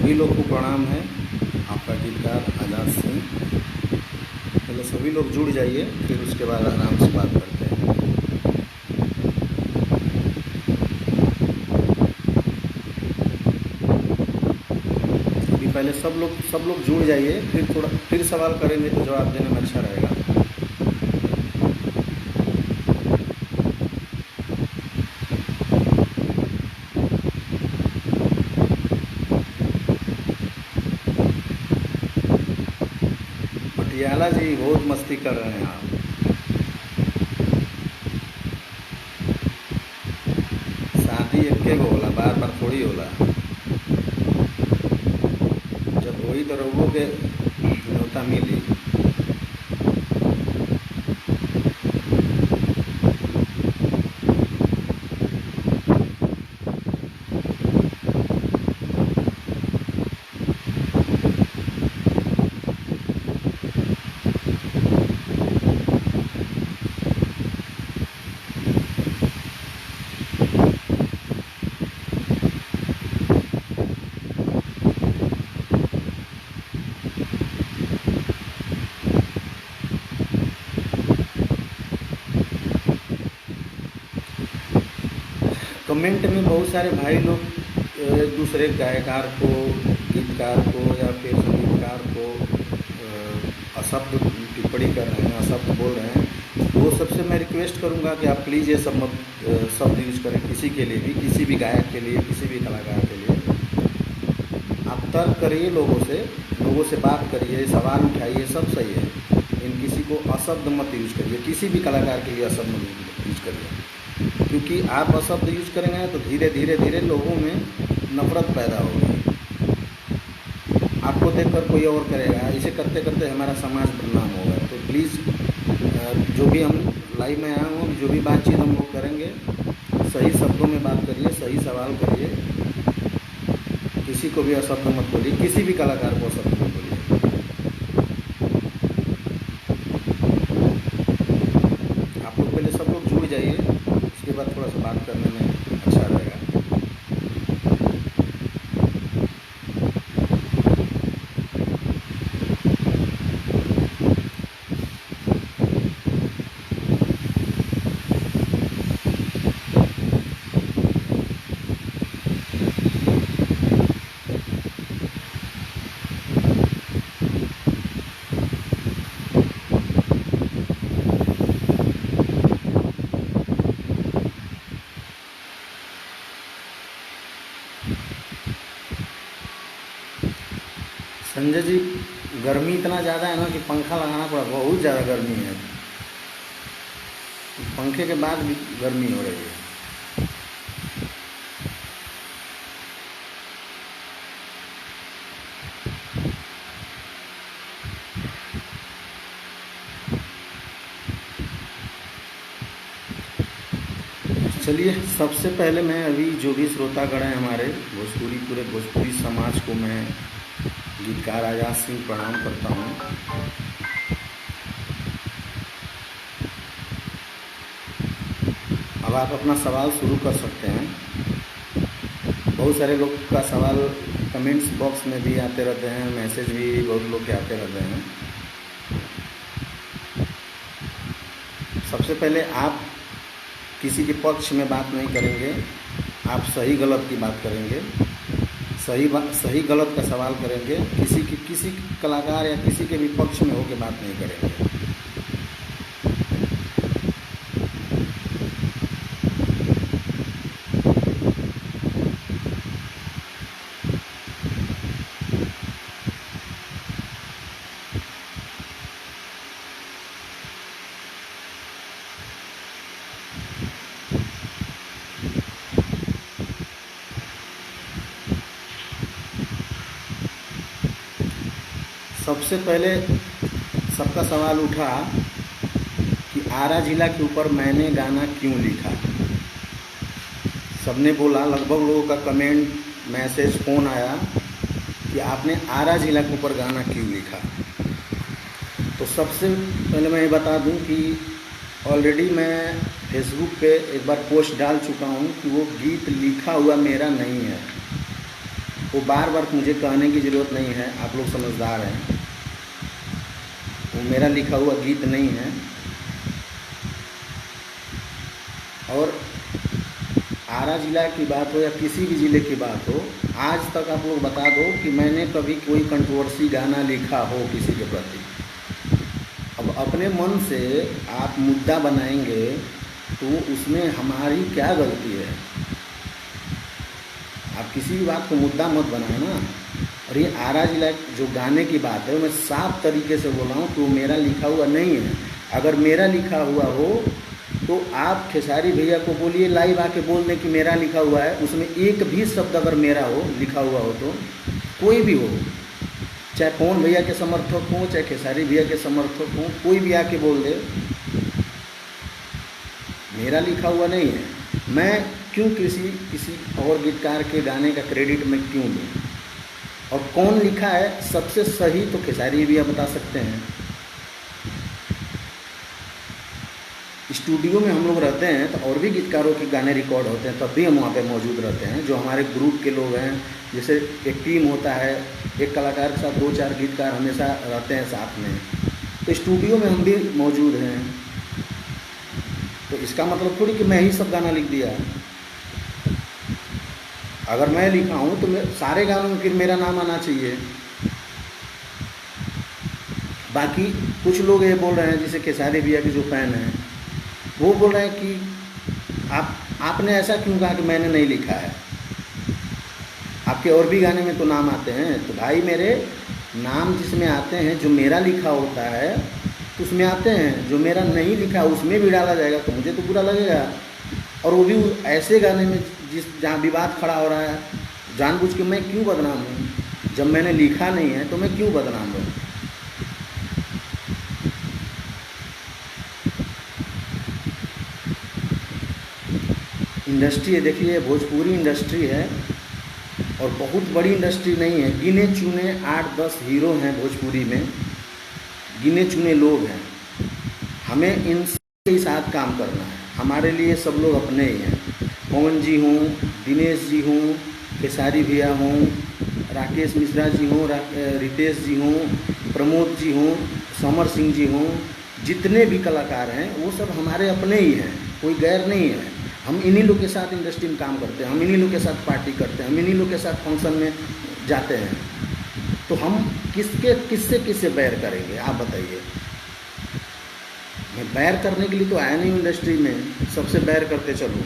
सभी लोग को प्रणाम है। आपका गीतकार आज़ाद सिंह। पहले सभी लोग जुड़ जाइए, फिर उसके बाद आराम से बात करते हैं। अभी पहले सब लोग जुड़ जाइए, फिर सवाल करेंगे तो जवाब देने में अच्छा रहेगा। पटियाला जी बहुत मस्ती कर रहे हैं आप। शादी एके गो होला, बार बार थोड़ी होला। जब होई तो रउओ के न्योता मिली। कमेंट में बहुत सारे भाई लोग एक दूसरे गायकार को, गीतकार को या फिर संगीतकार को अशब्द टिप्पणी कर रहे हैं, अशब्द बोल रहे हैं। वो सबसे मैं रिक्वेस्ट करूंगा कि आप प्लीज़ ये सब शब्द यूज करें किसी के लिए भी, किसी भी गायक के लिए, किसी भी कलाकार के लिए। आप तर्क करिए, लोगों से बात करिए, सवाल उठाइए, सब सही है, लेकिन किसी को अशब्द मत यूज करिए। किसी भी कलाकार के लिए अशब्द मत यूज करिए, क्योंकि आप अशब्द यूज करेंगे तो धीरे धीरे लोगों में नफरत पैदा होगी। आपको देखकर कोई और करेगा, इसे करते करते हमारा समाज बदनाम होगा। तो प्लीज़ जो भी हम लाइव में आए हों, जो भी बातचीत हम लोग करेंगे, सही शब्दों में बात करिए, सही सवाल करिए। किसी को भी अशब्द मत बोलिए, किसी भी कलाकार को अशब्द मत बोलिए। आप लोग पहले सब लोग जुड़ जाइए, उसके बाद थोड़ा सा बात करने में अच्छा रहेगा। संजय जी, गर्मी इतना ज़्यादा है ना कि पंखा लगाना पड़ा, बहुत ज़्यादा गर्मी है। पंखे के बाद भी गर्मी हो रही है। चलिए, सबसे पहले मैं अभी जो भी श्रोतागण हैं हमारे पूरे भोजपुरी समाज को मैं गीतकार आज़ाद सिंह प्रणाम करता हूँ। अब आप अपना सवाल शुरू कर सकते हैं। बहुत सारे लोग का सवाल कमेंट्स बॉक्स में भी आते रहते हैं, मैसेज भी बहुत लोग के आते रहते हैं। सबसे पहले आप किसी के पक्ष में बात नहीं करेंगे, आप सही गलत की बात करेंगे, सही गलत का सवाल करेंगे। किसी कलाकार या किसी के भी पक्ष में होकर बात नहीं करेंगे। सबसे पहले सबका सवाल उठा कि आरा जिला के ऊपर मैंने गाना क्यों लिखा। सबने बोला, लगभग लोगों का कमेंट, मैसेज, फ़ोन आया कि आपने आरा जिला के ऊपर गाना क्यों लिखा। तो सबसे पहले मैं ये बता दूं कि ऑलरेडी मैं फेसबुक पे एक बार पोस्ट डाल चुका हूँ कि वो गीत लिखा हुआ मेरा नहीं है। वो बार बार मुझे कहने की ज़रूरत नहीं है, आप लोग समझदार हैं। वो मेरा लिखा हुआ गीत नहीं है। और आरा ज़िला की बात हो या किसी भी ज़िले की बात हो, आज तक आप लोग बता दो कि मैंने कभी कोई कंट्रोवर्सी गाना लिखा हो किसी के प्रति। अब अपने मन से आप मुद्दा बनाएंगे तो उसमें हमारी क्या गलती है? आप किसी भी बात को मुद्दा मत बनाए ना। और ये आरा जिला जो गाने की बात है, मैं साफ तरीके से बोल रहा हूँ कि वो मेरा लिखा हुआ नहीं है। अगर मेरा लिखा हुआ हो तो आप खेसारी भैया को बोलिए लाइव आके बोल दें कि मेरा लिखा हुआ है। उसमें एक भी शब्द अगर मेरा हो, लिखा हुआ हो, तो कोई भी हो, चाहे पवन भैया के समर्थक हों, चाहे खेसारी भैया के समर्थक हों, कोई भी आके बोल दे मेरा लिखा हुआ नहीं है। मैं क्यों किसी और गीतकार के गाने का क्रेडिट मैं क्यों दूँ? और कौन लिखा है सबसे सही तो खेसारी भैया बता सकते हैं। स्टूडियो में हम लोग रहते हैं तो और भी गीतकारों के गाने रिकॉर्ड होते हैं, तब भी हम वहाँ पे मौजूद रहते हैं। जो हमारे ग्रुप के लोग हैं, जैसे एक टीम होता है, एक कलाकार के साथ 2-4 गीतकार हमेशा रहते हैं साथ में, तो स्टूडियो में हम भी मौजूद हैं। तो इसका मतलब थोड़ी कि मैं ही सब गाना लिख दिया। अगर मैं लिखा हूँ तो मैं सारे गानों में फिर मेरा नाम आना चाहिए। बाकी कुछ लोग ये बोल रहे हैं, जैसे खेसारी भैया के जो फ़ैन हैं, वो बोल रहे हैं कि आपने ऐसा क्यों कहा कि मैंने नहीं लिखा है? आपके और भी गाने में तो नाम आते हैं। तो भाई मेरे नाम जिसमें आते हैं, जो मेरा लिखा होता है तो उसमें आते हैं, जो मेरा नहीं लिखा उसमें भी डाला जाएगा तो मुझे तो बुरा लगेगा। और वो भी ऐसे गाने में जहाँ विवाद खड़ा हो रहा है, जानबूझ के मैं क्यों बदनाम हूँ? जब मैंने लिखा नहीं है तो मैं क्यों बदनाम हूँ? इंडस्ट्री है, देखिए भोजपुरी इंडस्ट्री है और बहुत बड़ी इंडस्ट्री नहीं है। गिने चुने 8-10 हीरो हैं भोजपुरी में, गिने चुने लोग हैं। हमें इनके साथ काम करना है। हमारे लिए सब लोग अपने ही हैं। पवन जी हों, दिनेश जी हों, खेसारी भैया हों, राकेश मिश्रा जी हों, रितेश जी हों, प्रमोद जी हों, समर सिंह जी हों, जितने भी कलाकार हैं वो सब हमारे अपने ही हैं, कोई गैर नहीं है। हम इन्हीं लोग के साथ इंडस्ट्री में काम करते हैं, हम इन्हीं लोग के साथ पार्टी करते हैं, हम इन्हीं लोग के साथ फंक्शन में जाते हैं। तो हम किससे बैर करेंगे? आप बताइए। मैं बैर करने के लिए तो आया नहीं इंडस्ट्री में, सबसे बैर करते चलूँ।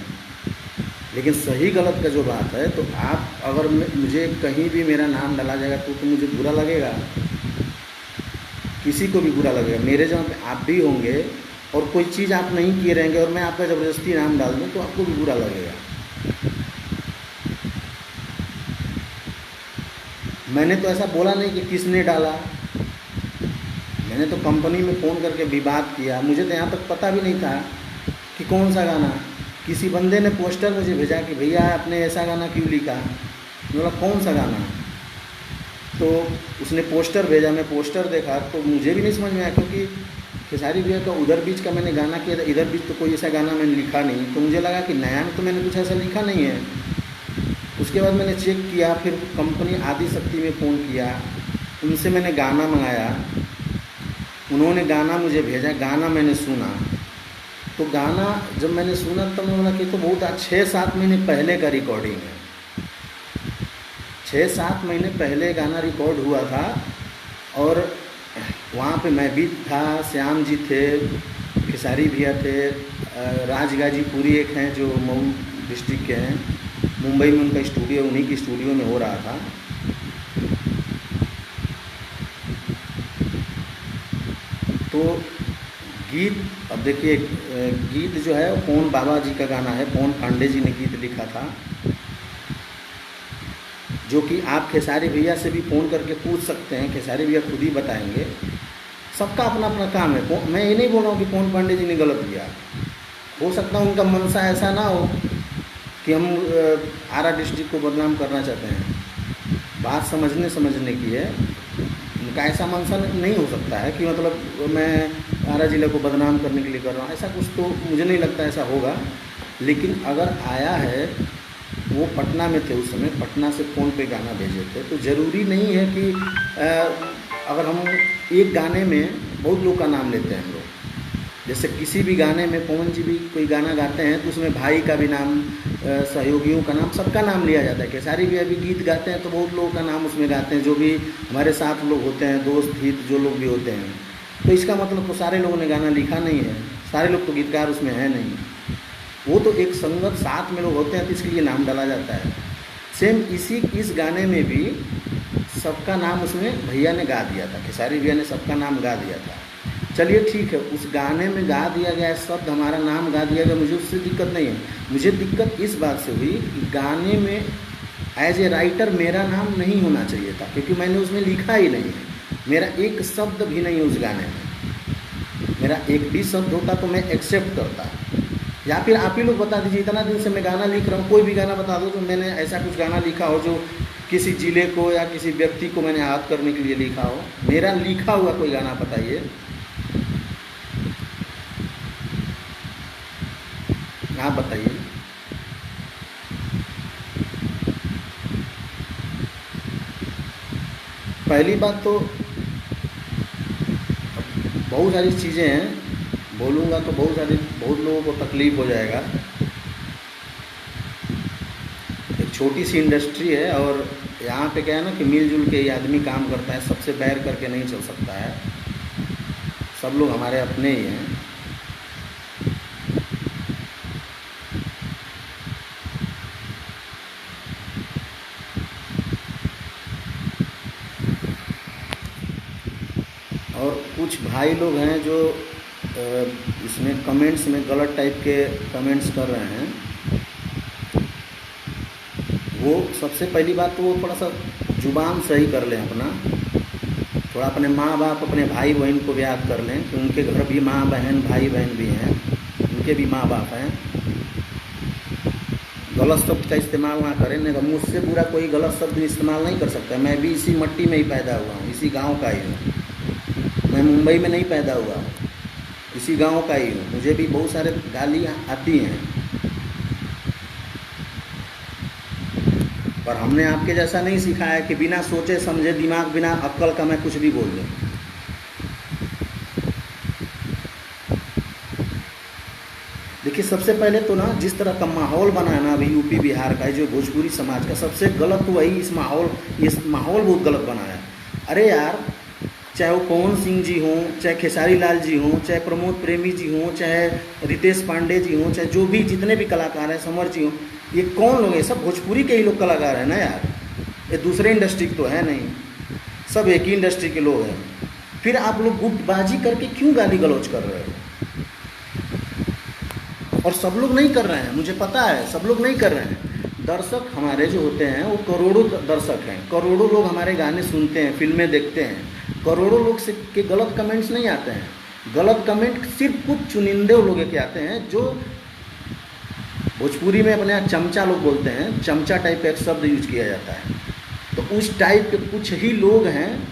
लेकिन सही गलत का जो बात है, तो आप अगर मुझे कहीं भी मेरा नाम डाला जाएगा तो मुझे बुरा लगेगा, किसी को भी बुरा लगेगा। मेरे जहाँ पे आप भी होंगे और कोई चीज़ आप नहीं किए रहेंगे और मैं आपका ज़बरदस्ती नाम डाल दूँ तो आपको भी बुरा लगेगा। मैंने तो ऐसा बोला नहीं कि किसने डाला। मैंने तो कंपनी में फ़ोन करके विवाद किया। मुझे तो यहाँ तक पता भी नहीं था कि कौन सा गाना। किसी बंदे ने पोस्टर मुझे भेजा कि भैया आपने ऐसा गाना क्यों लिखा। मैं बोला कौन सा गाना? तो उसने पोस्टर भेजा, मैं पोस्टर देखा तो मुझे भी नहीं समझ में आया, क्योंकि खेसारी भैया का उधर बीच का मैंने गाना किया था, इधर बीच तो कोई ऐसा गाना मैंने लिखा नहीं। तो मुझे लगा कि नया में तो मैंने कुछ ऐसा लिखा नहीं है। उसके बाद मैंने चेक किया, फिर कंपनी आदि शक्ति में फ़ोन किया, उनसे मैंने गाना मंगाया, उन्होंने गाना मुझे भेजा, गाना मैंने सुना। तो गाना जब मैंने सुना तब मैं बोला कि तो बहुत 6-7 महीने पहले का रिकॉर्डिंग है। 6-7 महीने पहले गाना रिकॉर्ड हुआ था और वहाँ पे मैं भी था, श्याम जी थे, खेसारी भैया थे, राज गाजीपुरी एक हैं जो मऊ डिस्ट्रिक्ट के हैं, मुंबई में उनका स्टूडियो, उन्हीं की स्टूडियो में हो रहा था। तो गीत, अब देखिए गीत जो है पवन बाबा जी का गाना है, पवन पांडे जी ने गीत लिखा था, जो कि आप खेसारी भैया से भी फ़ोन करके पूछ सकते हैं, खेसारी भैया खुद ही बताएंगे। सबका अपना अपना काम है। मैं ये नहीं बोल रहा हूँ कि पवन पांडे जी ने गलत किया। हो सकता है उनका मनसा ऐसा ना हो कि हम आरा डिस्ट्रिक्ट को बदनाम करना चाहते हैं। बात समझने की है। उनका ऐसा मनसा नहीं हो सकता है कि मतलब मैं आरा ज़िले को बदनाम करने के लिए कर रहा हूँ, ऐसा कुछ तो मुझे नहीं लगता ऐसा होगा। लेकिन अगर आया है वो पटना में थे उस समय, पटना से फ़ोन पे गाना भेजे थे। तो ज़रूरी नहीं है कि अगर हम एक गाने में बहुत लोग का नाम लेते हैं हम लोग, जैसे किसी भी गाने में पवन जी भी कोई गाना गाते हैं तो उसमें भाई का भी नाम, सहयोगियों का नाम, सबका नाम लिया जाता है। खेसारी भी अभी गीत गाते हैं तो बहुत लोगों का नाम उसमें गाते हैं, जो भी हमारे साथ लोग होते हैं, दोस्त हित जो लोग भी होते हैं। तो इसका मतलब तो सारे लोगों ने गाना लिखा नहीं है, सारे लोग तो गीतकार उसमें है नहीं, वो तो एक संगत साथ में लोग होते हैं तो इसके लिए नाम डाला जाता है। सेम इस गाने में भी सबका नाम उसमें भैया ने गा दिया था, खेसारी भैया ने सबका नाम गा दिया था। चलिए ठीक है, उस गाने में गा दिया गया शब्द, हमारा नाम गा दिया गया, मुझे उससे दिक्कत नहीं है। मुझे दिक्कत इस बात से हुई कि गाने में एज ए राइटर मेरा नाम नहीं होना चाहिए था, क्योंकि मैंने उसमें लिखा ही नहीं है, मेरा एक शब्द भी नहीं है उस गाने में। मेरा एक भी शब्द होता तो मैं एक्सेप्ट करता, या फिर आप ही लोग बता दीजिए, इतना दिन से मैं गाना लिख रहा हूँ, कोई भी गाना बता दो जो मैंने ऐसा कुछ गाना लिखा हो जो किसी जिले को या किसी व्यक्ति को मैंने याद करने के लिए लिखा हो। मेरा लिखा हुआ कोई गाना बताइए, आप बताइए। पहली बात तो बहुत सारी चीज़ें हैं, बोलूँगा तो बहुत लोगों को तकलीफ़ हो जाएगा। एक छोटी सी इंडस्ट्री है और यहाँ पे क्या है ना कि मिलजुल के ये आदमी काम करता है, सबसे बैर करके नहीं चल सकता है, सब लोग हमारे अपने ही हैं। और कुछ भाई लोग हैं जो इसमें कमेंट्स में गलत टाइप के कमेंट्स कर रहे हैं। वो सबसे पहली बात तो वो थोड़ा सा जुबान सही कर लें अपना, थोड़ा अपने माँ बाप अपने भाई बहन को भी याद कर लें कि उनके घर भी माँ बहन भाई बहन भी हैं, उनके भी माँ बाप हैं। गलत शब्द का इस्तेमाल ना करें, नहीं तो मुझसे बुरा कोई गलत शब्द इस्तेमाल नहीं कर सकता। मैं भी इसी मिट्टी में ही पैदा हुआ हूँ, इसी गांव का ही हूँ, मैं मुंबई में नहीं पैदा हुआ हूँ, इसी गांव का ही हूँ। मुझे भी बहुत सारे गालियाँ आती हैं, पर हमने आपके जैसा नहीं सिखाया कि बिना सोचे समझे दिमाग बिना अक्ल का मैं कुछ भी बोल दूँ। देखिए सबसे पहले तो ना जिस तरह का माहौल बना है ना अभी यूपी बिहार का, जो भोजपुरी समाज का, सबसे गलत वही इस माहौल बहुत गलत बना है। अरे यार, चाहे वो पवन सिंह जी हों, चाहे खेसारी लाल जी हों, चाहे प्रमोद प्रेमी जी हों, चाहे रितेश पांडे जी हों, चाहे जो भी जितने भी कलाकार हैं, समर जी हों, ये कौन लोग हैं? सब भोजपुरी के ही लोग कलाकार हैं ना यार, ये दूसरे इंडस्ट्री के तो है नहीं, सब एक ही इंडस्ट्री के लोग हैं। फिर आप लोग गुटबाजी करके क्यों गाली गलौज कर रहे हो? और सब लोग नहीं कर रहे हैं, मुझे पता है सब लोग नहीं कर रहे हैं। दर्शक हमारे जो होते हैं वो करोड़ों दर्शक हैं, करोड़ों लोग हमारे गाने सुनते हैं, फिल्में देखते हैं, करोड़ों लोग से के गलत कमेंट्स नहीं आते हैं। गलत कमेंट सिर्फ कुछ चुनिंदे लोगों के आते हैं, जो भोजपुरी में अपने यहाँ चमचा लोग बोलते हैं, चमचा टाइप का एक शब्द यूज किया जाता है। तो उस टाइप के कुछ ही लोग हैं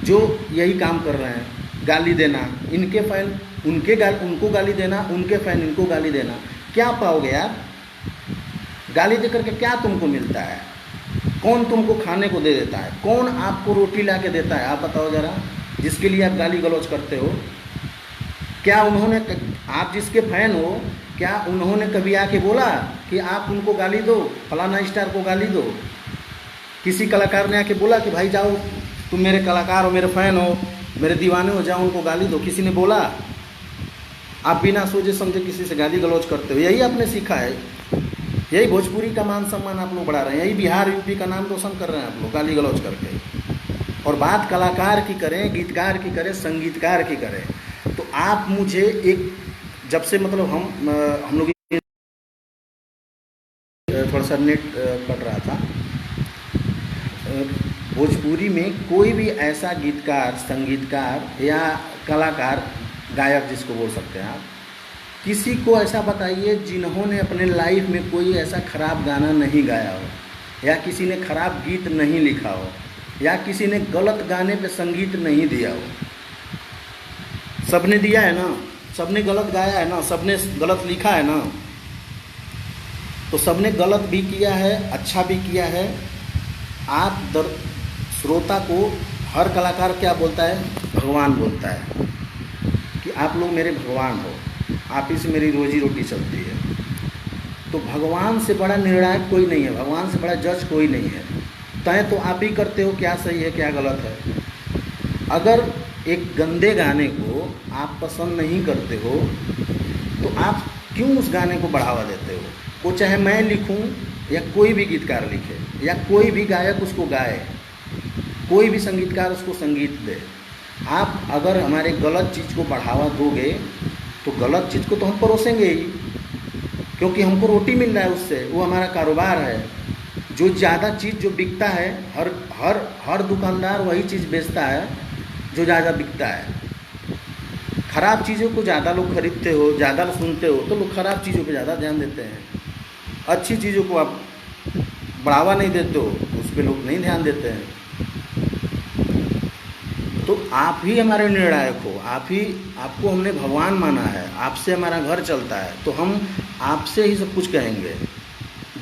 जो यही काम कर रहे हैं, गाली देना, इनके फैन उनको गाली देना, उनके फैन इनको गाली देना। क्या पाओगे यार? गाली दे करके क्या तुमको मिलता है? कौन तुमको खाने को दे देता है? कौन आपको रोटी ला के देता है? आप बताओ ज़रा, जिसके लिए आप गाली गलौज करते हो। क्या उन्होंने, आप जिसके फैन हो, क्या उन्होंने कभी आके बोला कि आप उनको गाली दो, फलाना स्टार को गाली दो? किसी कलाकार ने आके बोला कि भाई जाओ, तुम मेरे कलाकार हो, मेरे फ़ैन हो, मेरे दीवाने हो, जाओ उनको गाली दो? किसी ने बोला? आप बिना सोचे समझे किसी से गाली गलौज करते हो, यही आपने सीखा है। यही भोजपुरी का मान सम्मान आप लोग बढ़ा रहे हैं, यही बिहार यूपी का नाम रोशन कर रहे हैं आप लोग गाली गलौज करके। और बात कलाकार की करें, गीतकार की करें, संगीतकार की करें, तो आप मुझे एक, जब से मतलब हम लोग थोड़ा सा नेट कट रहा था, भोजपुरी में कोई भी ऐसा गीतकार, संगीतकार या कलाकार, गायक जिसको बोल सकते हैं आप, किसी को ऐसा बताइए जिन्होंने अपने लाइफ में कोई ऐसा ख़राब गाना नहीं गाया हो, या किसी ने ख़राब गीत नहीं लिखा हो, या किसी ने गलत गाने पे संगीत नहीं दिया हो। सबने दिया है ना, सबने गलत गाया है ना, सबने गलत लिखा है ना। तो सबने गलत भी किया है, अच्छा भी किया है। श्रोता को हर कलाकार क्या बोलता है? भगवान बोलता है कि आप लोग मेरे भगवान हो, आप ही से मेरी रोजी रोटी चलती है। तो भगवान से बड़ा निर्णायक कोई नहीं है, भगवान से बड़ा जज कोई नहीं है। तय तो आप ही करते हो क्या सही है क्या गलत है। अगर एक गंदे गाने को आप पसंद नहीं करते हो तो आप क्यों उस गाने को बढ़ावा देते हो? वो चाहे मैं लिखूं या कोई भी गीतकार लिखे या कोई भी गायक उसको गाए, कोई भी संगीतकार उसको संगीत दे। आप अगर हमारे गलत चीज़ को बढ़ावा दोगे तो गलत चीज़ को तो हम परोसेंगे ही, क्योंकि हमको रोटी मिल रहा है उससे, वो हमारा कारोबार है। जो ज़्यादा चीज़ जो बिकता है, हर हर हर दुकानदार वही चीज़ बेचता है जो ज़्यादा बिकता है। ख़राब चीज़ों को ज़्यादा लोग खरीदते हो, ज़्यादा सुनते हो तो लोग ख़राब चीज़ों पे ज़्यादा ध्यान देते हैं। अच्छी चीज़ों को आप बढ़ावा नहीं देते हो, उस पर लोग नहीं ध्यान देते हैं। तो आप ही हमारे निर्णायक हो, आपको हमने भगवान माना है, आपसे हमारा घर चलता है, तो हम आपसे ही सब कुछ कहेंगे।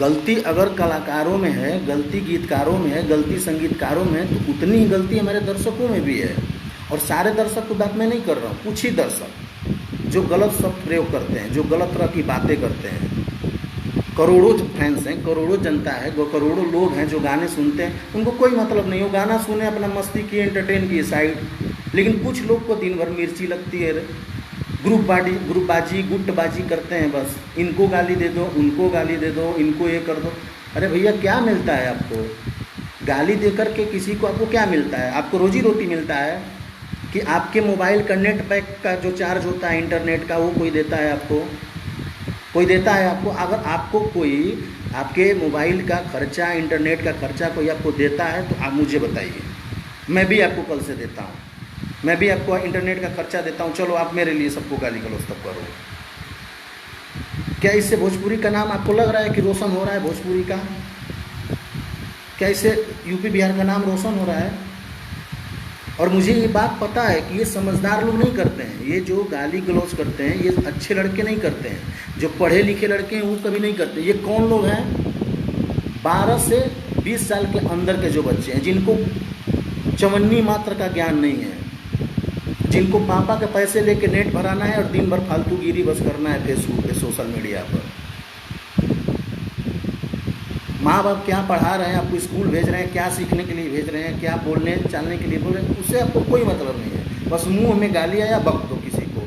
गलती अगर कलाकारों में है, गलती गीतकारों में है, गलती संगीतकारों में है, तो उतनी ही गलती हमारे दर्शकों में भी है। और सारे दर्शक की बात मैं नहीं कर रहा हूँ, कुछ ही दर्शक जो गलत शब्द प्रयोग करते हैं, जो गलत तरह की बातें करते हैं। करोड़ों फैंस हैं, करोड़ों जनता है, करोड़ों लोग हैं जो गाने सुनते हैं, उनको कोई मतलब नहीं, वो गाना सुने, अपना मस्ती किए, एंटरटेन किए साइड। लेकिन कुछ लोग को दिन भर मिर्ची लगती है, ग्रुपबाजी गुटबाजी करते हैं। बस इनको गाली दे दो, उनको गाली दे दो, इनको ये कर दो। अरे भैया क्या मिलता है आपको? गाली दे कर के किसी को आपको क्या मिलता है? आपको रोजी रोटी मिलता है कि आपके मोबाइल का नेट पैक का जो चार्ज होता है इंटरनेट का, वो कोई देता है आपको? कोई देता है आपको? अगर आपको कोई आपके मोबाइल का खर्चा, इंटरनेट का खर्चा कोई आपको देता है तो आप मुझे बताइए, मैं भी आपको कल से देता हूँ, मैं भी आपको इंटरनेट का खर्चा देता हूँ, चलो आप मेरे लिए सबको गाली गलौज तब करो। क्या इससे भोजपुरी का नाम आपको लग रहा है कि रोशन हो रहा है? भोजपुरी का क्या इससे यूपी बिहार का नाम रोशन हो रहा है? और मुझे ये बात पता है कि ये समझदार लोग नहीं करते हैं, ये जो गाली गलौज करते हैं ये अच्छे लड़के नहीं करते हैं, जो पढ़े लिखे लड़के हैं वो कभी नहीं करते। ये कौन लोग हैं? 12 से 20 साल के अंदर के जो बच्चे हैं, जिनको चवन्नी मात्र का ज्ञान नहीं है, जिनको पापा के पैसे लेके नेट भराना है और दिन भर फालतू गिरी बस करना है फेसबुक पे, सोशल मीडिया पर। माँ बाप क्या पढ़ा रहे हैं, आपको स्कूल भेज रहे हैं, क्या सीखने के लिए भेज रहे हैं, क्या बोलने चालने के लिए बोल रहे हैं, उससे आपको कोई मतलब नहीं है। बस मुंह में गाली आया बक दो किसी को।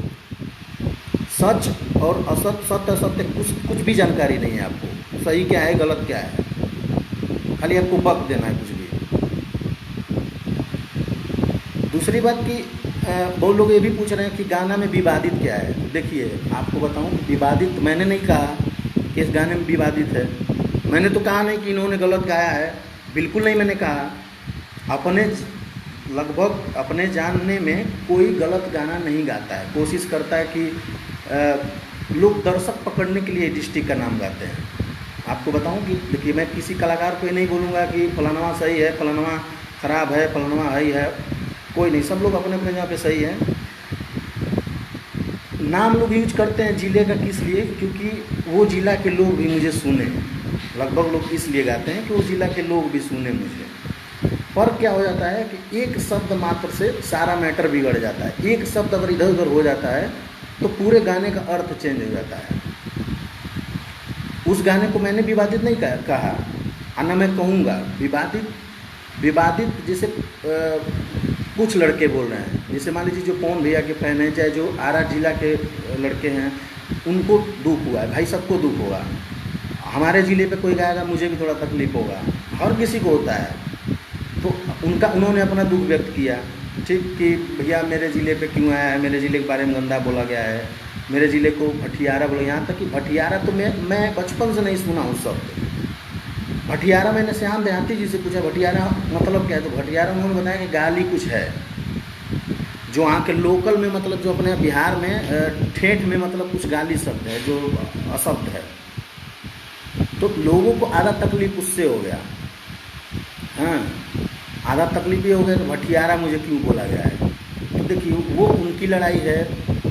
सच और असत, सत्य असत्य कुछ भी जानकारी नहीं है आपको, सही क्या है गलत क्या है, खाली आपको बक देना है कुछ भी। दूसरी बात कि बहुत लोग ये भी पूछ रहे हैं कि गाना में विवादित क्या है। देखिए आपको बताऊं, विवादित मैंने नहीं कहा कि इस गाने में विवादित है। मैंने तो कहा नहीं कि इन्होंने गलत गाया है, बिल्कुल नहीं मैंने कहा। लगभग अपने जानने में कोई गलत गाना नहीं गाता है, कोशिश करता है कि लोग दर्शक पकड़ने के लिए डिस्ट्रिक्ट का नाम गाते हैं। आपको बताऊं कि देखिए मैं किसी कलाकार को ये नहीं बोलूँगा कि फलानवा सही है, फलानवा ख़राब है, फलानवा है, कोई नहीं, सब लोग अपने अपने जगह पे सही है। नाम लोग यूज करते हैं जिले का, किस लिए? क्योंकि वो जिला के लोग भी मुझे सुने, लगभग लोग इसलिए गाते हैं कि वो जिला के लोग भी सुने मुझे। फर्क क्या हो जाता है कि एक शब्द मात्र से सारा मैटर बिगड़ जाता है। एक शब्द अगर इधर उधर हो जाता है तो पूरे गाने का अर्थ चेंज हो जाता है। उस गाने को मैंने विवादित नहीं कहा, और ना मैं कहूँगा विवादित जैसे कुछ लड़के बोल रहे हैं, जैसे मान लीजिए जो पवन भैया के फैन हैं, चाहे जो आरा जिला के लड़के हैं, उनको दुख हुआ है। भाई सबको दुख होगा, हमारे ज़िले पे कोई गाएगा मुझे भी थोड़ा तकलीफ़ होगा, हर किसी को होता है। तो उन्होंने अपना दुख व्यक्त किया, ठीक, कि भैया मेरे ज़िले पे क्यों आया है, मेरे ज़िले के बारे में गंदा बोला गया है, मेरे ज़िले को भटियारा बोला। यहाँ तक कि भटियारा तो मैं बचपन से नहीं सुना हूँ शब्द। भटियारा मैंने श्याम देहाती जी से पूछा भटियारा मतलब क्या है, तो भटियारा उन्होंने बताया कि गाली कुछ है जो वहाँ के लोकल में, मतलब जो अपने बिहार में ठेठ में, मतलब कुछ गाली शब्द है जो अशब्द है। तो लोगों को आधा तकलीफ उससे हो गया। हाँ, आधा तकलीफ ये हो गया कि भटियारा मुझे क्यों बोला गया है। तो देखिए वो उनकी लड़ाई है,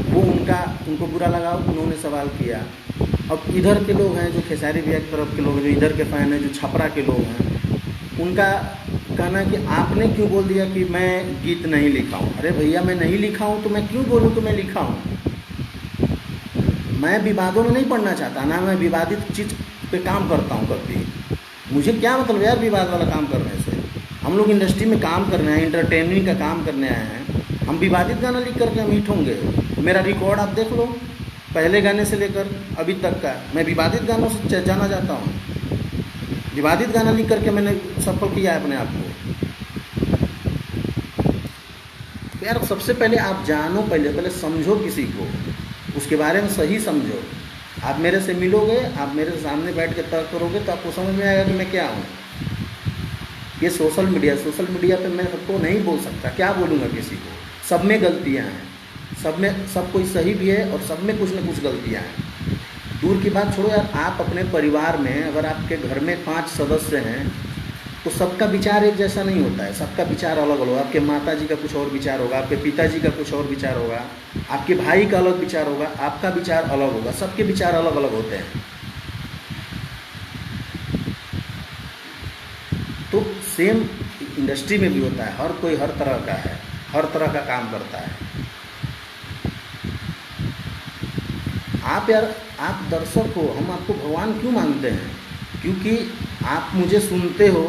वो उनको बुरा लगा, उन्होंने सवाल किया। अब इधर के लोग हैं जो खेसारी भैया की तरफ के लोग हैं, जो इधर के फ़ैन हैं, जो छपरा के लोग हैं, उनका कहना है कि आपने क्यों बोल दिया कि मैं गीत नहीं लिखा हूँ। अरे भैया, मैं नहीं लिखा हूँ तो मैं क्यों बोलूँ कि मैं लिखा हूँ। मैं विवादों में नहीं पढ़ना चाहता, ना मैं विवादित चीज़ पे काम करता हूँ कभी। मुझे क्या मतलब यार विवाद वाला काम करने से। हम लोग इंडस्ट्री में काम करने आए हैं, इंटरटेनमेंट का काम करने आए हैं। हम विवादित गाना लिख करके हम हिट होंगे? मेरा रिकॉर्ड आप देख लो, पहले गाने से लेकर अभी तक का मैं विवादित गानों से जाना जाता हूँ। विवादित गाना लिख करके मैंने सफल किया है अपने आप को। तो यार सबसे पहले आप जानो, पहले समझो किसी को, उसके बारे में सही समझो। आप मेरे से मिलोगे, आप मेरे सामने बैठ के तर्क करोगे तो आपको समझ में आएगा कि मैं क्या हूँ। ये सोशल मीडिया पे मैं सबको नहीं बोल सकता, क्या बोलूँगा किसी को। सब में गलतियाँ हैं, सब कोई सही भी है और सब में कुछ न कुछ गलतियाँ हैं। दूर की बात छोड़ो यार, आप अपने परिवार में अगर आपके घर में 5 सदस्य हैं तो सबका विचार एक जैसा नहीं होता है, सबका विचार अलग अलग होगा। आपके माता जी का कुछ और विचार होगा, आपके पिताजी का कुछ और विचार होगा, आपके भाई का अलग विचार होगा, आपका विचार अलग होगा, सबके विचार अलग अलग होते हैं। तो सेम इंडस्ट्री में भी होता है, हर कोई हर तरह का है, हर तरह का काम करता है। आप यार, आप दर्शक हो, हम आपको भगवान क्यों मानते हैं? क्योंकि आप मुझे सुनते हो,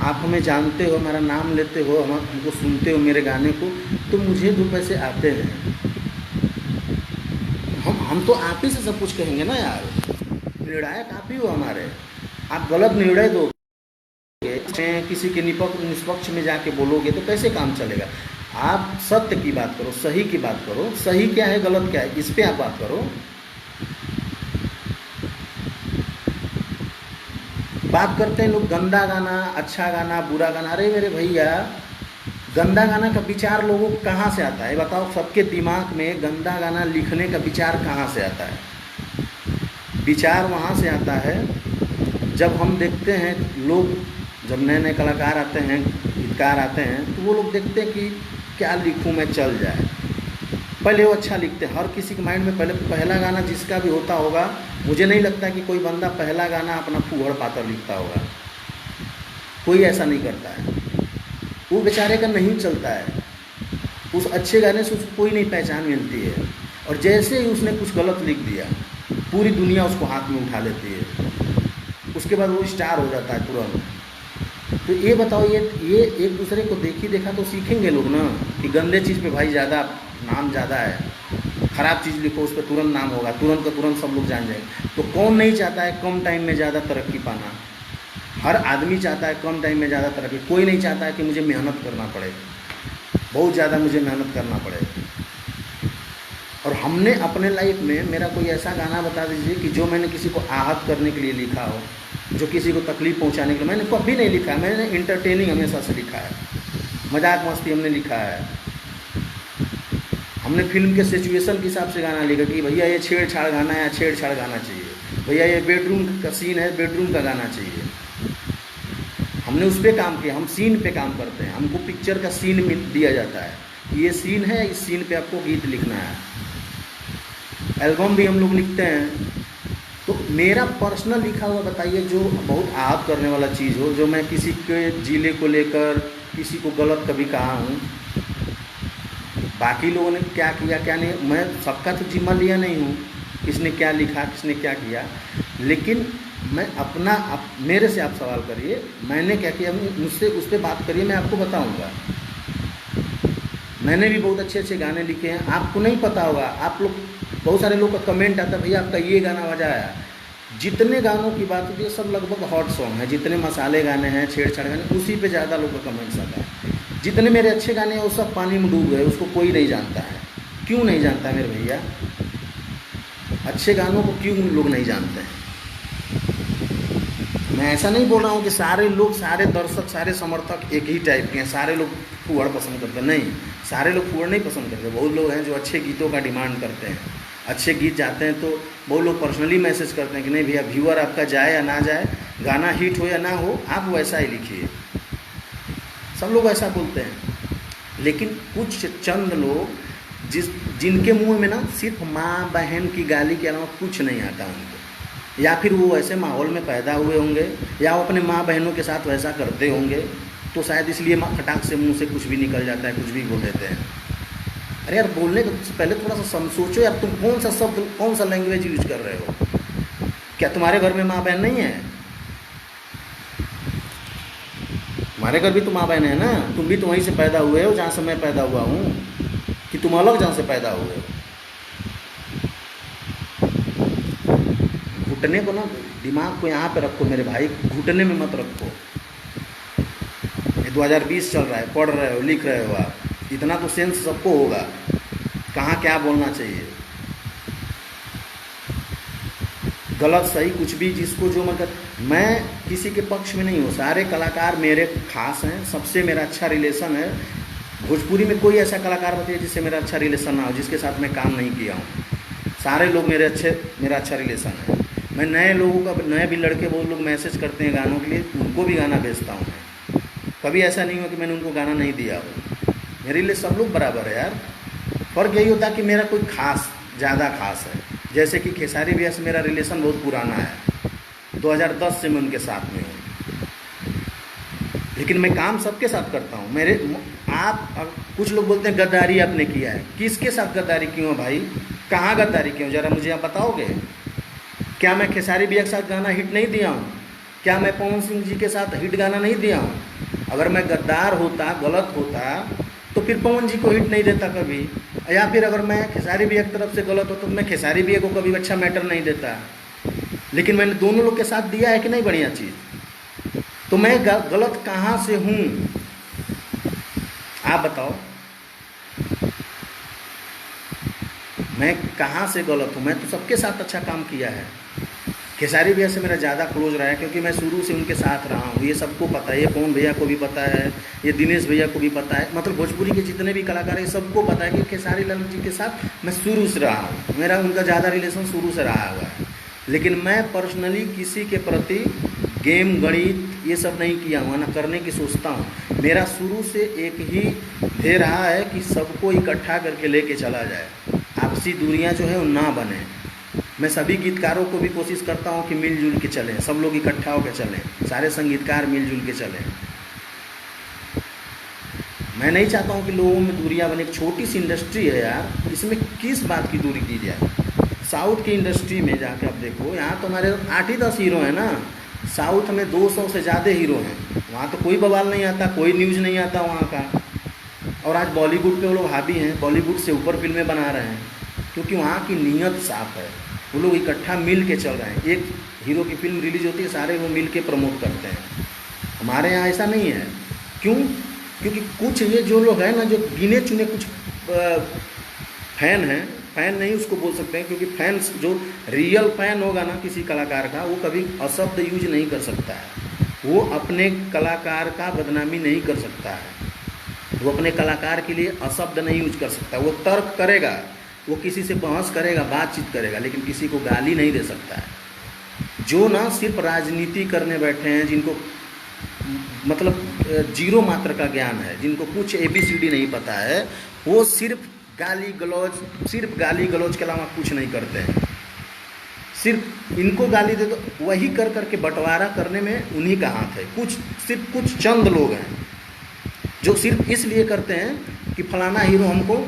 आप हमें जानते हो, हमारा नाम लेते हो, हमको सुनते हो, मेरे गाने को, तो मुझे 2 पैसे आते हैं। हम तो आप ही से सब कुछ कहेंगे ना यार, निर्णायक आप ही हो हमारे। आप गलत निर्णय दोगे, किसी के निष्पक्ष में जाके बोलोगे तो कैसे काम चलेगा। आप सत्य की बात करो, सही की बात करो, सही क्या है गलत क्या है इस पे आप बात करो। बात करते हैं लोग गंदा गाना, अच्छा गाना, बुरा गाना। अरे मेरे भैया, गंदा गाना का विचार लोगों को कहाँ से आता है बताओ? सबके दिमाग में गंदा गाना लिखने का विचार कहाँ से आता है? विचार वहाँ से आता है जब हम देखते हैं लोग, जब नए नए कलाकार आते हैं, गीतकार आते हैं, तो वो लोग देखते हैं कि क्या लिखूं मैं चल जाए। पहले वो अच्छा लिखते हैं, हर किसी के माइंड में पहला गाना जिसका भी होता होगा, मुझे नहीं लगता कि कोई बंदा पहला गाना अपना फूहड़ पातर लिखता होगा, कोई ऐसा नहीं करता है। वो बेचारे का नहीं चलता है, उस अच्छे गाने से उसको कोई नहीं पहचान मिलती है, और जैसे ही उसने कुछ गलत लिख दिया पूरी दुनिया उसको हाथ में उठा लेती है, उसके बाद वो स्टार हो जाता है तुरंत। तो ये बताओ, ये एक दूसरे को देखी देखा तो सीखेंगे लोग ना, कि गंदे चीज़ पे भाई ज़्यादा नाम ज़्यादा है, ख़राब चीज़ लिखो उस पर तुरंत नाम होगा, तुरंत का तुरंत सब लोग जान जाएंगे। तो कौन नहीं चाहता है कम टाइम में ज़्यादा तरक्की पाना? हर आदमी चाहता है कम टाइम में ज़्यादा तरक्की। कोई नहीं चाहता है कि मुझे मेहनत करना पड़े, बहुत ज़्यादा मुझे मेहनत करना पड़े। और हमने अपने लाइफ में, मेरा कोई ऐसा गाना बता दीजिए कि जो मैंने किसी को आहत करने के लिए लिखा हो, जो किसी को तकलीफ़ पहुंचाने के लिए, मैंने कभी नहीं लिखा है। मैंने इंटरटेनिंग हमेशा से लिखा है, मजाक मस्ती हमने लिखा है। हमने फिल्म के सिचुएशन के हिसाब से गाना लिखा कि भैया ये छेड़छाड़ गाना है, छेड़छाड़ गाना चाहिए, भैया ये बेडरूम का सीन है, बेडरूम का गाना चाहिए। हमने उस पर काम किया, हम सीन पे काम करते हैं। हमको पिक्चर का सीन दिया जाता है, ये सीन है, इस सीन पे आपको गीत लिखना है। एल्बम भी हम लोग लिखते हैं। तो मेरा पर्सनल लिखा हुआ बताइए जो बहुत आहत करने वाला चीज़ हो, जो मैं किसी के जिले को लेकर किसी को गलत कभी कहा हूँ। बाकी लोगों ने क्या किया क्या नहीं, मैं सबका तो जिम्मा लिया नहीं हूँ, किसने क्या लिखा किसने क्या किया। लेकिन मैं अपना मेरे से आप सवाल करिए, मैंने क्या किया, मुझसे उस पर बात करिए, मैं आपको बताऊँगा। मैंने भी बहुत अच्छे अच्छे गाने लिखे हैं, आपको नहीं पता होगा। आप लोग, बहुत सारे लोग का कमेंट आता है, भैया आपका ये गाना बजा आया। जितने गानों की बात होती है सब लगभग हॉट सॉन्ग है, जितने मसाले गाने हैं, छेड़छाड़ गाने, उसी पे ज़्यादा लोग का कमेंट्स आता है। जितने मेरे अच्छे गाने हैं वो सब पानी में डूब गए, उसको कोई नहीं जानता है। क्यों नहीं जानता है मेरे भैया? अच्छे गानों को क्यों लोग नहीं जानते हैं? मैं ऐसा नहीं बोल रहा हूँ कि सारे लोग, सारे दर्शक, सारे समर्थक एक ही टाइप के हैं, सारे लोग फूहड़ पसंद करते हैं। नहीं, सारे लोग फूहड़ नहीं पसंद करते। बहुत लोग हैं जो अच्छे गीतों का डिमांड करते हैं, अच्छे गीत जाते हैं तो बहुत लोग पर्सनली मैसेज करते हैं कि नहीं भैया, व्यूअर आपका जाए या ना जाए, गाना हिट हो या ना हो, आप वैसा ही लिखिए। सब लोग ऐसा बोलते हैं। लेकिन कुछ चंद लोग जिस जिनके मुंह में ना सिर्फ माँ बहन की गाली के अलावा कुछ नहीं आता उनको, या फिर वो ऐसे माहौल में पैदा हुए होंगे या वो अपने माँ बहनों के साथ वैसा करते होंगे, तो शायद इसलिए फटाक से मुंह से कुछ भी निकल जाता है, कुछ भी बोल देते हैं। अरे यार, बोलने से पहले थोड़ा सा सोचो यार, तुम कौन सा शब्द, कौन सा लैंग्वेज यूज कर रहे हो। क्या तुम्हारे घर में माँ बहन नहीं है? हमारे घर भी तो माँ बहन है ना, तुम भी तो वहीं से पैदा हुए हो जहाँ से मैं पैदा हुआ हूँ, कि तुम अलग जहाँ से पैदा हुए हो। घुटने को ना, दिमाग को यहाँ पे रखो मेरे भाई, घुटने में मत रखो। ये 2020 चल रहा है, पढ़ रहे हो, लिख रहे हो आप, इतना तो सेंस सबको होगा कहाँ क्या बोलना चाहिए। गलत सही कुछ भी, जिसको जो मतलब, मैं किसी के पक्ष में नहीं हूँ, सारे कलाकार मेरे खास हैं, सबसे मेरा अच्छा रिलेशन है। भोजपुरी में कोई ऐसा कलाकार बताइए जिससे मेरा अच्छा रिलेशन ना हो, जिसके साथ मैं काम नहीं किया हूँ। सारे लोग मेरा अच्छा रिलेशन है। मैं नए लोगों का, नए भी लड़के बहुत लोग मैसेज करते हैं गानों के लिए, उनको भी गाना भेजता हूँ मैं। कभी ऐसा नहीं हुआ कि मैंने उनको गाना नहीं दिया हो। मेरे लिए सब लोग बराबर है यार। फ़र्क यही होता है कि मेरा कोई खास, ज़्यादा खास है। जैसे कि खेसारी भैया से मेरा रिलेशन बहुत पुराना है, 2010 से मैं उनके साथ में हूँ, लेकिन मैं काम सबके साथ करता हूँ। मेरे आप कुछ लोग बोलते हैं गद्दारी आपने किया है, किसके साथ गद्दारी क्यों है भाई? कहाँ गद्दारी क्यों, ज़रा मुझे आप बताओगे? क्या मैं खेसारी भैया के साथ गाना हिट नहीं दिया हूँ? क्या मैं पवन सिंह जी के साथ हिट गाना नहीं दिया हूँ? अगर मैं गद्दार होता, गलत होता, तो फिर पवन जी को हिट नहीं देता कभी। या फिर अगर मैं खेसारी भैया की तरफ से गलत होता तो मैं खेसारी भैया को कभी अच्छा मैटर नहीं देता। लेकिन मैंने दोनों लोग के साथ दिया है कि नहीं बढ़िया चीज़? तो मैं गलत कहाँ से हूँ आप बताओ? मैं कहाँ से गलत हूँ? मैं तो सबके साथ अच्छा काम किया है। खेसारी भैया से मेरा ज़्यादा क्लोज रहा है क्योंकि मैं शुरू से उनके साथ रहा हूँ। ये सबको पता है, ये पवन भैया को भी पता है, ये दिनेश भैया को भी पता है, मतलब भोजपुरी के जितने भी कलाकार हैं सबको पता है कि खेसारी लाल जी के साथ मैं शुरू से रहा हूँ। मेरा उनका ज़्यादा रिलेशन शुरू से रहा हुआ है। लेकिन मैं पर्सनली किसी के प्रति गेम, गणित ये सब नहीं किया हूँ, ना करने की सोचता हूँ। मेरा शुरू से एक ही ध्येय रहा है कि सबको इकट्ठा करके लेके चला जाए, आपसी दूरियाँ जो है वो ना बने। मैं सभी गीतकारों को भी कोशिश करता हूँ कि मिलजुल के चलें, सब लोग इकट्ठा होकर चलें, सारे संगीतकार मिलजुल के चलें। मैं नहीं चाहता हूँ कि लोगों में दूरियां बने। एक छोटी सी इंडस्ट्री है यार, इसमें किस बात की दूरी की जाए? साउथ की इंडस्ट्री में जाके आप देखो, यहाँ तो हमारे 8 ही 10 हीरो हैं ना। साउथ में 200 से ज़्यादा हीरो हैं। वहाँ तो कोई बवाल नहीं आता, कोई न्यूज़ नहीं आता वहाँ का। और आज बॉलीवुड पे वो लोग हावी हैं, बॉलीवुड से ऊपर फिल्में बना रहे हैं, क्योंकि वहाँ की नीयत साफ है। वो लोग इकट्ठा मिल के चल रहे हैं। एक हीरो की फिल्म रिलीज होती है, सारे वो मिल के प्रमोट करते हैं। हमारे यहाँ ऐसा नहीं है। क्यों? क्योंकि कुछ ये जो लोग हैं ना, जो गिने चुने कुछ फैन हैं, फैन नहीं उसको बोल सकते हैं, क्योंकि फैंस, जो रियल फैन होगा ना किसी कलाकार का, वो कभी अशब्द यूज नहीं कर सकता है। वो अपने कलाकार का बदनामी नहीं कर सकता है। वो अपने कलाकार के लिए अशब्द नहीं यूज कर सकता। वो तर्क करेगा, वो किसी से बहस करेगा, बातचीत करेगा, लेकिन किसी को गाली नहीं दे सकता है। जो ना सिर्फ राजनीति करने बैठे हैं, जिनको मतलब जीरो मात्रा का ज्ञान है, जिनको कुछ ABCD नहीं पता है, वो सिर्फ गाली गलौज के अलावा कुछ नहीं करते हैं। सिर्फ इनको गाली दे तो वही कर करके बंटवारा करने में उन्हीं का हाथ है। सिर्फ कुछ चंद लोग हैं जो सिर्फ इसलिए करते हैं कि फलाना हीरो हमको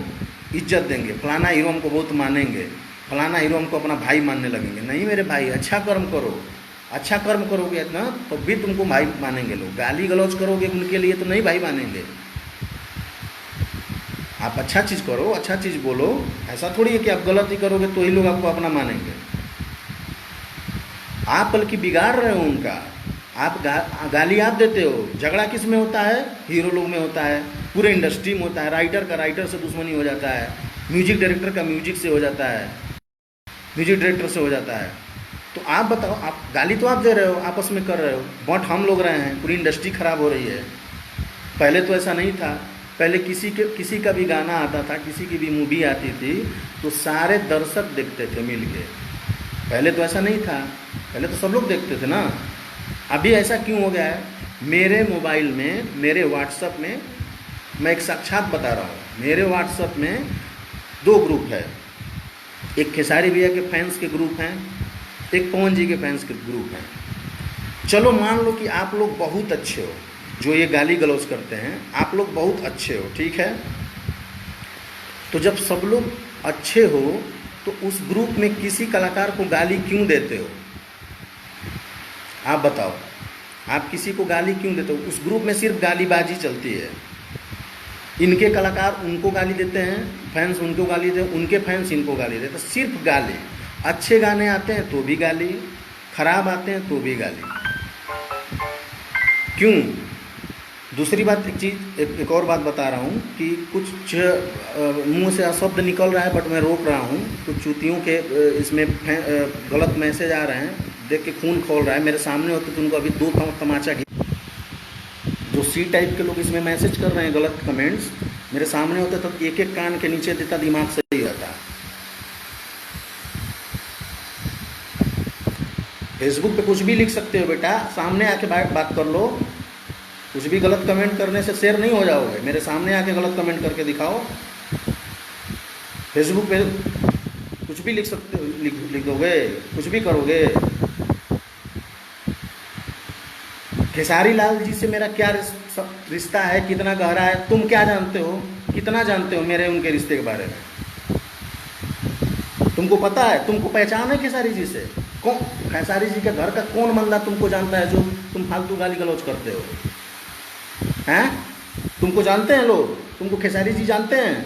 इज्जत देंगे, फलाना हीरो हमको बहुत मानेंगे, फलाना हीरो हमको अपना भाई मानने लगेंगे। नहीं मेरे भाई, अच्छा कर्म करो, अच्छा कर्म करोगे ना तो भी तुमको भाई मानेंगे लोग। गाली गलौज करोगे उनके लिए तो नहीं भाई मानेंगे। आप अच्छा चीज़ करो, अच्छा चीज़ बोलो। ऐसा थोड़ी है कि आप गलत ही करोगे तो ही लोग आपको अपना मानेंगे। आप बल्कि बिगाड़ रहे हो उनका। आप गाली आप देते हो। झगड़ा किस में होता है? हीरो लोग में होता है, पूरे इंडस्ट्री में होता है। राइटर का राइटर से दुश्मनी हो जाता है, म्यूजिक डायरेक्टर का म्यूजिक से हो जाता है, म्यूजिक डायरेक्टर से हो जाता है। तो आप बताओ, आप गाली तो आप दे रहे हो, आपस में कर रहे हो, बट हम लोग रहे हैं, पूरी इंडस्ट्री ख़राब हो रही है। पहले तो ऐसा नहीं था। पहले किसी का भी गाना आता था, किसी की भी मूवी आती थी तो सारे दर्शक देखते थे मिल के। पहले तो ऐसा नहीं था, पहले तो सब लोग देखते थे ना। अभी ऐसा क्यों हो गया है? मेरे मोबाइल में, मेरे व्हाट्सएप में, मैं एक साक्षात बता रहा हूँ, मेरे व्हाट्सएप में दो ग्रुप है, एक खेसारी भैया के फैंस के ग्रुप हैं, एक पवन जी के फैंस के ग्रुप हैं। चलो मान लो कि आप लोग बहुत अच्छे हो, जो ये गाली गलौज करते हैं आप लोग बहुत अच्छे हो, ठीक है। तो जब सब लोग अच्छे हो तो उस ग्रुप में किसी कलाकार को गाली क्यों देते हो? आप बताओ, आप किसी को गाली क्यों देते हो? उस ग्रुप में सिर्फ गालीबाजी चलती है। इनके कलाकार उनको गाली देते हैं, फैंस उनको गाली देते हैं, उनके फैंस इनको गाली देते हैं, सिर्फ गाली। अच्छे गाने आते हैं तो भी गाली, खराब आते हैं तो भी गाली। क्यों? दूसरी बात, एक और बात बता रहा हूँ कि कुछ मुंह से अशब्द निकल रहा है बट मैं रोक रहा हूँ। कुछ चूतियों के इसमें गलत मैसेज आ रहे हैं, देख के खून खौल रहा है। मेरे सामने होते तो उनको अभी दो तमाचा जो सी टाइप के लोग इसमें मैसेज कर रहे हैं गलत कमेंट्स, मेरे सामने होते तो एक एक कान के नीचे देता, दिमाग सही रहता। फेसबुक पे कुछ भी लिख सकते हो बेटा, सामने आके बात कर लो। कुछ भी गलत कमेंट करने से शेयर नहीं हो जाओगे, मेरे सामने आके गलत कमेंट करके दिखाओ। फेसबुक पे कुछ भी लिख सकते हो, लिख दोगे, कुछ भी करोगे। खेसारी लाल जी से मेरा क्या रिश्ता है, कितना गहरा है, तुम क्या जानते हो? कितना जानते हो मेरे उनके रिश्ते के बारे में? तुमको पता है? तुमको पहचान है खेसारी जी से? कौन खेसारी जी के घर का कौन बंदा तुमको जानता है जो तुम फालतू गाली गलौज करते हो? हैं? तुमको जानते हैं लोग? तुमको खेसारी जी जानते हैं?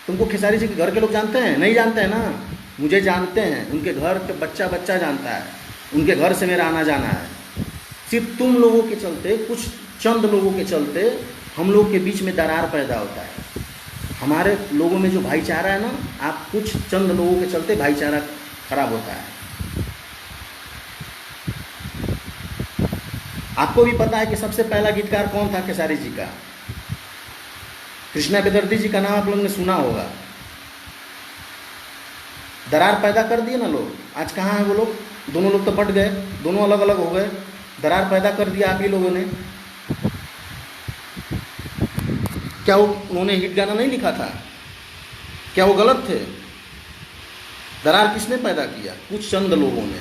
तुमको खेसारी जी के घर के लोग जानते हैं? नहीं जानते हैं ना। मुझे जानते हैं, उनके घर के बच्चा बच्चा जानता है, उनके घर से मेरा आना जाना है। सिर्फ तुम लोगों के चलते, कुछ चंद लोगों के चलते हम लोग के बीच में दरार पैदा होता है। हमारे लोगों में जो भाईचारा है ना, आप कुछ चंद लोगों के चलते भाईचारा खराब होता है। आपको भी पता है कि सबसे पहला गीतकार कौन था खेसारी जी का? कृष्णा बेदर्दी जी का नाम आप लोगों ने सुना होगा। दरार पैदा कर दिए ना लोग। आज कहाँ हैं वो लोग? दोनों लोग तो बट गए, दोनों अलग अलग हो गए। दरार पैदा कर दिया आप ही लोगों ने। क्या वो उन्होंने हिट गाना नहीं लिखा था? क्या वो गलत थे? दरार किसने पैदा किया? कुछ चंद लोगों ने।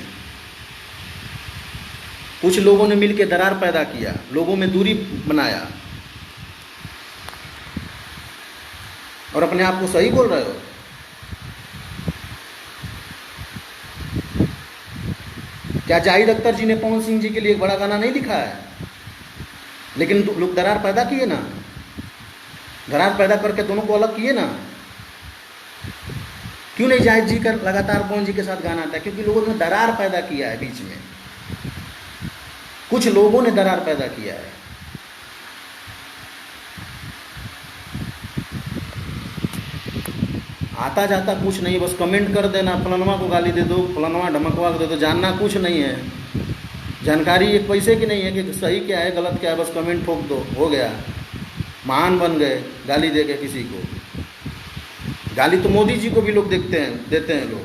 कुछ लोगों ने मिलकर दरार पैदा किया, लोगों में दूरी बनाया। और अपने आप को सही बोल रहे हो? क्या जाहिद अख्तर जी ने पवन सिंह जी के लिए एक बड़ा गाना नहीं लिखा है? लेकिन लोग दरार पैदा किए ना, दरार पैदा करके दोनों को अलग किए ना। क्यों नहीं जाहिद जी का लगातार पवन जी के साथ गाना आता है? क्योंकि लोगों ने दरार पैदा किया है बीच में। कुछ लोगों ने दरार पैदा किया है। आता जाता कुछ नहीं, बस कमेंट कर देना, फलानवा को गाली दे दो, फलानवा ढमकवा दे दो, जानना कुछ नहीं है। जानकारी एक पैसे की नहीं है कि सही क्या है गलत क्या है, बस कमेंट ठोक दो, हो गया। महान बन गए गाली दे के किसी को। गाली तो मोदी जी को भी लोग देते हैं लोग।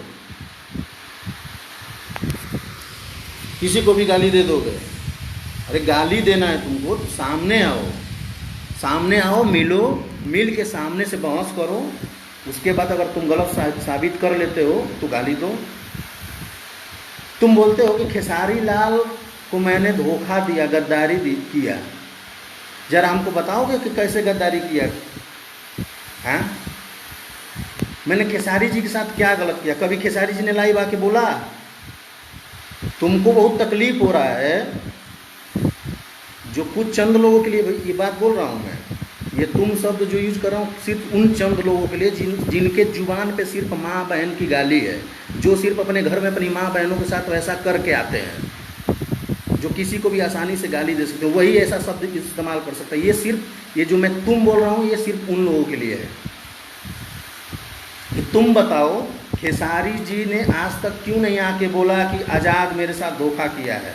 किसी को भी गाली दे दोगे? अरे गाली देना है तुमको तो सामने आओ, मिलो, मिल के सामने से बहस करो। उसके बाद अगर तुम गलत साबित कर लेते हो तो गाली दो। तुम बोलते हो कि खेसारी लाल को मैंने धोखा दिया, गद्दारी किया। जरा हमको बताओगे कि कैसे गद्दारी किया? हैं? मैंने खेसारी जी के साथ क्या गलत किया? कभी खेसारी जी ने लाइव आके बोला? तुमको बहुत तकलीफ हो रहा है, जो कुछ चंद लोगों के लिए ये बात बोल रहा हूँ मैं। ये तुम शब्द जो यूज कर रहा हूँ सिर्फ उन चंद लोगों के लिए जिनके जुबान पे सिर्फ माँ बहन की गाली है, जो सिर्फ अपने घर में अपनी माँ बहनों के साथ वैसा करके आते हैं, जो किसी को भी आसानी से गाली दे सकते हैं, वही ऐसा शब्द इस्तेमाल कर सकता है। ये सिर्फ ये जो मैं तुम बोल रहा हूँ ये सिर्फ उन लोगों के लिए है। कि तुम बताओ खेसारी जी ने आज तक क्यों नहीं आके बोला कि आज़ाद मेरे साथ धोखा किया है,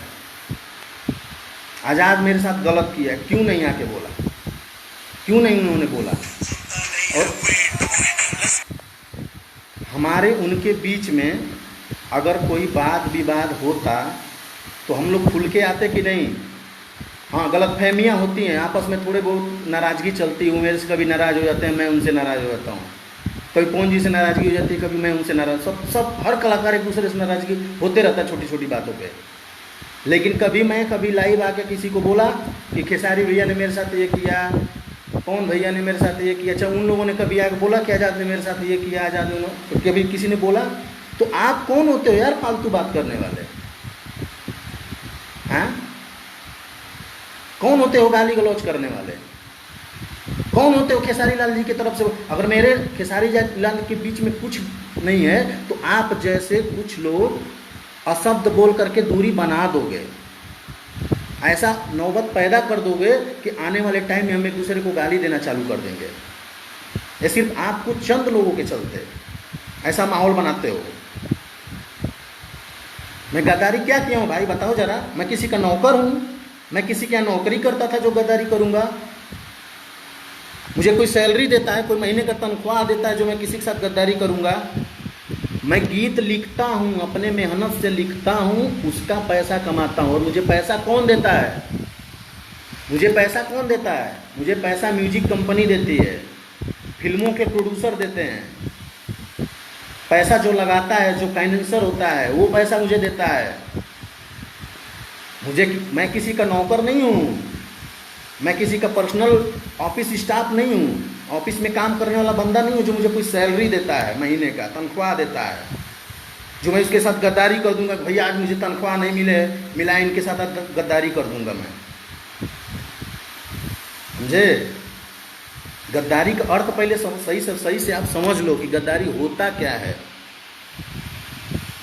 आज़ाद मेरे साथ गलत किया है? क्यों नहीं आके बोला? क्यों नहीं उन्होंने बोला? और हमारे उनके बीच में अगर कोई वाद विवाद होता तो हम लोग खुल के आते कि नहीं? हाँ, गलतफहमियाँ होती हैं आपस में, थोड़े बहुत नाराज़गी चलती है, मेरे से कभी नाराज़ हो जाते हैं, मैं उनसे नाराज़ हो जाता हूँ। कभी पवन जी से नाराज़गी हो जाती है, कभी मैं उनसे नाराज़, सब हर कलाकार एक दूसरे से नाराज़गी होते रहता है छोटी छोटी बातों पे। लेकिन कभी लाइव आके किसी को बोला कि खेसारी भैया ने मेरे साथ ये किया, पवन भैया ने मेरे साथ ये किया, अच्छा उन लोगों ने कभी आके बोला कि आज़ाद ने मेरे साथ ये किया, आज़ाद ने, तो कभी किसी ने बोला? तो आप कौन होते हो यार फालतू बात करने वाले? हैं? कौन होते हो गाली गलौज करने वाले? कौन होते हो खेसारी लाल जी की तरफ से? अगर मेरे खेसारी लाल के बीच में कुछ नहीं है तो आप जैसे कुछ लोग अशब्द बोल करके दूरी बना दोगे, ऐसा नौबत पैदा कर दोगे कि आने वाले टाइम में हम एक दूसरे को गाली देना चालू कर देंगे। ये सिर्फ आपको चंद लोगों के चलते ऐसा माहौल बनाते हो। मैं गद्दारी क्या किया हूँ भाई बताओ जरा? मैं किसी का नौकर हूँ? मैं किसी के यहाँ नौकरी करता था जो गद्दारी करूँगा? मुझे कोई सैलरी देता है, कोई महीने का तनख्वाह देता है जो मैं किसी के साथ गद्दारी करूँगा? मैं गीत लिखता हूँ, अपने मेहनत से लिखता हूँ, उसका पैसा कमाता हूँ। और मुझे पैसा कौन देता है? मुझे पैसा कौन देता है? मुझे पैसा म्यूजिक कंपनी देती है, फिल्मों के प्रोड्यूसर देते हैं। पैसा जो लगाता है, जो फाइनेंसर होता है, वो पैसा मुझे देता है। मैं किसी का नौकर नहीं हूँ, मैं किसी का पर्सनल ऑफिस स्टाफ नहीं हूँ, ऑफिस में काम करने वाला बंदा नहीं हूँ जो मुझे कोई सैलरी देता है, महीने का तनख्वाह देता है, जो मैं इसके साथ गद्दारी कर दूंगा। भैया आज मुझे तनख्वाह नहीं मिला, इनके साथ गद्दारी कर दूंगा मैं। समझे? गद्दारी का अर्थ पहले सही से आप समझ लो कि गद्दारी होता क्या है।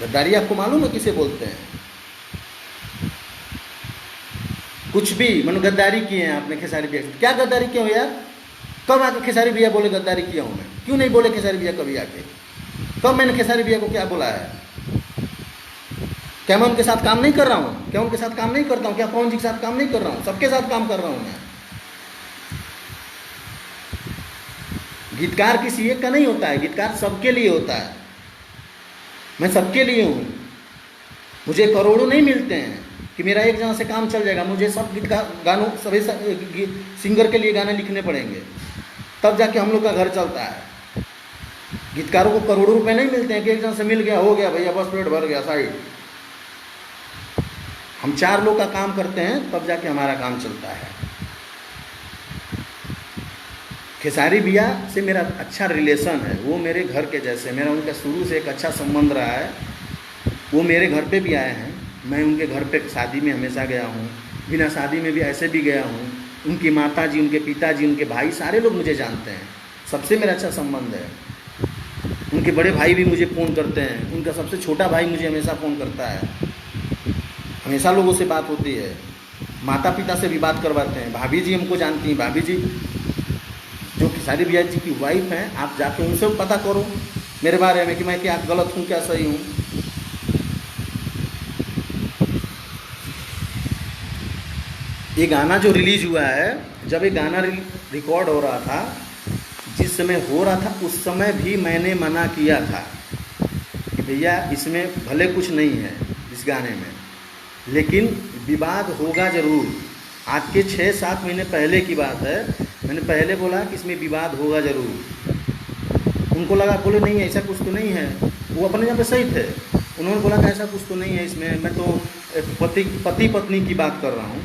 गद्दारी आपको मालूम है किसे बोलते हैं? कुछ भी मनो गद्दारी किए हैं आपने खेसारी भैया। क्या गद्दारी किया हो यार? कब आके खेसारी भैया बोले गद्दारी किया हूँ मैं? क्यों नहीं बोले खेसारी भैया कभी आके? कब मैंने खेसारी भैया को क्या बोला है? क्या मैं उनके साथ काम नहीं कर रहा हूँ? क्या उनके साथ काम नहीं करता हूँ? क्या पवन जी के साथ काम नहीं कर रहा हूँ? सबके साथ काम कर रहा हूँ मैं। गीतकार किसी एक का नहीं होता है, गीतकार सबके लिए होता है। मैं सबके लिए हूँ। मुझे करोड़ों नहीं मिलते हैं कि मेरा एक जना से काम चल जाएगा। मुझे सब गीतकार गानों सभी सिंगर के लिए गाने लिखने पड़ेंगे, तब जाके हम लोग का घर चलता है। गीतकारों को करोड़ों रुपए नहीं मिलते हैं कि एक जना से मिल गया, हो गया भैया, बस पेट भर गया, साइड। हम 4 लोग का काम करते हैं तब जाके हमारा काम चलता है। खेसारी भैया से मेरा अच्छा रिलेशन है, वो मेरे घर के जैसे, मेरा उनका शुरू से एक अच्छा संबंध रहा है। वो मेरे घर पे भी आए हैं, मैं उनके घर पे शादी में हमेशा गया हूँ, बिना शादी में भी ऐसे भी गया हूँ। उनकी माताजी, उनके पिताजी, उनके भाई, सारे लोग मुझे जानते हैं, सबसे मेरा अच्छा संबंध है। उनके बड़े भाई भी मुझे फ़ोन करते हैं, उनका सबसे छोटा भाई मुझे हमेशा फ़ोन करता है, हमेशा लोगों से बात होती है। माता पिता से भी बात करवाते हैं। भाभी जी हमको जानती हैं, भाभी जी जो खेसारी भैया जी की वाइफ हैं, आप जाके उनसे पता करो मेरे बारे में कि मैं क्या गलत हूँ क्या सही हूँ। ये गाना जो रिलीज हुआ है, जब ये गाना रिकॉर्ड हो रहा था, जिस समय हो रहा था उस समय भी मैंने मना किया था कि भैया इसमें भले कुछ नहीं है इस गाने में, लेकिन विवाद होगा ज़रूर। आज के 6-7 महीने पहले की बात है, मैंने पहले बोला कि इसमें विवाद होगा ज़रूर। उनको लगा, बोले नहीं ऐसा कुछ तो नहीं है, वो अपने यहाँ पे सही थे। उन्होंने बोला कि ऐसा कुछ तो नहीं है इसमें, मैं तो पति पत्नी की बात कर रहा हूँ।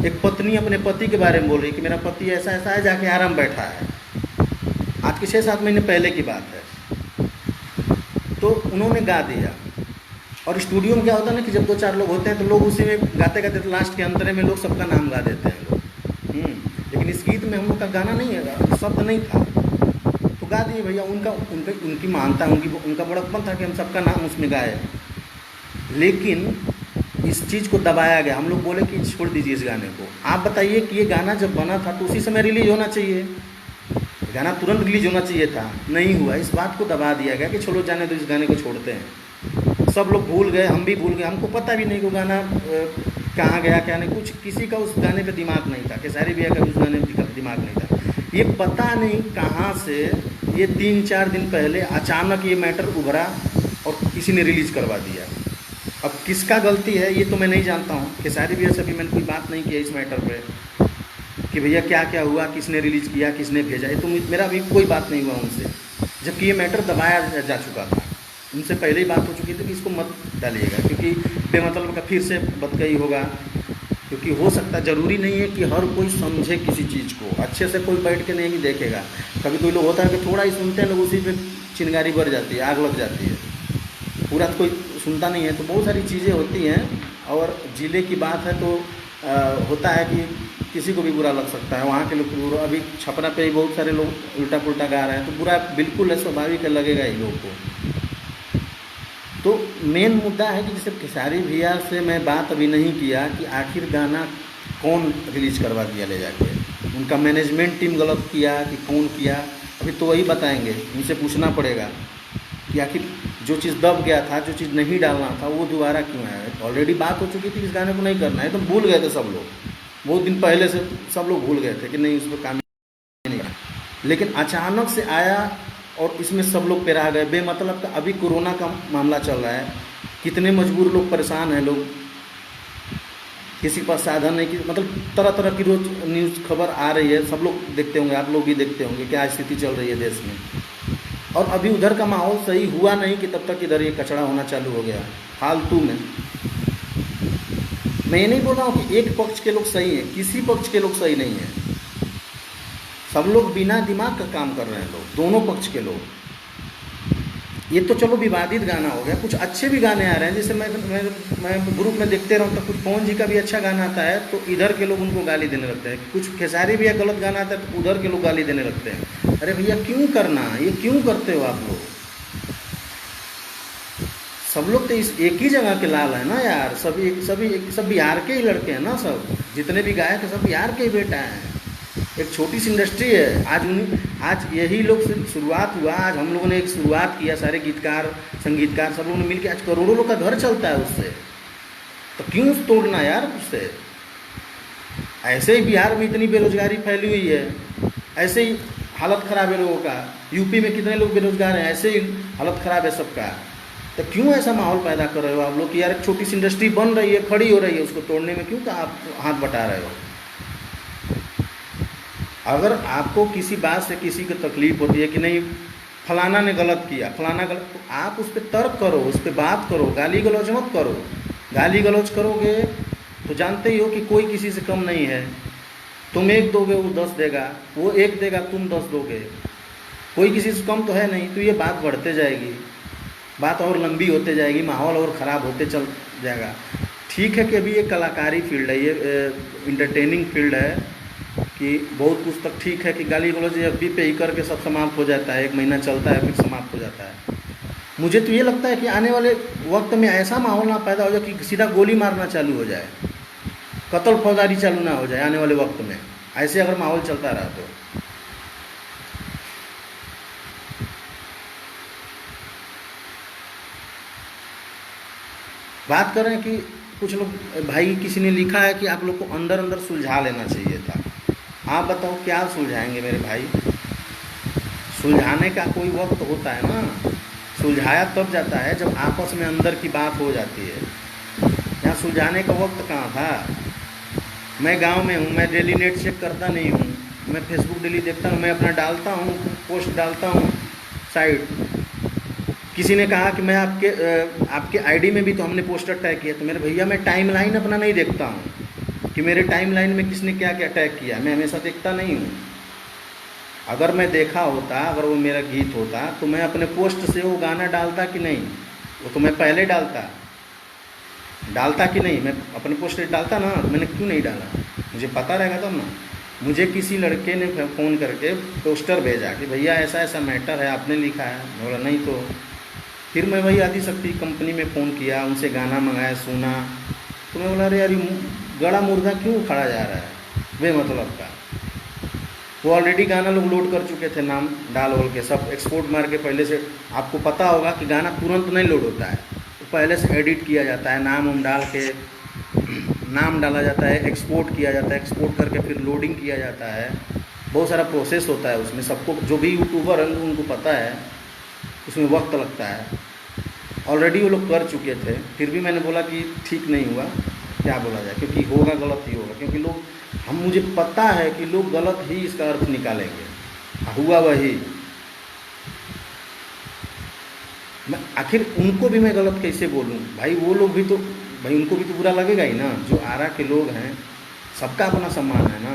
एक पत्नी अपने पति के बारे में बोल रही कि मेरा पति ऐसा ऐसा है, जाके आराम बैठा है। आज के 6-7 महीने पहले की बात है। तो उन्होंने गा दिया। और स्टूडियो में क्या होता है ना कि जब 2-4 लोग होते हैं तो लोग उसी में गाते गाते तो लास्ट के अंतरे में लोग सबका नाम गा देते हैं लोग। लेकिन इस गीत में हम लोग का गाना नहीं है, शब्द नहीं था, तो गा दिए भैया। उनकी मानता है, उनका बड़प्पन था कि हम सबका नाम उसमें गाए। लेकिन इस चीज़ को दबाया गया, हम लोग बोले कि छोड़ दीजिए इस गाने को। आप बताइए कि ये गाना जब बना था तो उसी समय रिलीज होना चाहिए, गाना तुरंत रिलीज होना चाहिए था, नहीं हुआ। इस बात को दबा दिया गया कि चलो जाने दो, इस गाने को छोड़ते हैं। सब लोग भूल गए, हम भी भूल गए, हमको पता भी नहीं कि गाना कहाँ गया क्या नहीं, कुछ किसी का उस गाने पे दिमाग नहीं था, खेसारी भैया का उस गाने पे दिमाग नहीं था। ये पता नहीं कहाँ से ये 3-4 दिन पहले अचानक ये मैटर उभरा और किसी ने रिलीज़ करवा दिया। अब किसका गलती है ये तो मैं नहीं जानता हूँ। खेसारी भैया से भी मैंने कोई बात नहीं किया इस मैटर पे कि भैया क्या क्या हुआ, किसने रिलीज़ किया, किसने भेजा, ये तो मेरा भी कोई बात नहीं हुआ उनसे। जबकि ये मैटर दबाया जा चुका था, उनसे पहले ही बात हो चुकी थी कि इसको मत डालिएगा, क्योंकि बेमतलब का फिर से बतकही होगा। क्योंकि हो सकता, ज़रूरी नहीं है कि हर कोई समझे किसी चीज़ को, अच्छे से कोई बैठ के नहीं देखेगा। कभी कोई लोग होता है कि थोड़ा ही सुनते हैं लोग, उसी पे चिंगारी बढ़ जाती है, आग लग जाती है, पूरा तो कोई सुनता नहीं है। तो बहुत सारी चीज़ें होती हैं, और ज़िले की बात है तो होता है कि किसी को भी बुरा लग सकता है, वहाँ के लोग बुरा। अभी छपरा पे ही बहुत सारे लोग उल्टा पुल्टा गा रहे हैं, तो बुरा बिल्कुल है, स्वाभाविक है, लगेगा ही लोगों को। तो मेन मुद्दा है कि जैसे खेसारी भैया से मैं बात अभी नहीं किया कि आखिर गाना कौन रिलीज करवा दिया ले जाके, उनका मैनेजमेंट टीम गलत किया कि कौन किया, अभी तो वही बताएंगे। उनसे पूछना पड़ेगा कि आखिर जो चीज़ दब गया था, जो चीज़ नहीं डालना था, वो दोबारा क्यों आया। ऑलरेडी बात हो चुकी थी इस गाने को नहीं करना है, तो भूल गए थे सब लोग, बहुत दिन पहले से सब लोग भूल गए थे कि नहीं, उस पर काम नहीं करना। लेकिन अचानक से आया और इसमें सब लोग पेरा गए बेमतलब का। अभी कोरोना का मामला चल रहा है, कितने मजबूर लोग, परेशान हैं लोग, किसी के पास साधन नहीं, कि मतलब तरह तरह की रोज न्यूज़ खबर आ रही है, सब लोग देखते होंगे, आप लोग भी देखते होंगे क्या स्थिति चल रही है देश में। और अभी उधर का माहौल सही हुआ नहीं कि तब तक इधर ये कचरा होना चालू हो गया फालतू में। मैं ये नहीं बोल रहा हूँ कि एक पक्ष के लोग सही हैं, किसी पक्ष के लोग सही नहीं हैं, सब लोग बिना दिमाग का काम कर रहे हैं लोग, दोनों पक्ष के लोग। ये तो चलो विवादित गाना हो गया, कुछ अच्छे भी गाने आ रहे हैं, जैसे मैं ग्रुप में देखते रहूँ तो कुछ पवन जी का भी अच्छा गाना आता है तो इधर के लोग उनको गाली देने लगते हैं, कुछ खेसारी भी गलत गाना आता है तो उधर के लोग गाली देने लगते हैं। अरे भैया क्यों करना, ये क्यों करते हो आप लोग? सब लोग तो इस एक ही जगह के लाल है ना यार, सब बिहार के ही लड़के हैं ना, सब जितने भी गायक हैं सब बिहार के ही बेटा हैं। एक छोटी सी इंडस्ट्री है, आज यही लोग से शुरुआत हुआ, आज हम लोगों ने एक शुरुआत किया, सारे गीतकार संगीतकार सब लोगों ने मिलकर, आज करोड़ों लोग का घर चलता है उससे, तो क्यों तोड़ना यार उससे। ऐसे ही बिहार में इतनी बेरोजगारी फैली हुई है, ऐसे ही हालत ख़राब है लोगों का, यूपी में कितने लोग बेरोजगार हैं, ऐसे ही हालत ख़राब है सबका। तो क्यों ऐसा माहौल पैदा कर रहे हो आप लोग कि यार एक छोटी सी इंडस्ट्री बन रही है, खड़ी हो रही है, उसको तोड़ने में क्यों आप हाथ बटा रहे हो? अगर आपको किसी बात से किसी को तकलीफ होती है कि नहीं फलाना ने गलत किया, फलाना गलत, तो आप उस पर तर्क करो, उस पर बात करो, गाली गलौज मत करो। गाली गलौज करोगे तो जानते ही हो कि कोई किसी से कम नहीं है, तुम एक दोगे वो 10 देगा, वो एक देगा तुम 10 दोगे, कोई किसी से कम तो है नहीं। तो ये बात बढ़ते जाएगी, बात और लंबी होते जाएगी, माहौल और ख़राब होते चल जाएगा। ठीक है कि अभी ये कलाकारी फील्ड है, ये इंटरटेनिंग फील्ड है कि बहुत कुछ तक ठीक है कि गाली गलौज अभी पे ही करके सब समाप्त हो जाता है, 1 महीना चलता है फिर समाप्त हो जाता है। मुझे तो ये लगता है कि आने वाले वक्त में ऐसा माहौल ना पैदा हो जाए कि सीधा गोली मारना चालू हो जाए, कत्ल फौजदारी चालू ना हो जाए आने वाले वक्त में, ऐसे अगर माहौल चलता रहा तो। बात करें कि कुछ लोग भाई, किसी ने लिखा है कि आप लोग को अंदर अंदर सुलझा लेना चाहिए था। आप बताओ क्या सुलझाएंगे मेरे भाई? सुलझाने का कोई वक्त होता है ना, सुलझाया तब जाता है जब आपस में अंदर की बात हो जाती है। यहाँ सुलझाने का वक्त कहाँ था? मैं गांव में हूँ, मैं डेली नेट चेक करता नहीं हूँ, मैं फेसबुक डेली देखता हूँ, मैं अपना डालता हूँ, पोस्ट डालता हूँ साइड। किसी ने कहा कि मैं आपके आईडी में भी तो हमने पोस्टर टैग किया, तो मेरे भैया मैं टाइमलाइन अपना नहीं देखता हूँ कि मेरे टाइमलाइन में किसने क्या क्या टैग किया, मैं हमेशा देखता नहीं हूँ। अगर मैं देखा होता, अगर वो मेरा गीत होता तो मैं अपने पोस्ट से वो गाना डालता कि नहीं? वो तो मैं पहले डालता कि नहीं? मैं अपने पोस्ट डालता ना, मैंने क्यों नहीं डाला? मुझे पता रहेगा तब ना। मुझे किसी लड़के ने फ़ोन करके पोस्टर भेजा कि भैया ऐसा ऐसा मैटर है, आपने लिखा है। बोला नहीं तो फिर मैं वही आदिशक्ति कंपनी में फ़ोन किया, उनसे गाना मंगाया, सुना, तो मैं बोला अरे यार गड़ा मुर्दा क्यों खड़ा जा रहा है बेमतलब का। वो ऑलरेडी गाना लोग लोड कर चुके थे, नाम डाल वोल के सब एक्सपोर्ट मार के पहले से। आपको पता होगा कि गाना तुरंत नहीं लोड होता है, तो पहले से एडिट किया जाता है, नाम उम डाल के नाम डाला जाता है, एक्सपोर्ट किया जाता है, एक्सपोर्ट करके फिर लोडिंग किया जाता है। बहुत सारा प्रोसेस होता है उसमें, सबको जो भी यूट्यूबर हैं उनको पता है, उसमें वक्त लगता है। ऑलरेडी वो लोग कर चुके थे, फिर भी मैंने बोला कि ठीक नहीं हुआ, क्या बोला जाए, क्योंकि होगा गलत ही होगा, क्योंकि लोग मुझे पता है कि लोग गलत ही इसका अर्थ निकालेंगे। हुआ वही, मैं आखिर उनको भी मैं गलत कैसे बोलूँ भाई? वो लोग भी तो, भाई उनको भी तो बुरा लगेगा ही ना। जो आरा के लोग हैं, सबका अपना सम्मान है ना।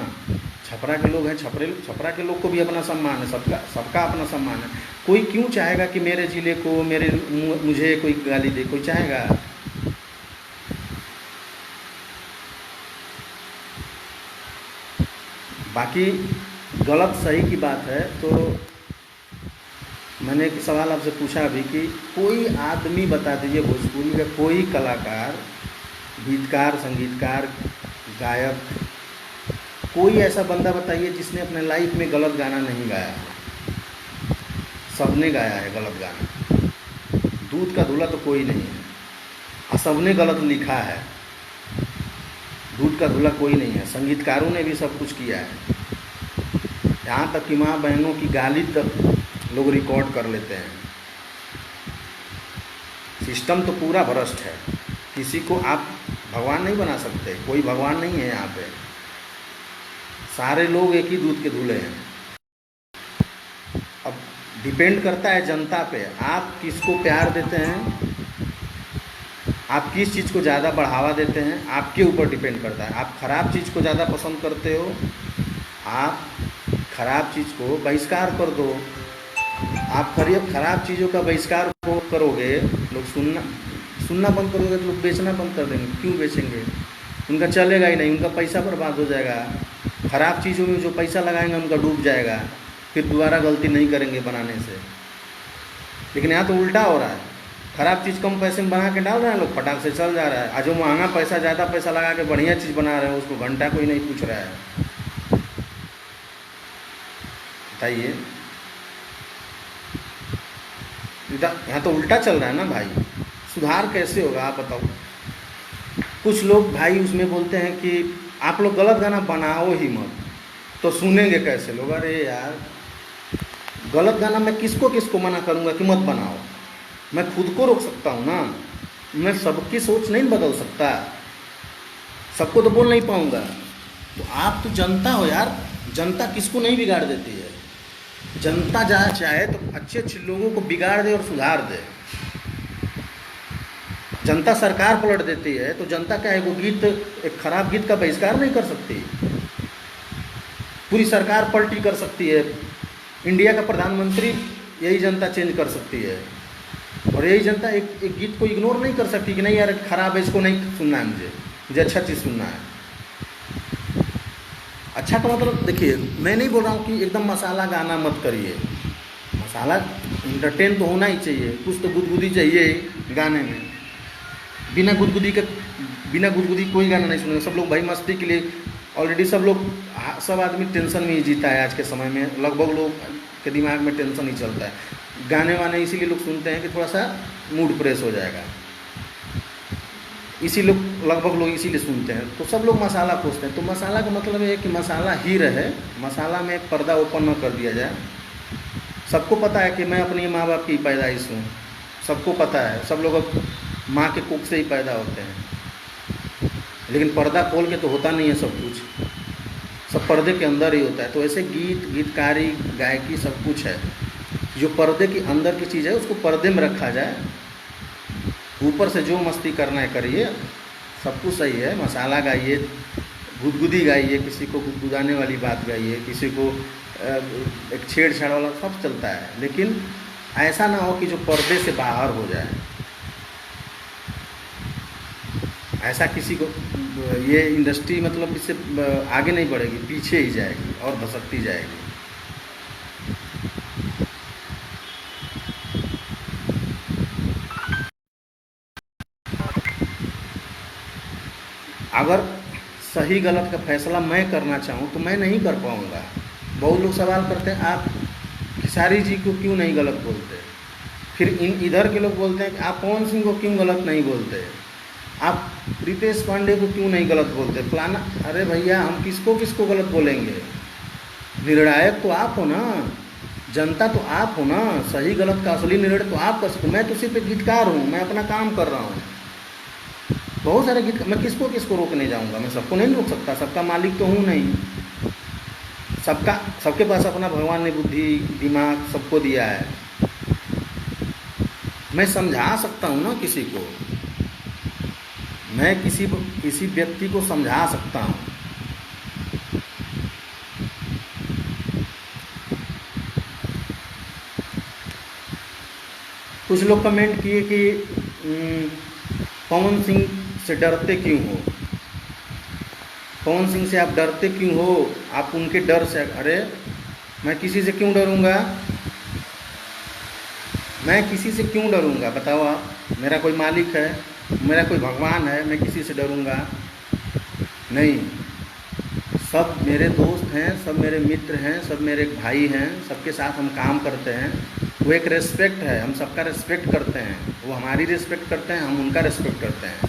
छपरा के लोग हैं, छपरा के लोग को भी अपना सम्मान है, सबका सबका अपना सम्मान है। कोई क्यों चाहेगा कि मेरे ज़िले को, मुझे कोई गाली दे? कोई चाहेगा? बाकी गलत सही की बात है। तो मैंने एक सवाल आपसे पूछा अभी कि कोई आदमी बता दीजिए, भोजपुरी का कोई कलाकार, गीतकार, संगीतकार, गायक, कोई ऐसा बंदा बताइए जिसने अपने लाइफ में गलत गाना नहीं गाया है। सबने गाया है गलत गाना। दूध का धुला तो कोई नहीं है, और सबने गलत लिखा है। दूध का धुला कोई नहीं है। संगीतकारों ने भी सब कुछ किया है, यहाँ तक कि माँ बहनों की गाली तक लोग रिकॉर्ड कर लेते हैं। सिस्टम तो पूरा भ्रष्ट है। किसी को आप भगवान नहीं बना सकते, कोई भगवान नहीं है यहाँ पे। सारे लोग एक ही दूध के धुले हैं। अब डिपेंड करता है जनता पे, आप किसको प्यार देते हैं, आप किस चीज़ को ज़्यादा बढ़ावा देते हैं, आपके ऊपर डिपेंड करता है। आप ख़राब चीज़ को ज़्यादा पसंद करते हो, आप ख़राब चीज़ को बहिष्कार कर दो। आप ख़राब चीज़ों का बहिष्कार को करोगे, लोग सुनना बंद करोगे तो लोग बेचना बंद कर देंगे। क्यों बेचेंगे? उनका चलेगा ही नहीं, उनका पैसा बर्बाद हो जाएगा। ख़राब चीज़ों में जो पैसा लगाएंगे उनका डूब जाएगा, फिर दोबारा गलती नहीं करेंगे बनाने से। लेकिन यहाँ तो उल्टा हो रहा है, ख़राब चीज़ कम पैसे में बना के डाल रहे हैं लोग, फटाक से चल जा रहा है। और जो महंगा पैसा, ज़्यादा पैसा लगा के बढ़िया चीज़ बना रहे हैं, उसको घंटा कोई नहीं पूछ रहा है। बताइए, यहाँ तो उल्टा चल रहा है ना भाई। सुधार कैसे होगा आप बताओ? कुछ लोग भाई उसमें बोलते हैं कि आप लोग गलत गाना बनाओ ही मत, तो सुनेंगे कैसे लोग? अरे यार, गलत गाना मैं किसको किसको मना करूँगा कि मत बनाओ? मैं खुद को रोक सकता हूँ ना। मैं सबकी सोच नहीं बदल सकता, सबको तो बोल नहीं पाऊँगा। तो आप तो जनता हो यार, जनता किसको नहीं बिगाड़ देती है। जनता जहाँ चाहे तो अच्छे अच्छे लोगों को बिगाड़ दे और सुधार दे। जनता सरकार पलट देती है तो जनता क्या है, वो गीत, एक खराब गीत का बहिष्कार नहीं कर सकती। पूरी सरकार पलटी कर सकती है। इंडिया का प्रधानमंत्री यही जनता चेंज कर सकती है, और यही जनता एक गीत को इग्नोर नहीं कर सकती कि नहीं यार खराब है, इसको नहीं सुनना है, मुझे अच्छा चीज़ सुनना है। अच्छा का मतलब देखिए, मैं नहीं बोल रहा हूँ कि एकदम मसाला गाना मत करिए। मसाला इंटरटेन तो होना ही चाहिए, कुछ तो गुदगुदी चाहिए गाने में। बिना गुदगुदी कोई गाना नहीं सुनेगा। सब लोग भाई मस्ती के लिए, ऑलरेडी सब आदमी टेंशन में ही जीता है आज के समय में। लगभग लोग के दिमाग में टेंशन ही चलता है। गाने वाने इसीलिए लोग सुनते हैं कि थोड़ा सा मूड फ्रेश हो जाएगा, लगभग लोग इसीलिए सुनते हैं। तो सब लोग मसाला खोजते हैं। तो मसाला का मतलब ये है कि मसाला ही रहे, मसाला में पर्दा ओपन न कर दिया जाए। सबको पता है कि मैं अपनी माँ बाप की पैदाइश हूँ, सबको पता है। सब लोग माँ के कोख से ही पैदा होते हैं, लेकिन पर्दा खोल के तो होता नहीं है सब कुछ, सब पर्दे के अंदर ही होता है। तो ऐसे गीतकारी, गायकी सब कुछ है। जो पर्दे के अंदर की चीज़ है उसको पर्दे में रखा जाए, ऊपर से जो मस्ती करना है करिए, सब कुछ सही है। मसाला गाइए, गुदगुदी गाइए, किसी को गुदगुदाने वाली बात गाइए, किसी को एक छेड़छाड़ वाला, सब चलता है। लेकिन ऐसा ना हो कि जो पर्दे से बाहर हो जाए। ऐसा किसी को, ये इंडस्ट्री मतलब इससे आगे नहीं बढ़ेगी, पीछे ही जाएगी और भसकती जाएगी। अगर सही गलत का फैसला मैं करना चाहूँ तो मैं नहीं कर पाऊँगा। बहुत लोग सवाल करते हैं आप खेसारी जी को क्यों नहीं गलत बोलते, फिर इधर के लोग बोलते हैं कि आप पवन सिंह को क्यों गलत नहीं बोलते, आप रितेश पांडे को क्यों नहीं गलत बोलते, फलाना। अरे भैया, हम किसको किसको गलत बोलेंगे? निर्णायक तो आप हो ना, जनता तो आप हो ना। सही गलत का असली निर्णय तो आप कर सकते। मैं तो सिर्फ एक गीतकार हूँ, मैं अपना काम कर रहा हूँ। बहुत सारे गीत, मैं किसको किसको रोकने जाऊँगा? मैं सबको नहीं रोक सकता, सबका मालिक तो हूँ नहीं। सबके पास अपना भगवान ने बुद्धि दिमाग सबको दिया है। मैं समझा सकता हूँ ना किसी को, मैं किसी व्यक्ति को समझा सकता हूँ। कुछ लोग कमेंट किए कि पवन सिंह से डरते क्यों हो, पवन सिंह से आप डरते क्यों हो, आप उनके डर से। अरे मैं किसी से क्यों डरूंगा, मैं किसी से क्यों डरूंगा बताओ आप। मेरा कोई मालिक है, मेरा कोई भगवान है, मैं किसी से डरूंगा नहीं। सब मेरे दोस्त हैं, सब मेरे मित्र हैं, सब मेरे भाई हैं, सबके साथ हम काम करते हैं। वो एक रिस्पेक्ट है, हम सबका रिस्पेक्ट करते हैं, वो हमारी रिस्पेक्ट करते हैं, हम उनका रिस्पेक्ट करते हैं।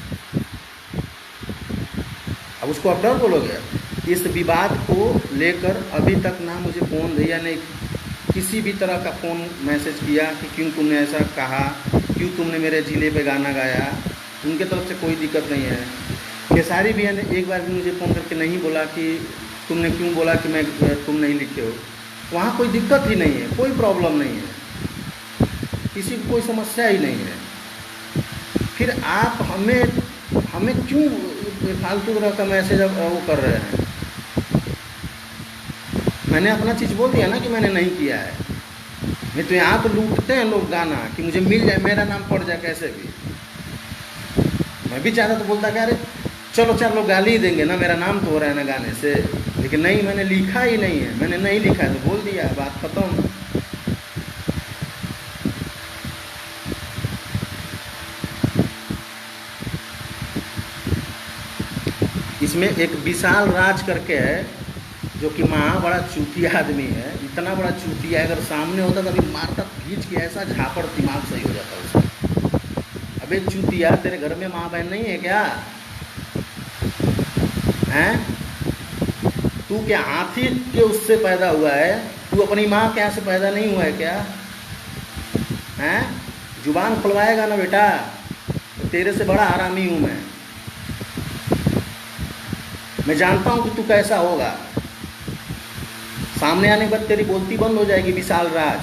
अब उसको आप डर बोलोगे। इस विवाद को लेकर अभी तक ना मुझे फ़ोन भैया ने किसी भी तरह का फ़ोन मैसेज किया कि क्यों तुमने ऐसा कहा, क्यों तुमने मेरे जिले पे गाना गाया। उनके तरफ से कोई दिक्कत नहीं है। खेसारी भैया ने एक बार भी मुझे फ़ोन करके नहीं बोला कि तुमने क्यों बोला कि तुम नहीं लिखे हो। वहाँ कोई दिक्कत ही नहीं है, कोई प्रॉब्लम नहीं है, किसी को कोई समस्या ही नहीं है। फिर आप हमें क्यों फालतू तरह का मैसेज वो कर रहे हैं। मैंने अपना चीज़ बोल दिया ना कि मैंने नहीं किया है। नहीं तो यहाँ तो लूटते हैं लोग गाना कि मुझे मिल जाए, मेरा नाम पड़ जाए कैसे भी। मैं भी चाहता तो बोलता कि अरे चलो 4 लोग गाली ही देंगे ना, मेरा नाम तो हो रहा है ना गाने से। लेकिन नहीं, मैंने लिखा ही नहीं है, मैंने नहीं लिखा है तो बोल दिया, बात खत्म। इसमें एक विशाल राज करके है जो कि बड़ा चूतिया आदमी है, इतना बड़ा चूतिया। अगर सामने होता तो अभी मारता खींच के, ऐसा झापड़ दिमाग सही हो जाता उसका। अबे चूतिया, तेरे घर में माँ बहन नहीं है क्या? हैं? तू क्या हाथी के उससे पैदा हुआ है? तू अपनी माँ के यहाँ से पैदा नहीं हुआ है क्या? हैं? जुबान खुलवाएगा ना बेटा, तो तेरे से बड़ा हरामी हूँ मैं जानता हूँ कि तू कैसा होगा। सामने आने के बाद तेरी बोलती बंद हो जाएगी। विशाल राज,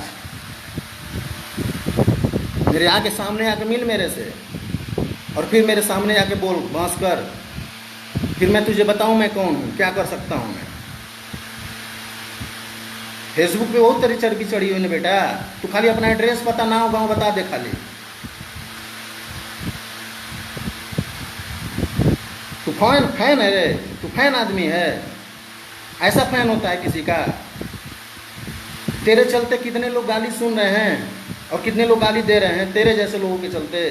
मेरे आके सामने आके मिल मेरे से, और फिर मेरे सामने आके बोल बस कर, फिर मैं तुझे बताऊं मैं कौन हूँ, क्या कर सकता हूँ मैं। फेसबुक पे बहुत तेरी चर्बी चढ़ी हुई है बेटा। तू खाली अपना एड्रेस बता, नाम गाँव बता दे खाली। तू फैन है रे, तू फैन आदमी है। ऐसा फैन होता है किसी का? तेरे चलते कितने लोग गाली सुन रहे हैं और कितने लोग गाली दे रहे हैं तेरे जैसे लोगों के चलते।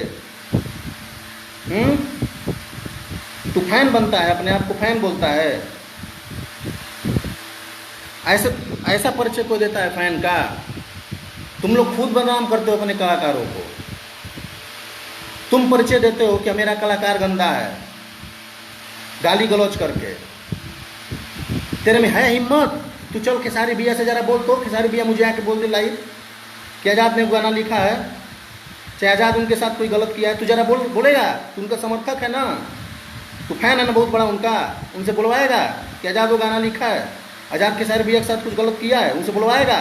तू फैन बनता है, अपने आप को फैन बोलता है। ऐसा परिचय को देता है फैन का। तुम लोग खुद बदनाम करते हो अपने कलाकारों को। तुम परिचय देते हो कि मेरा कलाकार गंदा है, गाली गलौज करके। तेरे में है हिम्मत? तू चल खेसारी भैया से जरा बोल तो। खेसारी भैया मुझे आके बोल दे लाइव कि आज़ाद ने गाना लिखा है, चाहे आज़ाद उनके साथ कोई गलत किया है, तू जरा बोलेगा? तू उनका समर्थक है ना, तू फैन है ना बहुत बड़ा उनका। उनसे बुलवाएगा कि आज़ाद वो गाना लिखा है, आज़ाद खेसारी भैया के साथ कुछ गलत किया है, उनसे बुलवाएगा?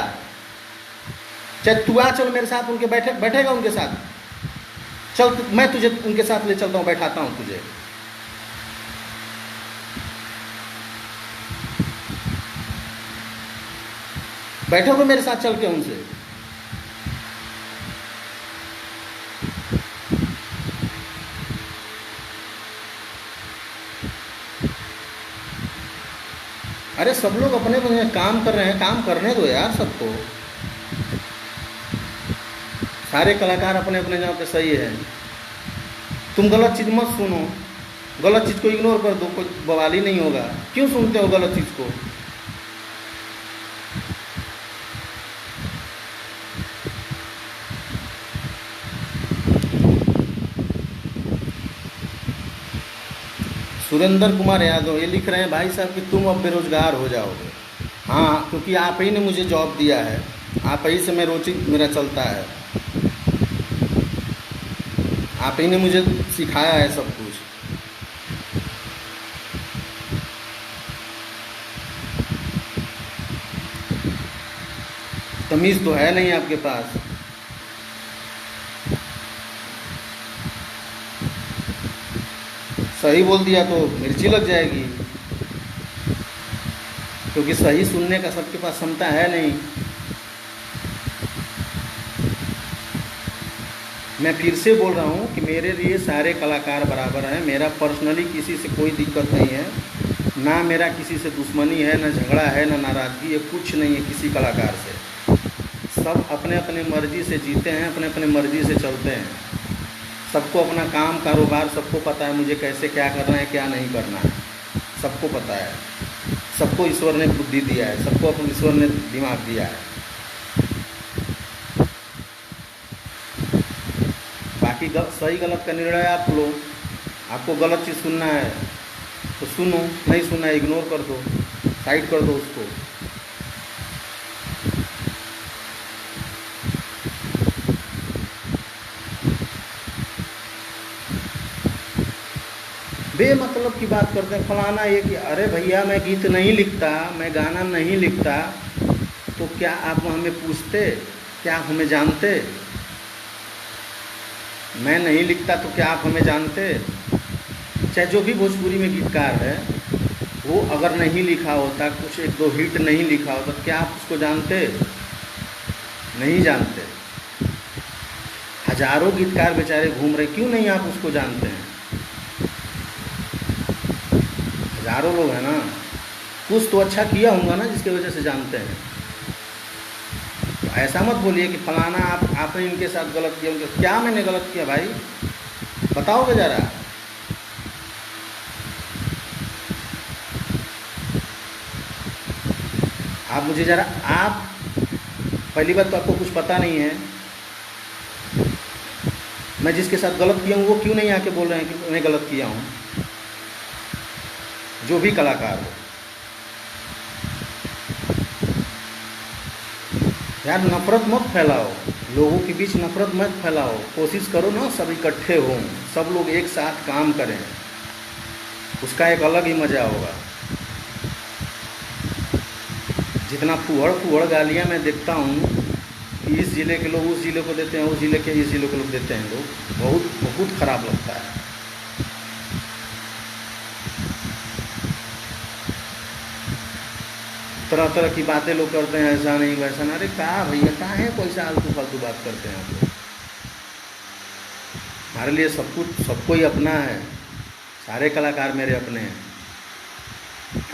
चाहे तू आ चल मेरे साथ, उनके बैठेगा उनके साथ। चल मैं तुझे उनके साथ ले चलता हूँ, बैठाता हूँ तुझे। बैठोगे मेरे साथ चल के उनसे? अरे सब लोग अपने अपने काम कर रहे हैं, काम करने दो यार सबको। सारे कलाकार अपने अपने जगह पे सही है। तुम गलत चीज़ मत सुनो, गलत चीज़ को इग्नोर कर दो, कोई बवाल ही नहीं होगा। क्यों सुनते हो गलत चीज़ को? सुरेंद्र कुमार यादव ये लिख रहे हैं, भाई साहब कि तुम अब बेरोजगार हो जाओगे। हाँ, क्योंकि आप ही ने मुझे जॉब दिया है, आप ही से मैं रोजी मेरा चलता है, आप ही ने मुझे सिखाया है सब कुछ। तमीज़ तो है नहीं आपके पास। सही बोल दिया तो मिर्ची लग जाएगी, क्योंकि सही सुनने का सबके पास क्षमता है नहीं। मैं फिर से बोल रहा हूँ कि मेरे लिए सारे कलाकार बराबर हैं। मेरा पर्सनली किसी से कोई दिक्कत नहीं है, ना मेरा किसी से दुश्मनी है, ना झगड़ा है, ना नाराज़गी है, कुछ नहीं है किसी कलाकार से। सब अपने अपने मर्ज़ी से जीते हैं, अपने अपने मर्ज़ी से चलते हैं। सबको अपना काम कारोबार सबको पता है, मुझे कैसे क्या करना है क्या नहीं करना है सबको पता है। सबको ईश्वर ने बुद्धि दिया है, सबको अपने ईश्वर ने दिमाग दिया है। बाकी सही गलत का निर्णय आप लो। आपको गलत चीज़ सुनना है तो सुनो, नहीं सुनना है इग्नोर कर दो, साइड कर दो उसको। बेमतलब की बात करते हैं, फलाना ये कि अरे भैया मैं गीत नहीं लिखता, मैं गाना नहीं लिखता, तो क्या आप हमें पूछते, क्या आप हमें जानते? मैं नहीं लिखता तो क्या आप हमें जानते? चाहे जो भी भोजपुरी में गीतकार है वो अगर नहीं लिखा होता, कुछ एक दो हिट नहीं लिखा होता, क्या आप उसको जानते? नहीं जानते। हजारों गीतकार बेचारे घूम रहे, क्यों नहीं आप उसको जानते हैं? हजारों लोग हैं ना, कुछ तो अच्छा किया होगा ना जिसकी वजह से जानते हैं। तो ऐसा मत बोलिए कि फलाना आपने इनके साथ गलत किया, उनके क्या मैंने गलत किया भाई, बताओगे ज़रा। आप मुझे ज़रा, आप पहली बात तो आपको कुछ पता नहीं है। मैं जिसके साथ गलत किया हूँ वो क्यों नहीं आके बोल रहे हैं कि मैं गलत किया हूँ? जो भी कलाकार हो यार, नफ़रत मत फैलाओ, लोगों के बीच नफ़रत मत फैलाओ। कोशिश करो ना सब इकट्ठे हों, सब लोग एक साथ काम करें, उसका एक अलग ही मज़ा होगा। जितना फुहड़ गालियाँ मैं देखता हूँ, इस ज़िले के लोग उस ज़िले को देते हैं, उस ज़िले के इस ज़िले को लोग देते हैं, लोग बहुत बहुत ख़राब लगता है। तरह तरह की बातें लोग करते हैं, ऐसा नहीं वैसा नहीं। अरे कहा भैया, कहाँ है कोई सा आलतू फालतू बात करते हैं आप लोग? हमारे लिए सब कुछ सबको ही अपना है, सारे कलाकार मेरे अपने हैं।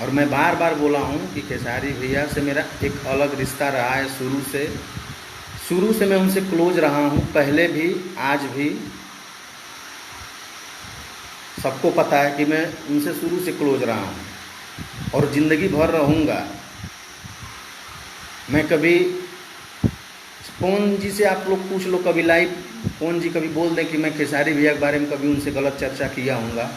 और मैं बार बार बोला हूँ कि खेसारी भैया से मेरा एक अलग रिश्ता रहा है शुरू से मैं उनसे क्लोज रहा हूँ, पहले भी आज भी। सबको पता है कि मैं उनसे शुरू से क्लोज रहा हूँ और ज़िंदगी भर रहूँगा। मैं कभी पवन जी से आप लोग पूछ लो, कभी लाइव पवन जी कभी बोल दें कि मैं खेसारी भैया के बारे में कभी उनसे गलत चर्चा किया हूँगा।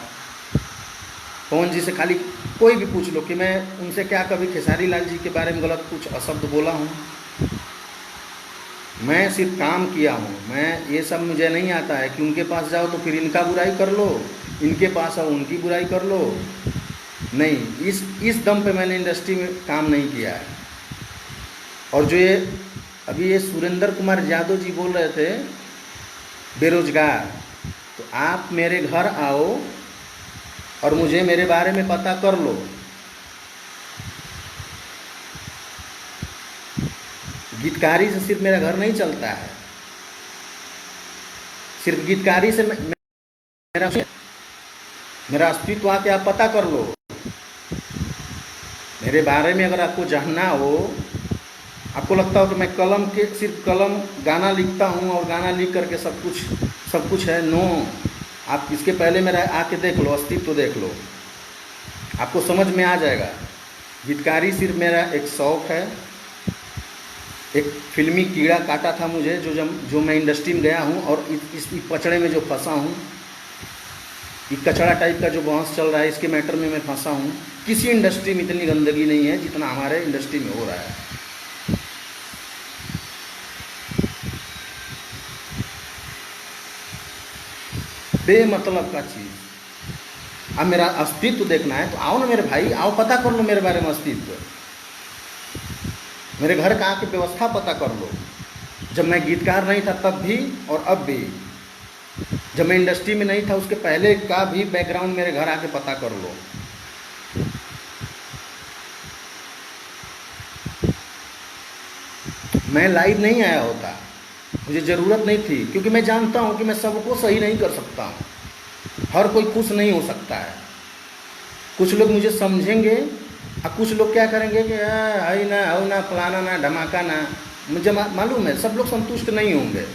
पवन जी से खाली कोई भी पूछ लो कि मैं उनसे क्या कभी खेसारी लाल जी के बारे में गलत कुछ अशब्द बोला हूँ? मैं सिर्फ काम किया हूँ। मैं ये सब मुझे नहीं आता है कि उनके पास जाओ तो फिर इनका बुराई कर लो, इनके पास आओ उनकी बुराई कर लो। नहीं, इस दम पे मैंने इंडस्ट्री में काम नहीं किया है। और जो ये अभी ये सुरेंद्र कुमार यादव जी बोल रहे थे बेरोजगार, तो आप मेरे घर आओ और मुझे मेरे बारे में पता कर लो। गीतकारी से सिर्फ मेरा घर नहीं चलता है, सिर्फ गीतकारी से मेरा अस्तित्व आके आप पता कर लो। मेरे बारे में अगर आपको जानना हो, आपको लगता हो कि मैं सिर्फ कलम गाना लिखता हूँ और गाना लिख करके सब कुछ है, नो। आप इसके पहले मेरा आके देख लो, अस्तित्व देख लो, आपको समझ में आ जाएगा। गीतकारी सिर्फ मेरा एक शौक़ है, एक फिल्मी कीड़ा काटा था मुझे, जो मैं इंडस्ट्री में गया हूँ और इस पचड़े में जो फंसा हूँ, ये कचड़ा टाइप का जो बहस चल रहा है, इसके मैटर में मैं फंसा हूँ। किसी इंडस्ट्री में इतनी गंदगी नहीं है जितना हमारे इंडस्ट्री में हो रहा है। बेमतलब का चीज़। अब मेरा अस्तित्व देखना है तो आओ ना मेरे भाई, आओ पता कर लो मेरे बारे में अस्तित्व। मेरे घर का आके व्यवस्था पता कर लो, जब मैं गीतकार नहीं था तब भी और अब भी। जब मैं इंडस्ट्री में नहीं था उसके पहले का भी बैकग्राउंड मेरे घर आके पता कर लो। मैं लाइव नहीं आया होता, मुझे ज़रूरत नहीं थी, क्योंकि मैं जानता हूँ कि मैं सबको सही नहीं कर सकता हूँ, हर कोई खुश नहीं हो सकता है। कुछ लोग मुझे समझेंगे और कुछ लोग क्या करेंगे कि आई ना हो ना फलाना ना धमाका ना। मुझे मालूम है सब लोग संतुष्ट नहीं होंगे।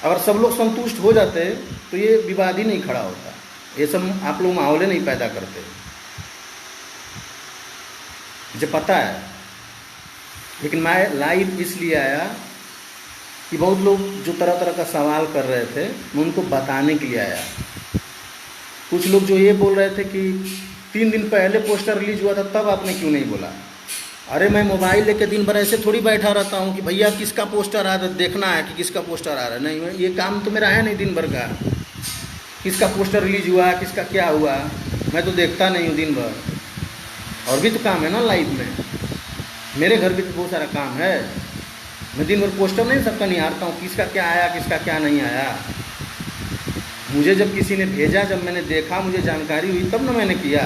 अगर सब लोग संतुष्ट हो जाते तो ये विवाद ही नहीं खड़ा होता, ये सब आप लोग माहौल नहीं पैदा करते। मुझे पता है, लेकिन मैं लाइव इसलिए आया कि बहुत लोग जो तरह तरह का सवाल कर रहे थे मैं उनको बताने के लिए आया। कुछ लोग जो ये बोल रहे थे कि 3 दिन पहले पोस्टर रिलीज हुआ था तब आपने क्यों नहीं बोला। अरे मैं मोबाइल लेके दिन भर ऐसे थोड़ी बैठा रहता हूँ कि भैया किसका पोस्टर आ रहा है, देखना है कि किसका पोस्टर आ रहा है। नहीं, ये काम तो मेरा है नहीं दिन भर का, किसका पोस्टर रिलीज हुआ किसका क्या हुआ मैं तो देखता नहीं हूँ दिन भर। और भी तो काम है ना लाइफ में, मेरे घर भी तो बहुत सारा काम है। मैं दिन भर पोस्टर नहीं सबका निहारता हूँ किसका क्या आया किसका क्या नहीं आया। मुझे जब किसी ने भेजा, जब मैंने देखा, मुझे जानकारी हुई तब ना मैंने किया।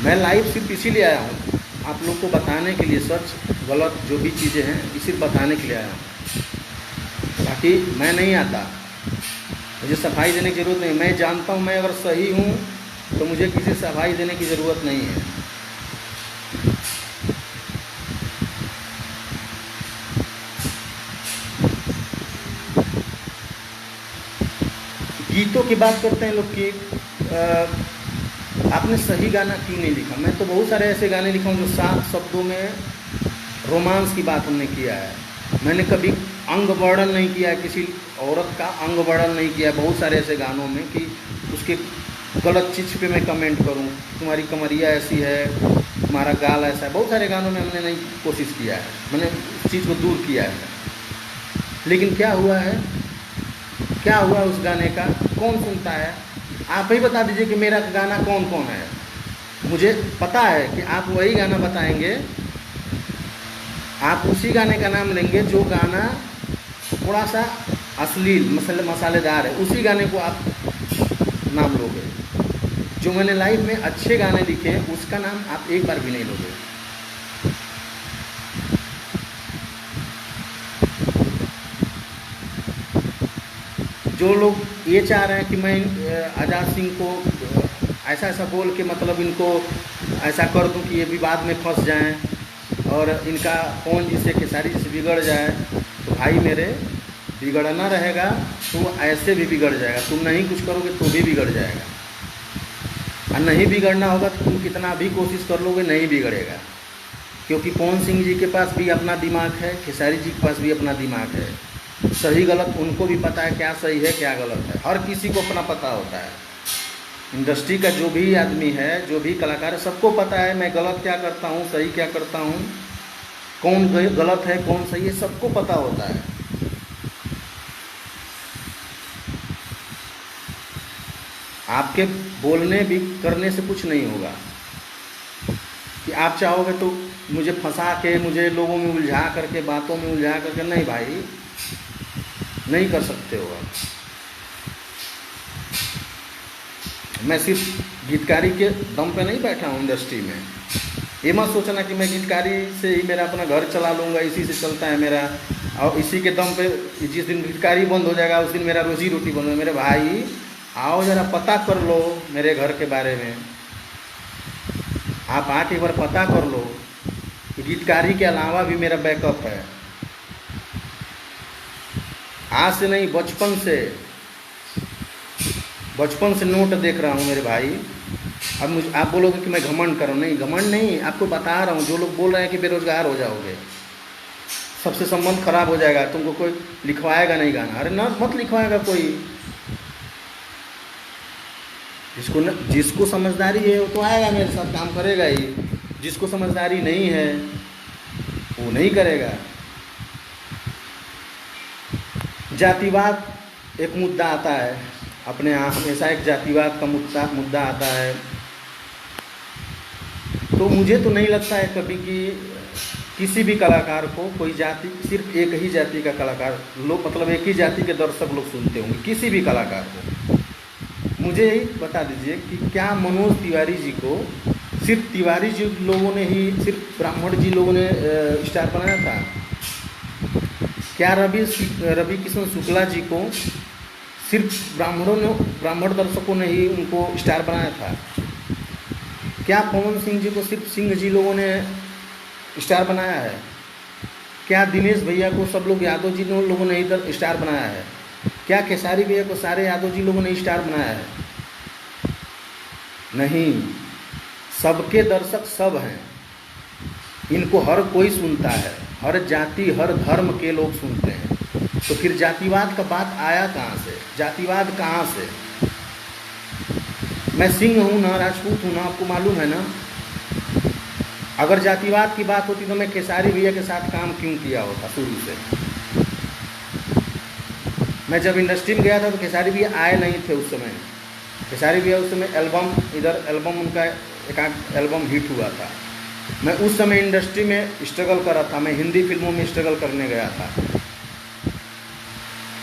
मैं लाइव सिर्फ इसीलिए आया हूँ आप लोग को बताने के लिए, सच गलत जो भी चीज़ें हैं सिर्फ बताने के लिए आया हूँ। बाकी मैं नहीं आता, मुझे सफाई देने की ज़रूरत नहीं। मैं जानता हूँ मैं अगर सही हूँ तो मुझे किसी सफाई देने की ज़रूरत नहीं है। गीतों की बात करते हैं लोग कि आपने सही गाना क्यों नहीं लिखा। मैं तो बहुत सारे ऐसे गाने लिखा हूँ जो 7 शब्दों में रोमांस की बात हमने किया है। मैंने कभी अंग वर्णन नहीं किया है, किसी औरत का अंग वर्णन नहीं किया है बहुत सारे ऐसे गानों में कि उसके गलत चीज़ पे मैं कमेंट करूँ, तुम्हारी कमरिया ऐसी है, तुम्हारा गाल ऐसा है। बहुत सारे गानों में हमने नहीं कोशिश किया है, मैंने उस चीज़ को दूर किया है। लेकिन क्या हुआ है, क्या हुआ उस गाने का, कौन सुनता है? आप ही बता दीजिए कि मेरा गाना कौन कौन है। मुझे पता है कि आप वही गाना बताएंगे, आप उसी गाने का नाम लेंगे जो गाना थोड़ा सा अश्लील मसालेदार है, उसी गाने को आप नाम लोगे। जो मैंने लाइव में अच्छे गाने लिखे हैं उसका नाम आप एक बार भी नहीं लोगे। जो लोग ये चाह रहे हैं कि मैं आज़ाद सिंह को ऐसा ऐसा बोल के मतलब इनको ऐसा कर दूं कि ये विवाद में फंस जाएं और इनका कौन जिससे खेसारी जी से बिगड़ जाए, तो भाई मेरे बिगड़ना रहेगा तो ऐसे भी बिगड़ जाएगा। तुम नहीं कुछ करोगे तो भी बिगड़ जाएगा, और नहीं बिगड़ना होगा तो तुम कितना भी कोशिश कर लोगे नहीं बिगड़ेगा। क्योंकि पवन सिंह जी के पास भी अपना दिमाग है, खेसारी जी के पास भी अपना दिमाग है। सही गलत उनको भी पता है, क्या सही है क्या गलत है, हर किसी को अपना पता होता है। इंडस्ट्री का जो भी आदमी है, जो भी कलाकार है, सबको पता है मैं गलत क्या करता हूँ सही क्या करता हूँ, कौन गलत है कौन सही है, सबको पता होता है। आपके बोलने भी करने से कुछ नहीं होगा कि आप चाहोगे तो मुझे फंसा के, मुझे लोगों में उलझा करके, बातों में उलझा करके, नहीं भाई नहीं कर सकते हो आप। मैं सिर्फ गीतकारी के दम पे नहीं बैठा हूँ इंडस्ट्री में। ये मत सोचना कि मैं गीतकारी से ही मेरा अपना घर चला लूँगा, इसी से चलता है मेरा, और इसी के दम पे जिस दिन गीतकारी बंद हो जाएगा उस दिन मेरा रोजी रोटी बंद हो। मेरे भाई आओ ज़रा पता कर लो मेरे घर के बारे में, आप आके एक बार पता कर लो कि गीतकारी के अलावा भी मेरा बैकअप है। आज से नहीं, बचपन से नोट देख रहा हूँ मेरे भाई। अब मुझे आप बोलोगे कि मैं घमंड कर रहा हूँ, नहीं घमंड नहीं, आपको बता रहा हूँ। जो लोग बोल रहे हैं कि बेरोजगार हो जाओगे, सबसे संबंध खराब हो जाएगा, तुमको कोई लिखवाएगा नहीं गाना, अरे ना मत लिखवाएगा कोई। जिसको समझदारी है वो तो आएगा मेरे साथ काम करेगा ही, जिसको समझदारी नहीं है वो नहीं करेगा। जातिवाद एक मुद्दा आता है अपने यहाँ, हमेशा एक जातिवाद का मुद्दा आता है। तो मुझे तो नहीं लगता है कभी कि किसी भी कलाकार को कोई जाति, सिर्फ एक ही जाति का कलाकार लोग, मतलब एक ही जाति के दर्शक लोग सुनते होंगे, किसी भी कलाकार को। मुझे यही बता दीजिए कि क्या मनोज तिवारी जी को सिर्फ तिवारी जी लोगों ने ही, सिर्फ ब्राह्मण जी लोगों ने स्टार बनाया था? क्या रवि किशन शुक्ला जी को सिर्फ ब्राह्मण दर्शकों ने ही उनको स्टार बनाया था? क्या पवन सिंह जी को सिर्फ सिंह जी लोगों ने स्टार बनाया है? क्या दिनेश भैया को सब लोग यादव जी लोगों ने ही स्टार बनाया है? क्या खेसारी भैया को सारे यादव जी लोगों ने स्टार बनाया है? नहीं, सबके दर्शक सब हैं, इनको हर कोई सुनता है, हर जाति हर धर्म के लोग सुनते हैं। तो फिर जातिवाद का बात आया कहाँ से? जातिवाद कहाँ से? मैं सिंह हूँ ना, राजपूत हूँ ना, आपको मालूम है ना। अगर जातिवाद की बात होती तो मैं खेसारी भैया के साथ काम क्यों किया होता शुरू से? मैं जब इंडस्ट्री में गया था तो खेसारी भैया आए नहीं थे उस समय। खेसारी भैया उस समय एल्बम उनका एक एल्बम हिट हुआ था। मैं उस समय इंडस्ट्री में स्ट्रगल कर रहा था, मैं हिंदी फिल्मों में स्ट्रगल करने गया था।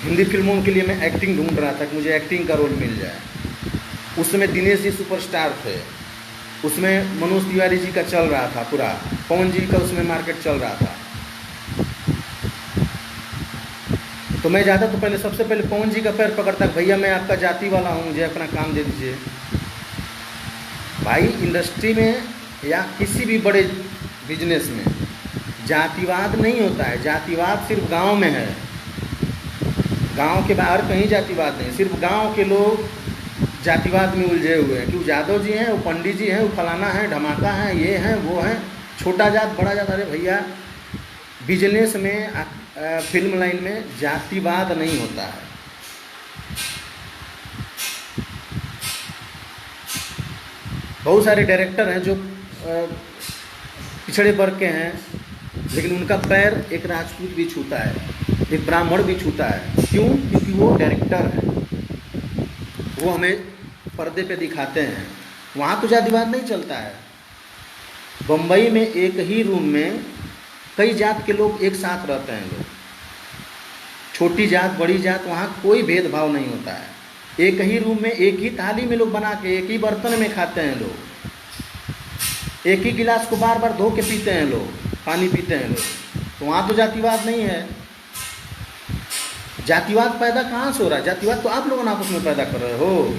हिंदी फिल्मों के लिए मैं एक्टिंग ढूंढ रहा था कि मुझे एक्टिंग का रोल मिल जाए। उस समय दिनेश जी सुपरस्टार थे, उसमें मनोज तिवारी जी का चल रहा था पूरा, पवन जी का उसमें मार्केट चल रहा था। तो मैं जाता तो पहले सबसे पहले पवन जी का पैर पकड़ता, भैया मैं आपका जाति वाला हूँ, मुझे अपना काम दे दीजिए। भाई इंडस्ट्री में या किसी भी बड़े बिजनेस में जातिवाद नहीं होता है। जातिवाद सिर्फ गांव में है, गांव के बाहर कहीं जातिवाद नहीं। सिर्फ गांव के लोग जातिवाद में उलझे हुए हैं कि वो यादव जी हैं, वो पंडित जी हैं, वो फलाना है, धमाका है, ये हैं वो हैं, छोटा जात बड़ा जात। अरे भैया बिजनेस में फिल्म लाइन में जातिवाद नहीं होता है। बहुत सारे डायरेक्टर हैं जो पिछड़े वर्ग के हैं, लेकिन उनका पैर एक राजपूत भी छूता है, एक ब्राह्मण भी छूता है। क्यों? क्योंकि वो डायरेक्टर है, वो हमें पर्दे पे दिखाते हैं। वहाँ तो जातिवाद नहीं चलता है। बम्बई में एक ही रूम में कई जात के लोग एक साथ रहते हैं लोग, छोटी जात बड़ी जात, वहाँ कोई भेदभाव नहीं होता है। एक ही रूम में एक ही थाली में लोग बना के एक ही बर्तन में खाते हैं लोग, एक ही गिलास को बार बार धो के पीते हैं लोग, पानी पीते हैं लोग। तो वहाँ तो जातिवाद नहीं है। जातिवाद पैदा कहाँ से हो रहा है? जातिवाद तो आप लोगों ने आपस में पैदा कर रहे हो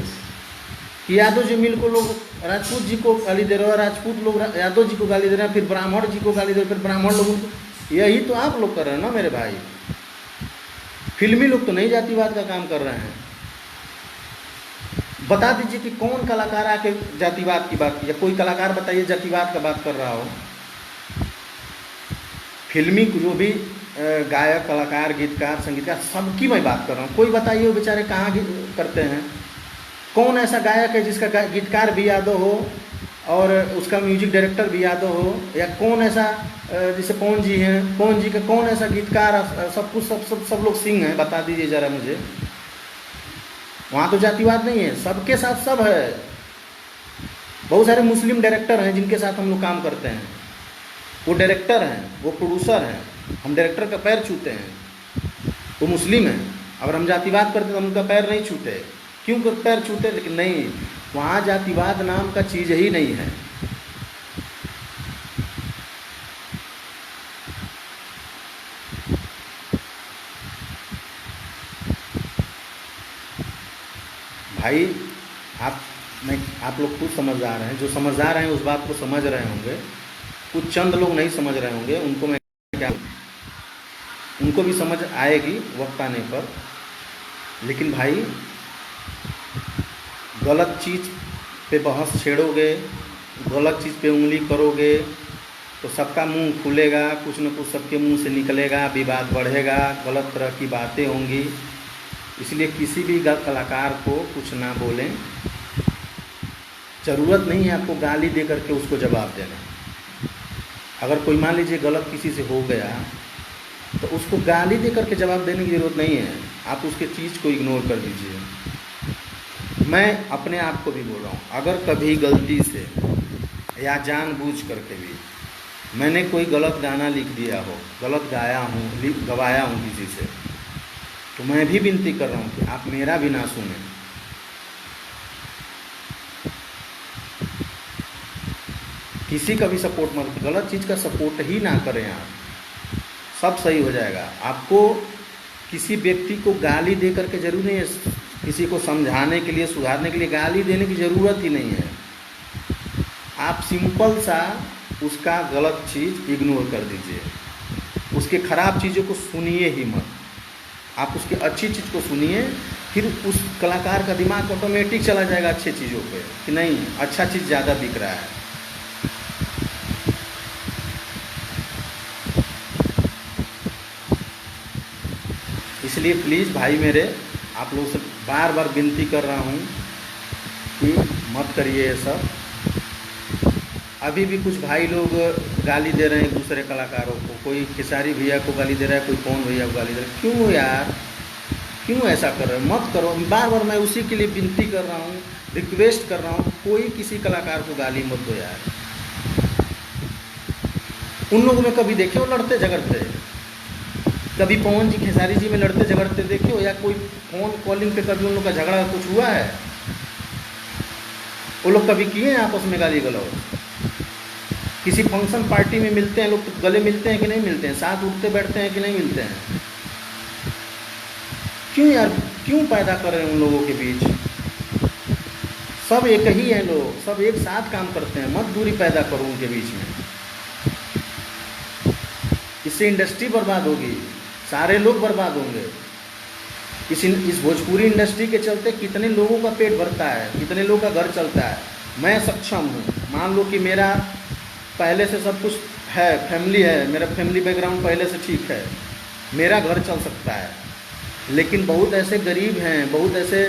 कि यादव जी मिल को लोग राजपूत जी को गाली दे रहे हो, राजपूत लोग यादव जी को गाली दे रहे हैं, फिर ब्राह्मण जी को गाली दे रहे हो, फिर ब्राह्मण लोगों को। यही तो आप लोग कर रहे हैं ना मेरे भाई। फिल्मी लोग तो नहीं जातिवाद का काम कर रहे हैं। बता दीजिए कि कौन कलाकार आके जातिवाद की बात की, या कोई कलाकार बताइए जातिवाद का बात कर रहा हो। फिल्मी जो भी गायक, कलाकार, गीतकार, संगीतकार, सबकी मैं बात कर रहा हूँ। कोई बताइए वो बेचारे कहाँ करते हैं? कौन ऐसा गायक है जिसका गीतकार भी यादव हो और उसका म्यूजिक डायरेक्टर भी यादव हो? या कौन ऐसा, जैसे पवन जी हैं, पवन जी का कौन ऐसा गीतकार, सब कुछ सब लोग सिंह हैं? बता दीजिए ज़रा मुझे। वहाँ तो जातिवाद नहीं है, सबके साथ सब है। बहुत सारे मुस्लिम डायरेक्टर हैं जिनके साथ हम लोग काम करते हैं, वो डायरेक्टर हैं, वो प्रोड्यूसर हैं, हम डायरेक्टर का पैर छूते हैं। वो मुस्लिम हैं, अगर हम जातिवाद करते तो हम उनका पैर नहीं छूते। क्यों पैर छूते? लेकिन नहीं, वहाँ जातिवाद नाम का चीज़ ही नहीं है। भाई आप लोग खुद समझदार हैं, जो समझदार हैं उस बात को समझ रहे होंगे। कुछ चंद लोग नहीं समझ रहे होंगे, उनको मैं क्या, उनको भी समझ आएगी वक्त आने पर। लेकिन भाई गलत चीज़ पे बहस छेड़ोगे, गलत चीज़ पे उंगली करोगे तो सबका मुंह खुलेगा, कुछ न कुछ सबके मुंह से निकलेगा, विवाद बढ़ेगा, गलत तरह की बातें होंगी। इसलिए किसी भी कलाकार को कुछ ना बोलें। ज़रूरत नहीं है आपको गाली दे करके उसको जवाब देना। अगर कोई मान लीजिए गलत किसी से हो गया तो उसको गाली दे करके जवाब देने की ज़रूरत नहीं है, आप उसके चीज़ को इग्नोर कर दीजिए। मैं अपने आप को भी बोल रहा हूँ, अगर कभी गलती से या जानबूझ करके भी मैंने कोई गलत गाना लिख दिया हो, गलत गाया हूँ, गवाया हूँ किसी से, तो मैं भी विनती कर रहा हूँ कि आप मेरा भी ना सुनें। किसी का भी सपोर्ट मत, गलत चीज़ का सपोर्ट ही ना करें आप, सब सही हो जाएगा। आपको किसी व्यक्ति को गाली दे करके जरूर नहीं है, किसी को समझाने के लिए, सुधारने के लिए गाली देने की ज़रूरत ही नहीं है। आप सिंपल सा उसका गलत चीज़ इग्नोर कर दीजिए, उसके ख़राब चीज़ों को सुनिए ही मत, आप उसकी अच्छी चीज़ को सुनिए। फिर उस कलाकार का दिमाग ऑटोमेटिक चला जाएगा अच्छी चीज़ों पे कि नहीं, अच्छा चीज़ ज़्यादा बिक रहा है। इसलिए प्लीज़ भाई मेरे, आप लोगों से बार बार विनती कर रहा हूँ कि मत करिए ये सब। अभी भी कुछ भाई लोग गाली दे रहे हैं दूसरे कलाकारों को, कोई खेसारी भैया को गाली दे रहा है, कोई पवन भैया को गाली दे रहा है। क्यों यार, क्यों ऐसा कर रहे हो? मत करो। बार बार मैं उसी के लिए विनती कर रहा हूँ, रिक्वेस्ट कर रहा हूँ, कोई किसी कलाकार को गाली मत दो यार। उन लोगों में कभी देखे हो लड़ते झगड़ते? कभी पवन जी खेसारी जी में लड़ते झगड़ते देखे हो? या कोई फोन कॉलिंग पे कभी उन लोग का झगड़ा कुछ हुआ है? वो लोग कभी किए हैं आपस में गाली गलौज? किसी फंक्शन पार्टी में मिलते हैं लोग तो गले मिलते हैं कि नहीं मिलते हैं? साथ उठते बैठते हैं कि नहीं मिलते हैं? क्यों यार, क्यों पैदा कर रहे हैं उन लोगों के बीच? सब एक ही हैं लोग, सब एक साथ काम करते हैं, मत दूरी पैदा करो उनके बीच में। इससे इंडस्ट्री बर्बाद होगी, सारे लोग बर्बाद होंगे। इस भोजपुरी इंडस्ट्री के चलते कितने लोगों का पेट भरता है, कितने लोगों का घर चलता है। मैं सक्षम हूँ, मान लो कि मेरा पहले से सब कुछ है, फैमिली है, मेरा फैमिली बैकग्राउंड पहले से ठीक है, मेरा घर चल सकता है। लेकिन बहुत ऐसे गरीब हैं, बहुत ऐसे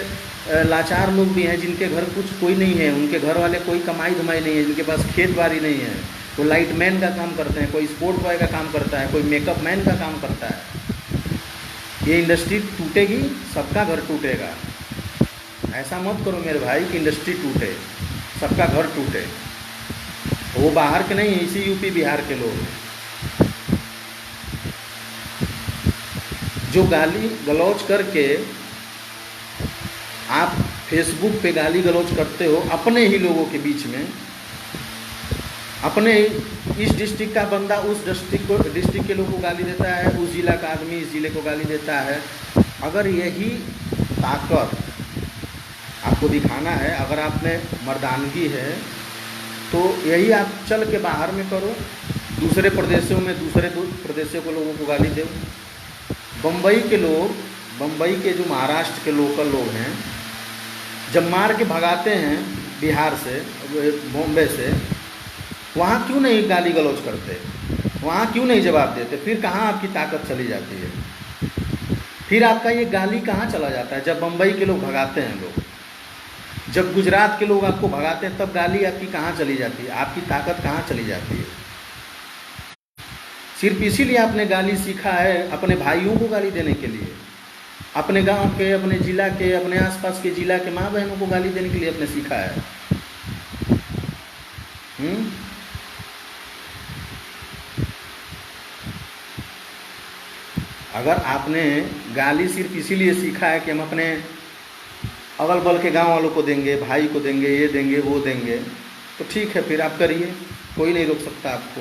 लाचार लोग भी हैं जिनके घर कुछ कोई नहीं है, उनके घर वाले कोई कमाई धमाई नहीं है, जिनके पास खेत बाड़ी नहीं है, वो लाइट मैन का काम करते हैं, कोई स्पोर्ट बॉय का काम करता है, कोई मेकअप मैन का काम करता है। ये इंडस्ट्री टूटेगी, सबका घर टूटेगा। ऐसा मत करो मेरे भाई कि इंडस्ट्री टूटे, सबका घर टूटे। वो बाहर के नहीं, इसी यूपी बिहार के लोग जो गाली गलौज करके आप फेसबुक पे गाली गलौज करते हो अपने ही लोगों के बीच में। अपने इस डिस्ट्रिक्ट का बंदा उस डिस्ट्रिक्ट के लोगों को गाली देता है, उस जिला का आदमी इस जिले को गाली देता है। अगर यही ताकत आपको दिखाना है, अगर आप में मर्दानगी है, तो यही आप चल के बाहर में करो, दूसरे प्रदेशों में दूसरे प्रदेशों के लोगों को गाली दो। बम्बई के लोग, बम्बई के जो महाराष्ट्र के लोकल लोग हैं, जब मार के भगाते हैं बिहार से, बॉम्बे से, वहाँ क्यों नहीं गाली गलौज करते? वहाँ क्यों नहीं जवाब देते? फिर कहाँ आपकी ताकत चली जाती है? फिर आपका ये गाली कहाँ चला जाता है? जब बम्बई के लोग भगाते हैं लोग, जब गुजरात के लोग आपको भगाते हैं, तब गाली आपकी कहाँ चली जाती है? आपकी ताकत कहाँ चली जाती है? सिर्फ इसीलिए आपने गाली सीखा है अपने भाइयों को गाली देने के लिए, अपने गांव के, अपने ज़िला के, अपने आसपास के ज़िला के माँ बहनों को गाली देने के लिए आपने सीखा है। अगर आपने गाली सिर्फ इसीलिए सीखा है कि हम अपने अगल बगल के गांव वालों को देंगे, भाई को देंगे, ये देंगे, वो देंगे, तो ठीक है, फिर आप करिए, कोई नहीं रोक सकता आपको।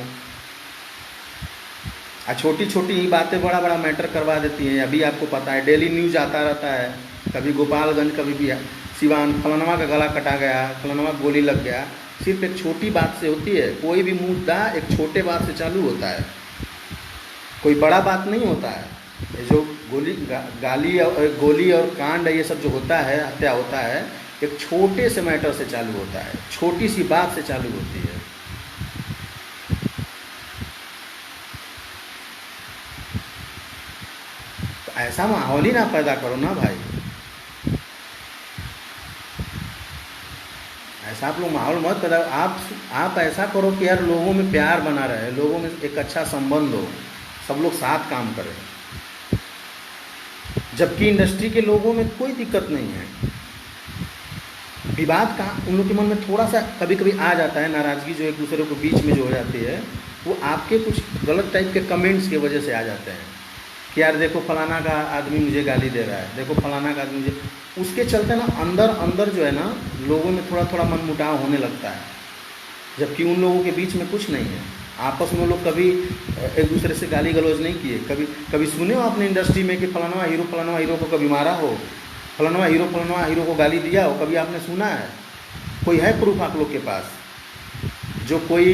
छोटी छोटी ही बातें बड़ा बड़ा मैटर करवा देती हैं। अभी आपको पता है डेली न्यूज आता रहता है, कभी गोपालगंज, कभी भी सिवान, फलानवा का गला कटा गया, फलानवा गोली लग गया। सिर्फ एक छोटी बात से होती है। कोई भी मुद्दा एक छोटे बात से चालू होता है, कोई बड़ा बात नहीं होता है। ये जो गोली और कांड, ये सब जो होता है, हत्या होता है, एक छोटे से मैटर से चालू होता है, छोटी सी बात से चालू होती है। तो ऐसा माहौल ही ना पैदा करो ना भाई, ऐसा आप लोग माहौल मत पैदा। आप ऐसा करो कि यार लोगों में प्यार बना रहे, लोगों में एक अच्छा संबंध हो, सब लोग साथ काम करें। जबकि इंडस्ट्री के लोगों में कोई दिक्कत नहीं है। विवाद का उन लोग के मन में थोड़ा सा कभी कभी आ जाता है, नाराज़गी जो एक दूसरे को बीच में जो हो जाती है, वो आपके कुछ गलत टाइप के कमेंट्स की वजह से आ जाते हैं कि यार देखो फलाना का आदमी मुझे गाली दे रहा है, देखो फलाना का आदमी मुझे, उसके चलते ना अंदर अंदर जो है ना लोगों में थोड़ा थोड़ा मनमुटाव होने लगता है, जबकि उन लोगों के बीच में कुछ नहीं है। आपस में लोग कभी एक दूसरे से गाली गलौज नहीं किए। कभी कभी सुने हो आपने इंडस्ट्री में कि फलाना हीरो को कभी मारा हो, फलाना हीरो को गाली दिया हो, कभी आपने सुना है? कोई है प्रूफ आप लोग के पास? जो कोई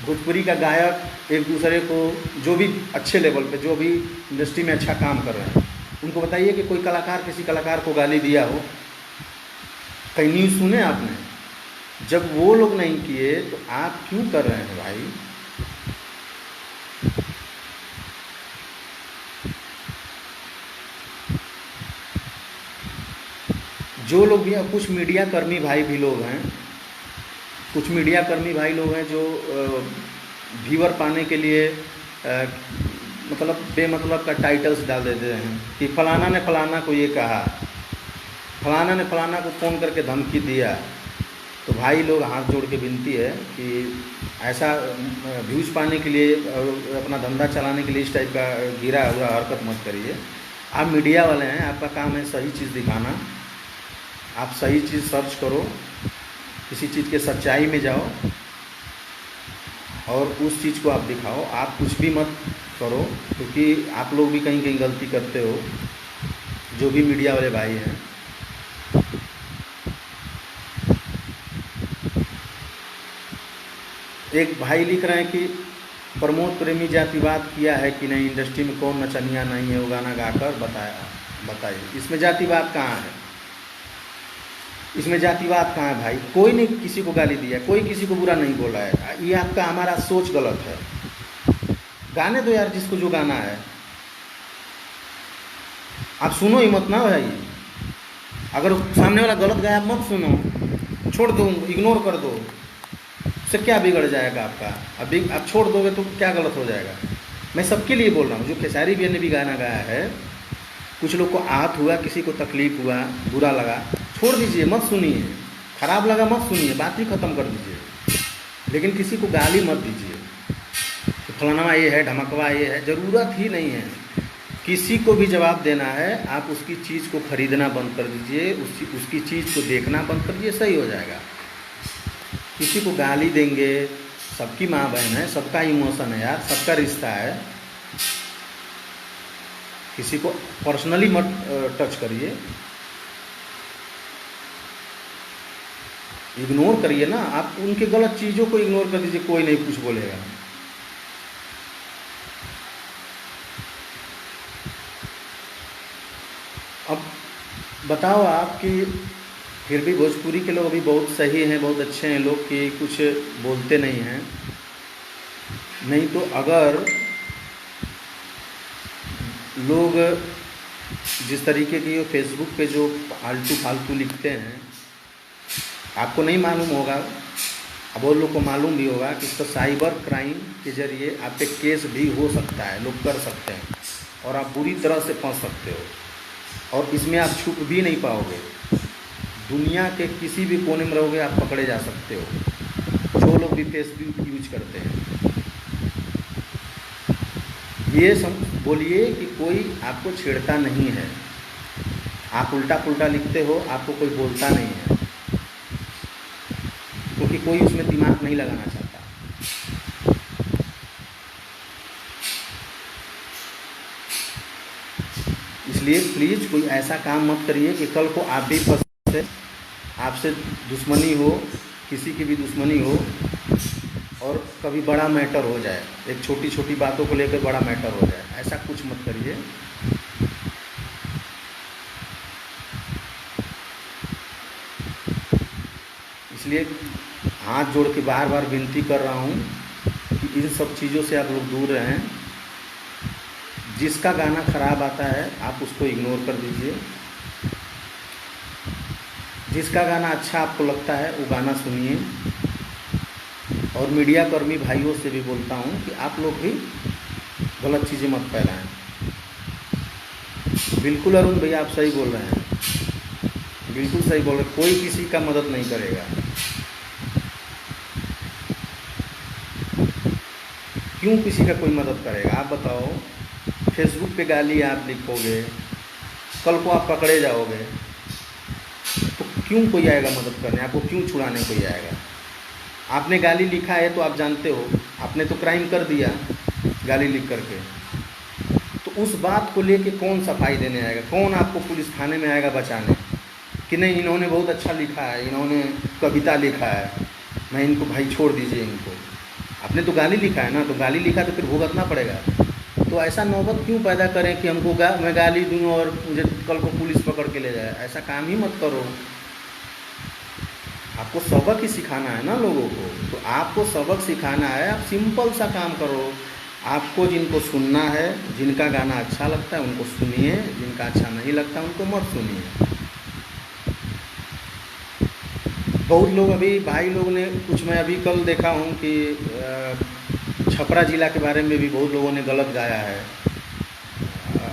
भोजपुरी का गायक एक दूसरे को, जो भी अच्छे लेवल पे, जो भी इंडस्ट्री में अच्छा काम कर रहे हैं, उनको बताइए कि कोई कलाकार किसी कलाकार को गाली दिया हो? कहीं न्यूज़ सुने आपने? जब वो लोग नहीं किए तो आप क्यों कर रहे हैं भाई? जो लोग भी, कुछ मीडिया कर्मी भाई भी लोग हैं, कुछ मीडिया कर्मी भाई लोग हैं जो व्यूअर पाने के लिए मतलब बेमतलब का टाइटल्स डाल देते हैं कि फलाना ने फलाना को ये कहा, फलाना ने फलाना को फ़ोन करके धमकी दिया। तो भाई लोग हाथ जोड़ के विनती है कि ऐसा व्यूज़ पाने के लिए, अपना धंधा चलाने के लिए इस टाइप का गिरा हुआ हरकत मत करिए। आप मीडिया वाले हैं, आपका काम है सही चीज़ दिखाना। आप सही चीज़ सर्च करो, किसी चीज़ के सच्चाई में जाओ और उस चीज़ को आप दिखाओ। आप कुछ भी मत करो, क्योंकि आप लोग भी कहीं कहीं गलती करते हो, जो भी मीडिया वाले भाई हैं। एक भाई लिख रहे हैं कि प्रमोद प्रेमी जातिवाद किया है कि नहीं, इंडस्ट्री में कौन नचनिया नहीं है, वो गाना गाकर बताइए। इसमें जातिवाद कहाँ है? इसमें जातिवाद कहाँ है भाई? कोई नहीं किसी को गाली दिया, कोई किसी को बुरा नहीं बोला है। ये आपका हमारा सोच गलत है। गाने दो यार जिसको जो गाना है, आप सुनो ही मत ना भाई। अगर सामने वाला गलत गाया मत सुनो, छोड़ दो, इग्नोर कर दो। उससे क्या बिगड़ जाएगा आपका? अभी आप छोड़ दोगे तो क्या गलत हो जाएगा? मैं सबके लिए बोल रहा हूँ। जो खेसारी भैया ने भी गाना गाया है, कुछ लोग को आहत हुआ, किसी को तकलीफ हुआ, बुरा लगा, छोड़ दीजिए, मत सुनिए। खराब लगा मत सुनिए, बात ही ख़त्म कर दीजिए। लेकिन किसी को गाली मत दीजिए तो फलाना ये है, ढमकवा ये है, ज़रूरत ही नहीं है। किसी को भी जवाब देना है, आप उसकी चीज़ को खरीदना बंद कर दीजिए, उसकी चीज़ को देखना बंद कर दीजिए, सही हो जाएगा। किसी को गाली देंगे, सबकी माँ बहन है, सबका इमोशन है यार, सबका रिश्ता है। किसी को पर्सनली मत टच करिए, इग्नोर करिए ना। आप उनके गलत चीज़ों को इग्नोर कर दीजिए, कोई नहीं कुछ बोलेगा। अब बताओ आप कि फिर भी भोजपुरी के लोग अभी बहुत सही हैं, बहुत अच्छे हैं लोग कि कुछ बोलते नहीं हैं। नहीं तो अगर लोग जिस तरीके की फेसबुक पे जो आलतू फालतू लिखते हैं, आपको नहीं मालूम होगा, अब वो लोग को मालूम भी होगा कि इसका साइबर क्राइम के ज़रिए आप पे केस भी हो सकता है, लोग कर सकते हैं और आप बुरी तरह से फंस सकते हो और इसमें आप छुप भी नहीं पाओगे। दुनिया के किसी भी कोने में रहोगे, आप पकड़े जा सकते हो। जो लोग भी फेसबुक यूज करते हैं, ये बोलिए कि कोई आपको छेड़ता नहीं है। आप उल्टा पुल्टा लिखते हो, आपको कोई बोलता नहीं है, क्योंकि कोई उसमें दिमाग नहीं लगाना चाहता। इसलिए प्लीज़ कोई ऐसा काम मत करिए कि कल को आप भी फंसे, आपसे दुश्मनी हो, किसी की भी दुश्मनी हो और कभी बड़ा मैटर हो जाए, एक छोटी छोटी बातों को लेकर बड़ा मैटर हो जाए। ऐसा कुछ मत करिए। इसलिए हाथ जोड़ के बार बार विनती कर रहा हूँ कि इन सब चीज़ों से आप लोग दूर रहें। जिसका गाना ख़राब आता है आप उसको इग्नोर कर दीजिए, जिसका गाना अच्छा आपको लगता है वो गाना सुनिए। और मीडिया कर्मी भाइयों से भी बोलता हूँ कि आप लोग भी गलत चीज़ें मत फैलाएं। बिल्कुल अरुण भैया आप सही बोल रहे हैं, बिल्कुल सही बोल रहे हैं। कोई किसी का मदद नहीं करेगा। क्यों किसी का कोई मदद करेगा? आप बताओ, फेसबुक पे गाली आप लिखोगे, कल को आप पकड़े जाओगे, तो क्यों कोई आएगा मदद करने? आपको क्यों छुड़ाने कोई आएगा? आपने गाली लिखा है तो आप जानते हो आपने तो क्राइम कर दिया गाली लिख करके, तो उस बात को लेके कौन सफाई देने आएगा? कौन आपको पुलिस थाने में आएगा बचाने कि नहीं इन्होंने बहुत अच्छा लिखा है, इन्होंने कविता लिखा है, मैं इनको भाई छोड़ दीजिए इनको। आपने तो गाली लिखा है ना, तो गाली लिखा तो फिर भुगतना पड़ेगा। तो ऐसा नौबत क्यों पैदा करें कि हमको मैं गाली दूँ और मुझे कल को पुलिस पकड़ के ले जाए? ऐसा काम ही मत करो। आपको सबक ही सिखाना है ना लोगों को, तो आपको सबक सिखाना है, आप सिंपल सा काम करो। आपको जिनको सुनना है, जिनका गाना अच्छा लगता है उनको सुनिए, जिनका अच्छा नहीं लगता उनको मत सुनिए। बहुत लोग अभी भाई लोग ने कुछ, मैं अभी कल देखा हूँ कि छपरा ज़िला के बारे में भी बहुत लोगों ने गलत गाया है,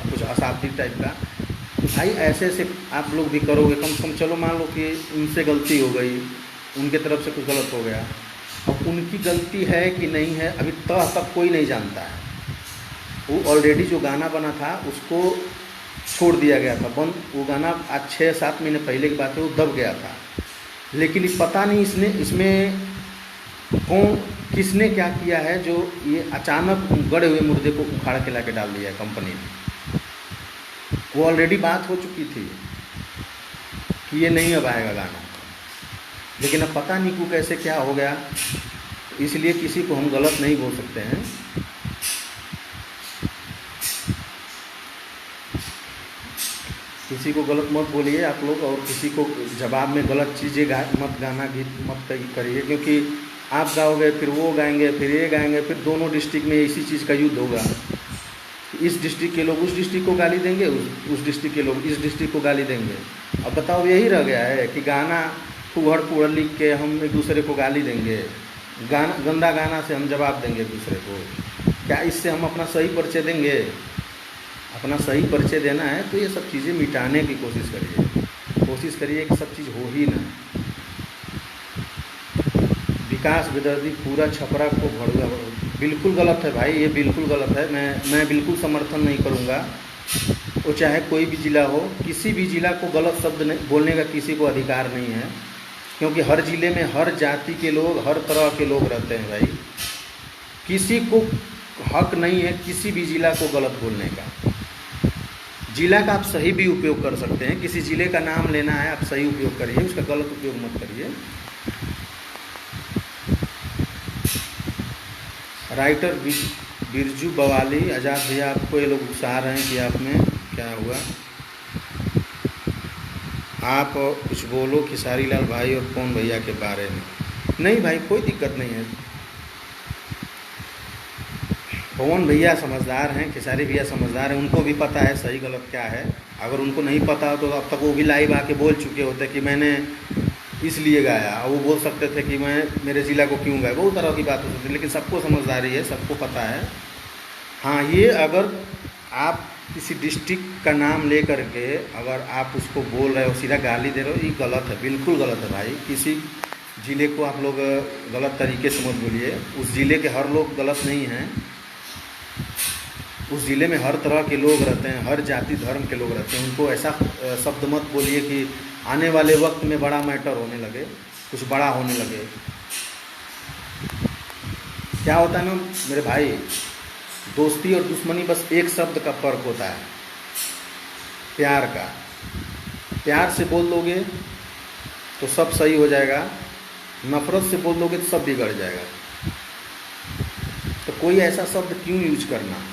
कुछ अशाब्दिक टाइप का। भाई ऐसे ऐसे आप लोग भी करोगे, कम से कम चलो मान लो कि उनसे गलती हो गई, उनके तरफ से कुछ गलत हो गया, अब उनकी गलती है कि नहीं है अभी तक कोई नहीं जानता है। वो ऑलरेडी जो गाना बना था उसको छोड़ दिया गया था बंद, वो गाना आज 6-7 महीने पहले की बात है, वो दब गया था। लेकिन पता नहीं इसमें कौन किसने क्या किया है जो ये अचानक गड़े हुए मुर्दे को उखाड़ के लाके डाल दिया है कंपनी ने। वो ऑलरेडी बात हो चुकी थी कि ये नहीं अब आएगा गाना, लेकिन अब पता नहीं को कैसे क्या हो गया। इसलिए किसी को हम गलत नहीं बोल सकते हैं। किसी को गलत मत बोलिए आप लोग, और किसी को जवाब में गलत चीज़ें मत गाना, गीत मत करिए, क्योंकि आप गाओगे फिर वो गाएंगे फिर ये गाएंगे, फिर दोनों डिस्ट्रिक्ट में इसी चीज़ का युद्ध होगा। इस डिस्ट्रिक्ट के लोग उस डिस्ट्रिक्ट को गाली देंगे, उस डिस्ट्रिक्ट के लोग इस डिस्ट्रिक्ट को गाली देंगे। अब बताओ यही रह गया है कि गाना फुहड़ फुहड़ लिख के हम एक दूसरे को गाली देंगे, गाना गंदा गाना से हम जवाब देंगे एक दूसरे को। क्या इससे हम अपना सही परिचय देंगे? अपना सही परिचय देना है तो ये सब चीज़ें मिटाने की कोशिश करिए कि सब चीज़ हो ही ना। विकास विदर्दी पूरा छपरा को भड़ुआ, बिल्कुल गलत है भाई, ये बिल्कुल गलत है। मैं बिल्कुल समर्थन नहीं करूँगा। वो चाहे कोई भी ज़िला हो, किसी भी ज़िला को गलत शब्द नहीं बोलने का किसी को अधिकार नहीं है, क्योंकि हर ज़िले में हर जाति के लोग, हर तरह के लोग रहते हैं भाई। किसी को हक नहीं है किसी भी ज़िला को गलत बोलने का। ज़िला का आप सही भी उपयोग कर सकते हैं, किसी ज़िले का नाम लेना है आप सही उपयोग करिए, उसका गलत उपयोग मत करिए। राइटर बिरजू बवाली, आज़ाद भैया आपको ये लोग उकसा रहे हैं कि आप में क्या हुआ, आप कुछ बोलो खेसारी लाल भाई और पवन भैया के बारे में। नहीं भाई कोई दिक्कत नहीं है, पवन भैया समझदार हैं, खेसारी भैया समझदार हैं, उनको भी पता है सही गलत क्या है। अगर उनको नहीं पता तो अब तक वो भी लाइव आके बोल चुके होते कि मैंने इसलिए गाया, वो बोल सकते थे कि मैं मेरे ज़िला को क्यों गाया, बहुत तरह की बात हो सकती है। लेकिन सबको समझदारी है, सबको पता है। हाँ, ये अगर आप किसी डिस्ट्रिक्ट का नाम ले करके अगर आप उसको बोल रहे हो, सीधा गाली दे रहे हो, ये गलत है, बिल्कुल गलत है भाई। किसी ज़िले को आप लोग गलत तरीके से मत बोलिए। उस ज़िले के हर लोग गलत नहीं हैं, उस ज़िले में हर तरह के लोग रहते हैं, हर जाति धर्म के लोग रहते हैं। उनको ऐसा शब्द मत बोलिए कि आने वाले वक्त में बड़ा मैटर होने लगे, कुछ बड़ा होने लगे। क्या होता है ना मेरे भाई, दोस्ती और दुश्मनी बस एक शब्द का फ़र्क होता है, प्यार का। प्यार से बोल दोगे तो सब सही हो जाएगा, नफ़रत से बोल दोगे तो सब बिगड़ जाएगा। तो कोई ऐसा शब्द क्यों यूज करना?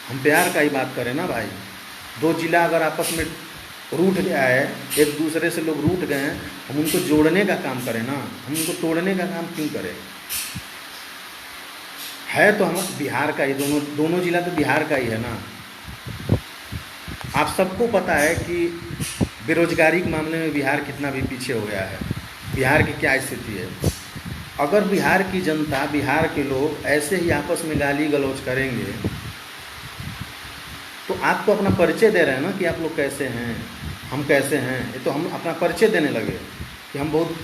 हम प्यार का ही बात करें ना भाई। दो जिला अगर आपस में रूठ गया है, एक दूसरे से लोग रूठ गए हैं, हम उनको जोड़ने का काम करें ना, हम उनको तोड़ने का काम क्यों करें? है तो हम बिहार का ही, दोनों जिला तो बिहार का ही है ना। आप सबको पता है कि बेरोजगारी के मामले में बिहार कितना भी पीछे हो गया है, बिहार की क्या स्थिति है। अगर बिहार की जनता, बिहार के लोग ऐसे ही आपस में गाली गलौज करेंगे तो आप तो अपना परिचय दे रहे हैं ना कि आप लोग कैसे हैं, हम कैसे हैं। ये तो हम अपना परिचय देने लगे कि हम बहुत,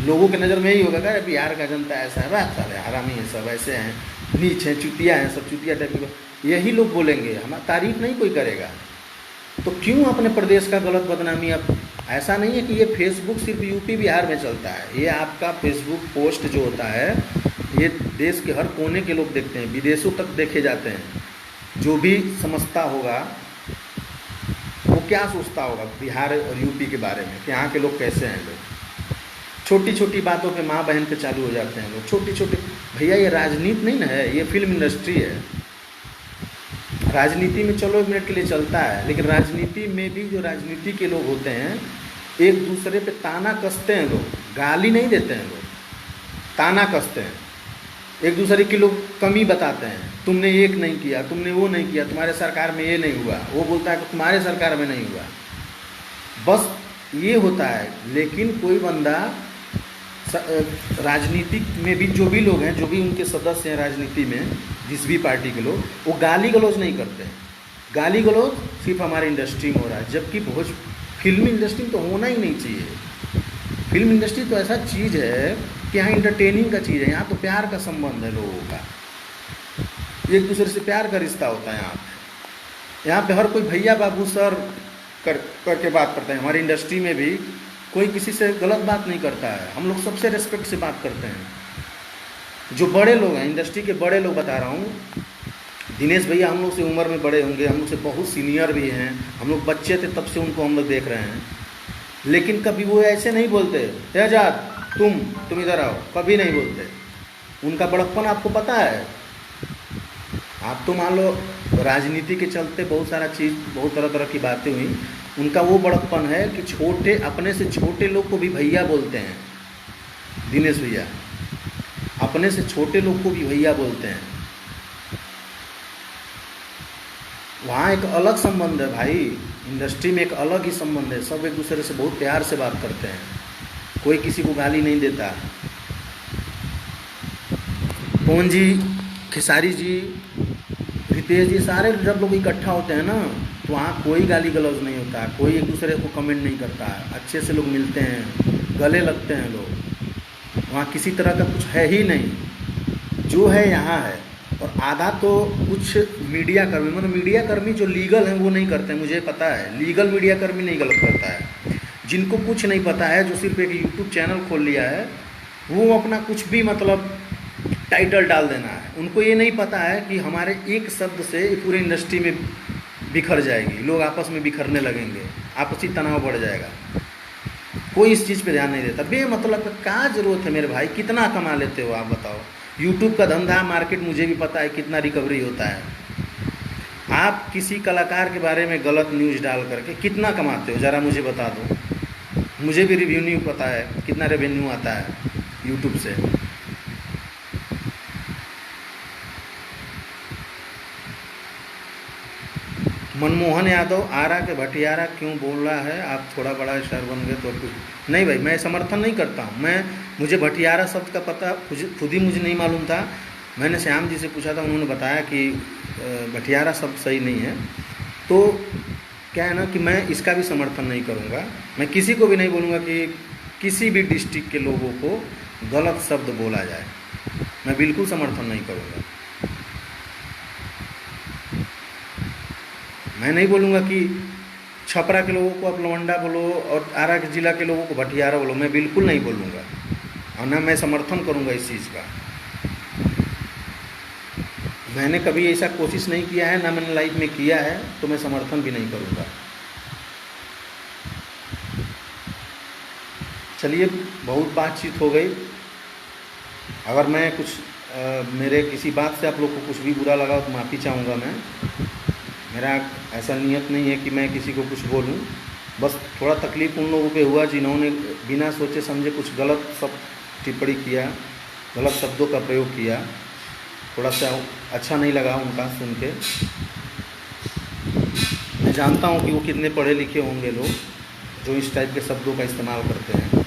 लोगों के नज़र में यही होगा कि बिहार का जनता ऐसा है, वह सब है हरामी है, सब ऐसे हैं, नीच हैं, चुतिया हैं, सब चुतिया टाइप के यही लोग बोलेंगे, हमारी तारीफ नहीं कोई करेगा। तो क्यों अपने प्रदेश का गलत बदनामी? अब ऐसा नहीं है कि ये फेसबुक सिर्फ यूपी बिहार में चलता है, ये आपका फेसबुक पोस्ट जो होता है ये देश के हर कोने के लोग देखते हैं, विदेशों तक देखे जाते हैं। जो भी समझता होगा वो क्या सोचता होगा बिहार और यूपी के बारे में कि यहाँ के लोग कैसे हैं। लोग छोटी छोटी बातों पे माँ बहन पे चालू हो जाते हैं लोग, छोटी छोटी। भैया ये राजनीति नहीं ना है, ये फिल्म इंडस्ट्री है। राजनीति में चलो 1 मिनट के लिए चलता है, लेकिन राजनीति में भी जो राजनीति के लोग होते हैं एक दूसरे पे ताना कसते हैं लोग, गाली नहीं देते हैं लोग, ताना कसते हैं। एक दूसरे की लोग कमी बताते हैं, तुमने एक नहीं किया, तुमने वो नहीं किया, तुम्हारे सरकार में ये नहीं हुआ, वो बोलता है कि तुम्हारे सरकार में नहीं हुआ। बस ये होता है। लेकिन कोई बंदा राजनीति में भी जो भी लोग हैं, जो भी उनके सदस्य हैं राजनीति में, जिस भी पार्टी के लोग, वो गाली गलौज नहीं करते हैं। गाली गलौज सिर्फ हमारी इंडस्ट्री में हो रहा है, जबकि फिल्म इंडस्ट्री में तो होना ही नहीं चाहिए। फिल्म इंडस्ट्री तो ऐसा चीज़ है कि यहाँ इंटरटेनिंग का चीज़ है, यहाँ तो प्यार का संबंध है लोगों का, एक दूसरे से प्यार का रिश्ता होता है। यहाँ पे हर कोई भैया बाबू सर करके बात करते हैं। हमारी इंडस्ट्री में भी कोई किसी से गलत बात नहीं करता है, हम लोग सबसे रेस्पेक्ट से बात करते हैं। जो बड़े लोग हैं, इंडस्ट्री के बड़े लोग बता रहा हूँ, दिनेश भैया हम लोग से उम्र में बड़े होंगे, हम लोग से बहुत सीनियर भी हैं, हम लोग बच्चे थे तब से उनको हम लोग देख रहे हैं, लेकिन कभी वो ऐसे नहीं बोलते आजाद तुम इधर आओ, कभी नहीं बोलते। उनका बड़प्पन आपको पता है। आप तो मान लो राजनीति के चलते बहुत सारा चीज़, बहुत तरह तरह की बातें हुई, उनका वो बड़प्पन है कि छोटे, अपने से छोटे लोग को भी भैया बोलते हैं। दिनेश भैया अपने से छोटे लोग को भी भैया बोलते हैं। वहाँ एक अलग संबंध है भाई, इंडस्ट्री में एक अलग ही संबंध है। सब एक दूसरे से बहुत प्यार से बात करते हैं, कोई किसी को गाली नहीं देता। पवन जी, खेसारी जी, रितेश जी, सारे जब लोग इकट्ठा होते हैं ना, तो वहाँ कोई गाली गलौज नहीं होता, कोई एक दूसरे को कमेंट नहीं करता, अच्छे से लोग मिलते हैं, गले लगते हैं लोग। वहाँ किसी तरह का कुछ है ही नहीं, जो है यहाँ है। और आधा तो कुछ मीडिया कर्मी, मतलब मीडिया कर्मी जो लीगल हैं वो नहीं करते हैं, मुझे पता है। लीगल मीडिया कर्मी नहीं गलत करता है। जिनको कुछ नहीं पता है, जो सिर्फ एक यूट्यूब चैनल खोल लिया है, वो अपना कुछ भी मतलब टाइटल डाल देना है। उनको ये नहीं पता है कि हमारे एक शब्द से पूरे इंडस्ट्री में बिखर जाएगी, लोग आपस में बिखरने लगेंगे, आपसी तनाव बढ़ जाएगा। कोई इस चीज़ पे ध्यान नहीं देता। बेमतलब का क्या ज़रूरत है मेरे भाई? कितना कमा लेते हो आप बताओ? यूट्यूब का धंधा, मार्केट मुझे भी पता है कितना रिकवरी होता है। आप किसी कलाकार के बारे में गलत न्यूज़ डाल करके कितना कमाते हो ज़रा मुझे बता दो। मुझे भी रेवेन्यू पता है, कितना रेवेन्यू आता है यूट्यूब से। मनमोहन यादव आरा के भटियारा क्यों बोल रहा है? आप थोड़ा बड़ा स्टार बन गए तो कुछ नहीं भाई, मैं समर्थन नहीं करता हूँ। मुझे भटियारा शब्द का पता खुद ही मुझे नहीं मालूम था। मैंने श्याम जी से पूछा था, उन्होंने बताया कि भटियारा शब्द सही नहीं है। तो क्या है ना कि मैं इसका भी समर्थन नहीं करूँगा। मैं किसी को भी नहीं बोलूँगा कि किसी भी डिस्ट्रिक्ट के लोगों को गलत शब्द बोला जाए, मैं बिल्कुल समर्थन नहीं करूँगा। मैं नहीं बोलूँगा कि छपरा के लोगों को आप लवंडा बोलो और आरा के ज़िला के लोगों को भटियारा बोलो, मैं बिल्कुल नहीं बोलूँगा और ना मैं समर्थन करूँगा इस चीज़ का। मैंने कभी ऐसा कोशिश नहीं किया है, ना मैंने लाइफ में किया है, तो मैं समर्थन भी नहीं करूँगा। चलिए, बहुत बातचीत हो गई। अगर मैं कुछ मेरे किसी बात से आप लोग को कुछ भी बुरा लगा तो माफ़ी चाहूँगा। मेरा ऐसा नियत नहीं है कि मैं किसी को कुछ बोलूं, बस थोड़ा तकलीफ़ उन लोगों पे हुआ जिन्होंने बिना सोचे समझे कुछ गलत सब टिप्पणी किया, गलत शब्दों का प्रयोग किया। थोड़ा सा अच्छा नहीं लगा उनका सुन के। मैं जानता हूं कि वो कितने पढ़े लिखे होंगे लोग जो इस टाइप के शब्दों का इस्तेमाल करते हैं।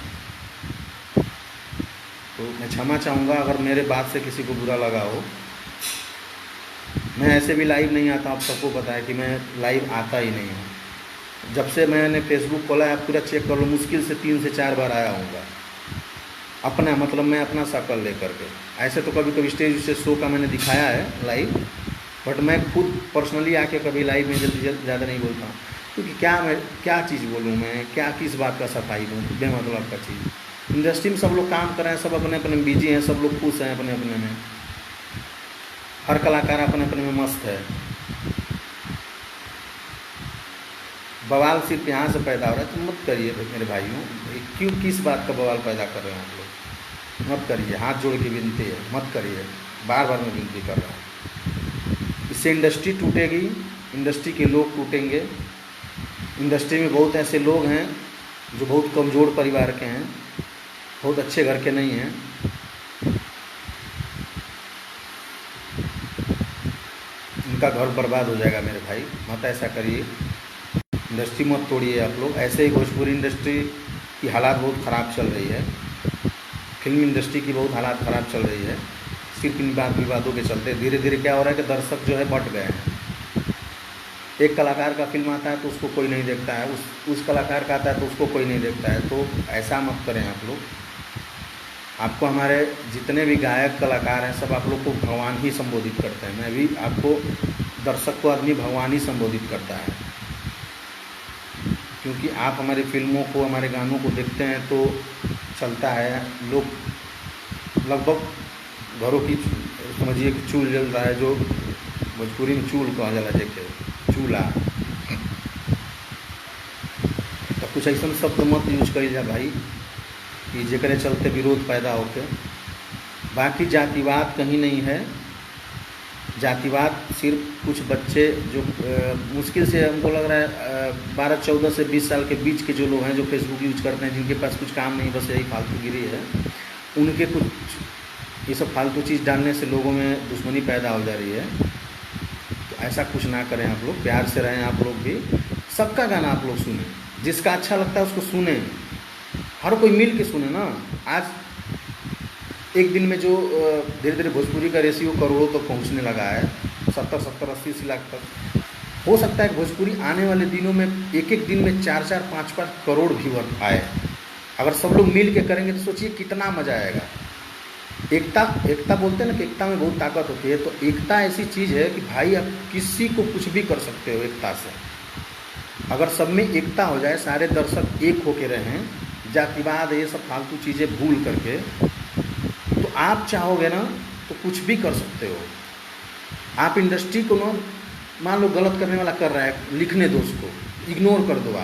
तो मैं क्षमा चाहूँगा अगर मेरे बात से किसी को बुरा लगा हो। मैं ऐसे भी लाइव नहीं आता, आप सबको पता है कि मैं लाइव आता ही नहीं हूँ। जब से मैंने फेसबुक खोला है, आप पूरा चेक कर लो, मुश्किल से 3 से 4 बार आया होगा। अपना मतलब मैं अपना शक्ल लेकर के। ऐसे तो कभी कभी स्टेज से शो का मैंने दिखाया है लाइव, बट मैं खुद पर्सनली आके कभी लाइव में जल्दी ज़्यादा नहीं बोलता हूँ, क्योंकि क्या चीज़ बोलूँ मैं, क्या किस बात का सफाई दूँ बेमतलब का चीज़। इंडस्ट्री में सब लोग काम कर रहे हैं, सब अपने अपने में बिजी हैं, सब लोग खुश हैं अपने अपने में, हर कलाकार अपने अपने में मस्त है। बवाल सिर्फ यहाँ से पैदा हो रहा है, तो मत करिए मेरे भाइयों, क्यों किस बात का बवाल पैदा कर रहे हैं आप लोग, मत करिए, हाथ जोड़ के विनती है, मत करिए, बार बार मैं विनती कर रहा हूँ। इससे इंडस्ट्री टूटेगी, इंडस्ट्री के लोग टूटेंगे। इंडस्ट्री में बहुत ऐसे लोग हैं जो बहुत कमज़ोर परिवार के हैं, बहुत अच्छे घर के नहीं हैं, उनका घर बर्बाद हो जाएगा मेरे भाई, मत ऐसा करिए, इंडस्ट्री मत तोड़िए आप लोग। ऐसे ही भोजपुरी इंडस्ट्री की हालात बहुत ख़राब चल रही है, फिल्म इंडस्ट्री की बहुत हालात ख़राब चल रही है, सिर्फ इन विवादों के चलते। धीरे धीरे क्या हो रहा है कि दर्शक जो है बंट गए हैं। एक कलाकार का फिल्म आता है तो उसको कोई नहीं देखता है, उस कलाकार का आता है तो उसको कोई नहीं देखता है। तो ऐसा मत करें आप लोग। आपको हमारे जितने भी गायक कलाकार हैं सब आप लोग को भगवान ही संबोधित करते हैं। मैं भी आपको, दर्शक को आदमी भगवान ही संबोधित करता है, क्योंकि आप हमारी फिल्मों को, हमारे गानों को देखते हैं तो चलता है। लोग लगभग घरों की समझिए कि चूल जल रहा है, जो भोजपुरी में चूल कहा जाला, देखे चूल्हा, तो कुछ ऐसा शब्द मत यूज करी जा भाई कि जेकरे चलते विरोध पैदा होके। बाकी जातिवाद कहीं नहीं है, जातिवाद सिर्फ कुछ बच्चे जो मुश्किल से हमको लग रहा है 12-14 से 20 साल के बीच के जो लोग हैं जो फेसबुक यूज करते हैं, जिनके पास कुछ काम नहीं, बस यही फालतूगिरी है, उनके कुछ ये सब फालतू चीज़ डालने से लोगों में दुश्मनी पैदा हो जा रही है। तो ऐसा कुछ ना करें आप लोग, प्यार से रहें आप लोग भी। सबका गाना आप लोग सुने, जिसका अच्छा लगता है उसको सुने, हर कोई मिल के सुने ना। आज एक दिन में जो धीरे धीरे भोजपुरी का रेशियो करोड़ों तक पहुंचने लगा है, 70-80 लाख तक। हो सकता है कि भोजपुरी आने वाले दिनों में एक एक दिन में 4-4, 5-5 करोड़ व्यूअर आए। अगर सब लोग मिल के करेंगे तो सोचिए कितना मज़ा आएगा। एकता बोलते हैं ना कि एकता में बहुत ताकत होती है। तो एकता ऐसी चीज़ है कि भाई आप किसी को कुछ भी कर सकते हो एकता से। अगर सब में एकता हो जाए, सारे दर्शक एक होके रहें, जातिवाद ये सब फालतू चीज़ें भूल करके, तो आप चाहोगे ना तो कुछ भी कर सकते हो। आप इंडस्ट्री को ना, मान लो गलत करने वाला कर रहा है, लिखने दो उसको, इग्नोर कर दो।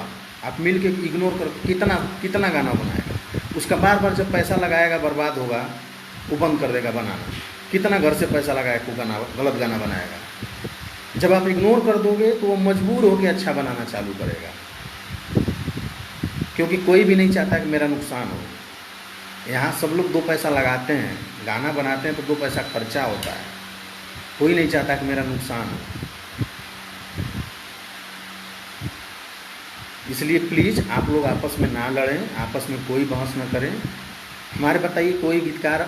आप मिल के इग्नोर कर, कितना गाना बनाएगा, उसका बार बार जब पैसा लगाएगा बर्बाद होगा, वो बंद कर देगा बनाना। कितना घर से पैसा लगाए को गाना, गलत गाना बनाएगा। जब आप इग्नोर कर दोगे तो वो मजबूर होकर अच्छा बनाना चालू करेगा, क्योंकि कोई भी नहीं चाहता कि मेरा नुकसान हो। यहाँ सब लोग 2 पैसा लगाते हैं, गाना बनाते हैं तो 2 पैसा खर्चा होता है, कोई नहीं चाहता कि मेरा नुकसान हो। इसलिए प्लीज़ आप लोग आपस में ना लड़ें, आपस में कोई बहस ना करें। हमारे बताइए कोई गीतकार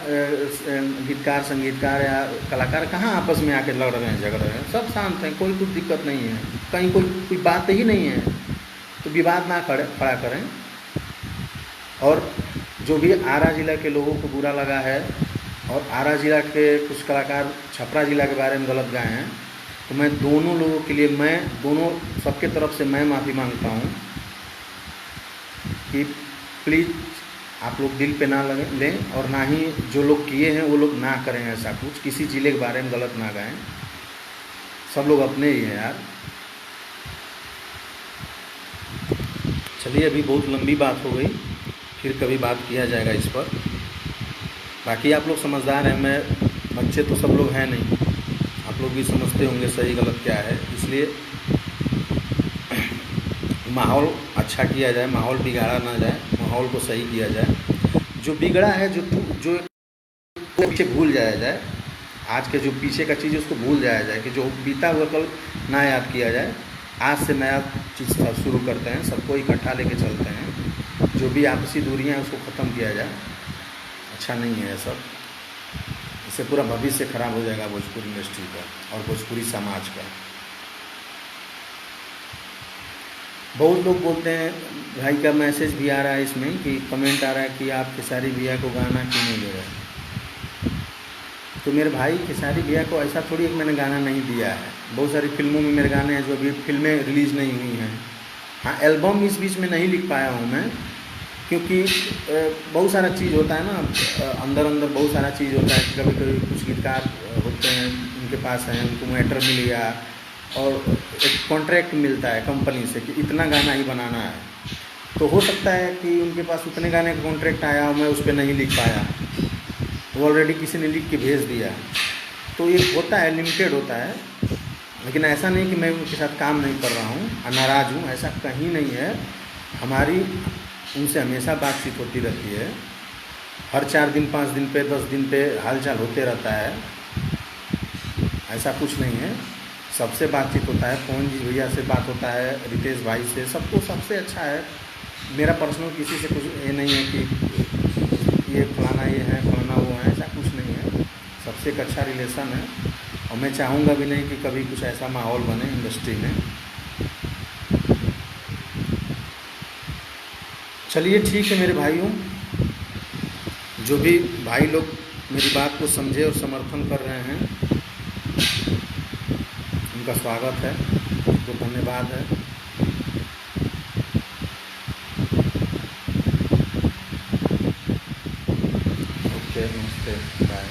संगीतकार या कलाकार कहाँ आपस में आके लड़ रहे हैं, झगड़ रहे हैं, सब शांत हैं, कोई कुछ दिक्कत नहीं है, कहीं कोई बात ही नहीं है। तो विवाद ना खड़ा करें। और जो भी आरा जिला के लोगों को बुरा लगा है और आरा जिला के कुछ कलाकार छपरा जिला के बारे में गलत गाए हैं, तो मैं दोनों लोगों के लिए, मैं दोनों सबके तरफ से मैं माफ़ी मांगता हूँ कि प्लीज़ आप लोग दिल पे ना लें, और ना ही जो लोग किए हैं वो लोग ना करें ऐसा कुछ, किसी जिले के बारे में गलत ना गाएं। सब लोग अपने ही हैं यार। चलिए, अभी बहुत लंबी बात हो गई, फिर कभी बात किया जाएगा इस पर। बाकी आप लोग समझदार हैं, मैं बच्चे तो सब लोग हैं नहीं, आप लोग भी समझते होंगे सही गलत क्या है। इसलिए माहौल अच्छा किया जाए, माहौल बिगाड़ा ना जाए, माहौल को सही किया जाए। जो बिगड़ा है, जो पीछे भूल जाया जाए, आज के जो पीछे का चीज़ उसको भूल जाया जाए, कि जो बीता हुआ कल ना याद किया जाए। आज से नया चीज़ शुरू करते हैं, सबको इकट्ठा लेके चलते हैं। जो भी आपसी दूरियां हैं उसको ख़त्म किया जाए। अच्छा नहीं है सब, इससे पूरा भविष्य खराब हो जाएगा भोजपुरी इंडस्ट्री का और भोजपुरी समाज का। बहुत लोग बोलते हैं, भाई का मैसेज भी आ रहा है इसमें कि कमेंट आ रहा है कि आप खेसारी भैया को गाना क्यों नहीं दे रहे। तो मेरे भाई खेसारी भैया को ऐसा थोड़ी एक मैंने गाना नहीं दिया है, बहुत सारी फिल्मों में मेरे गाने हैं जो अभी फिल्में रिलीज़ नहीं हुई हैं। हाँ, एल्बम इस बीच में नहीं लिख पाया हूँ मैं, क्योंकि बहुत सारा चीज़ होता है ना, अंदर अंदर बहुत सारा चीज़ होता है। कभी कभी कुछ गीतकार होते हैं, उनके पास हैं, उनको मैटर मिल गया और एक कॉन्ट्रैक्ट मिलता है कंपनी से कि इतना गाना ही बनाना है, तो हो सकता है कि उनके पास उतने गाने का कॉन्ट्रैक्ट आया और मैं उस पर नहीं लिख पाया, वो ऑलरेडी किसी ने लिख के भेज दिया। तो ये होता है, लिमिटेड होता है। लेकिन ऐसा नहीं कि मैं उनके साथ काम नहीं कर रहा हूँ, नाराज़ हूँ, ऐसा कहीं नहीं है। हमारी उनसे हमेशा बातचीत होती रहती है, हर 4 दिन 5 दिन पे 10 दिन पे हालचाल होते रहता है, ऐसा कुछ नहीं है। सबसे बातचीत होता है, पवन जी भैया से बात होता है, रितेश भाई से, सबको सबसे अच्छा है। मेरा पर्सनल किसी से कुछ ये नहीं है कि ये फलाना ये है फलाना वो है, ऐसा कुछ नहीं है। सबसे एक अच्छा रिलेशन है और मैं चाहूँगा भी नहीं कि कभी कुछ ऐसा माहौल बने इंडस्ट्री में। चलिए ठीक है मेरे भाइयों, जो भी भाई लोग मेरी बात को समझे और समर्थन कर रहे हैं उनका स्वागत है, तो धन्यवाद है। ओके, नमस्ते, बाय।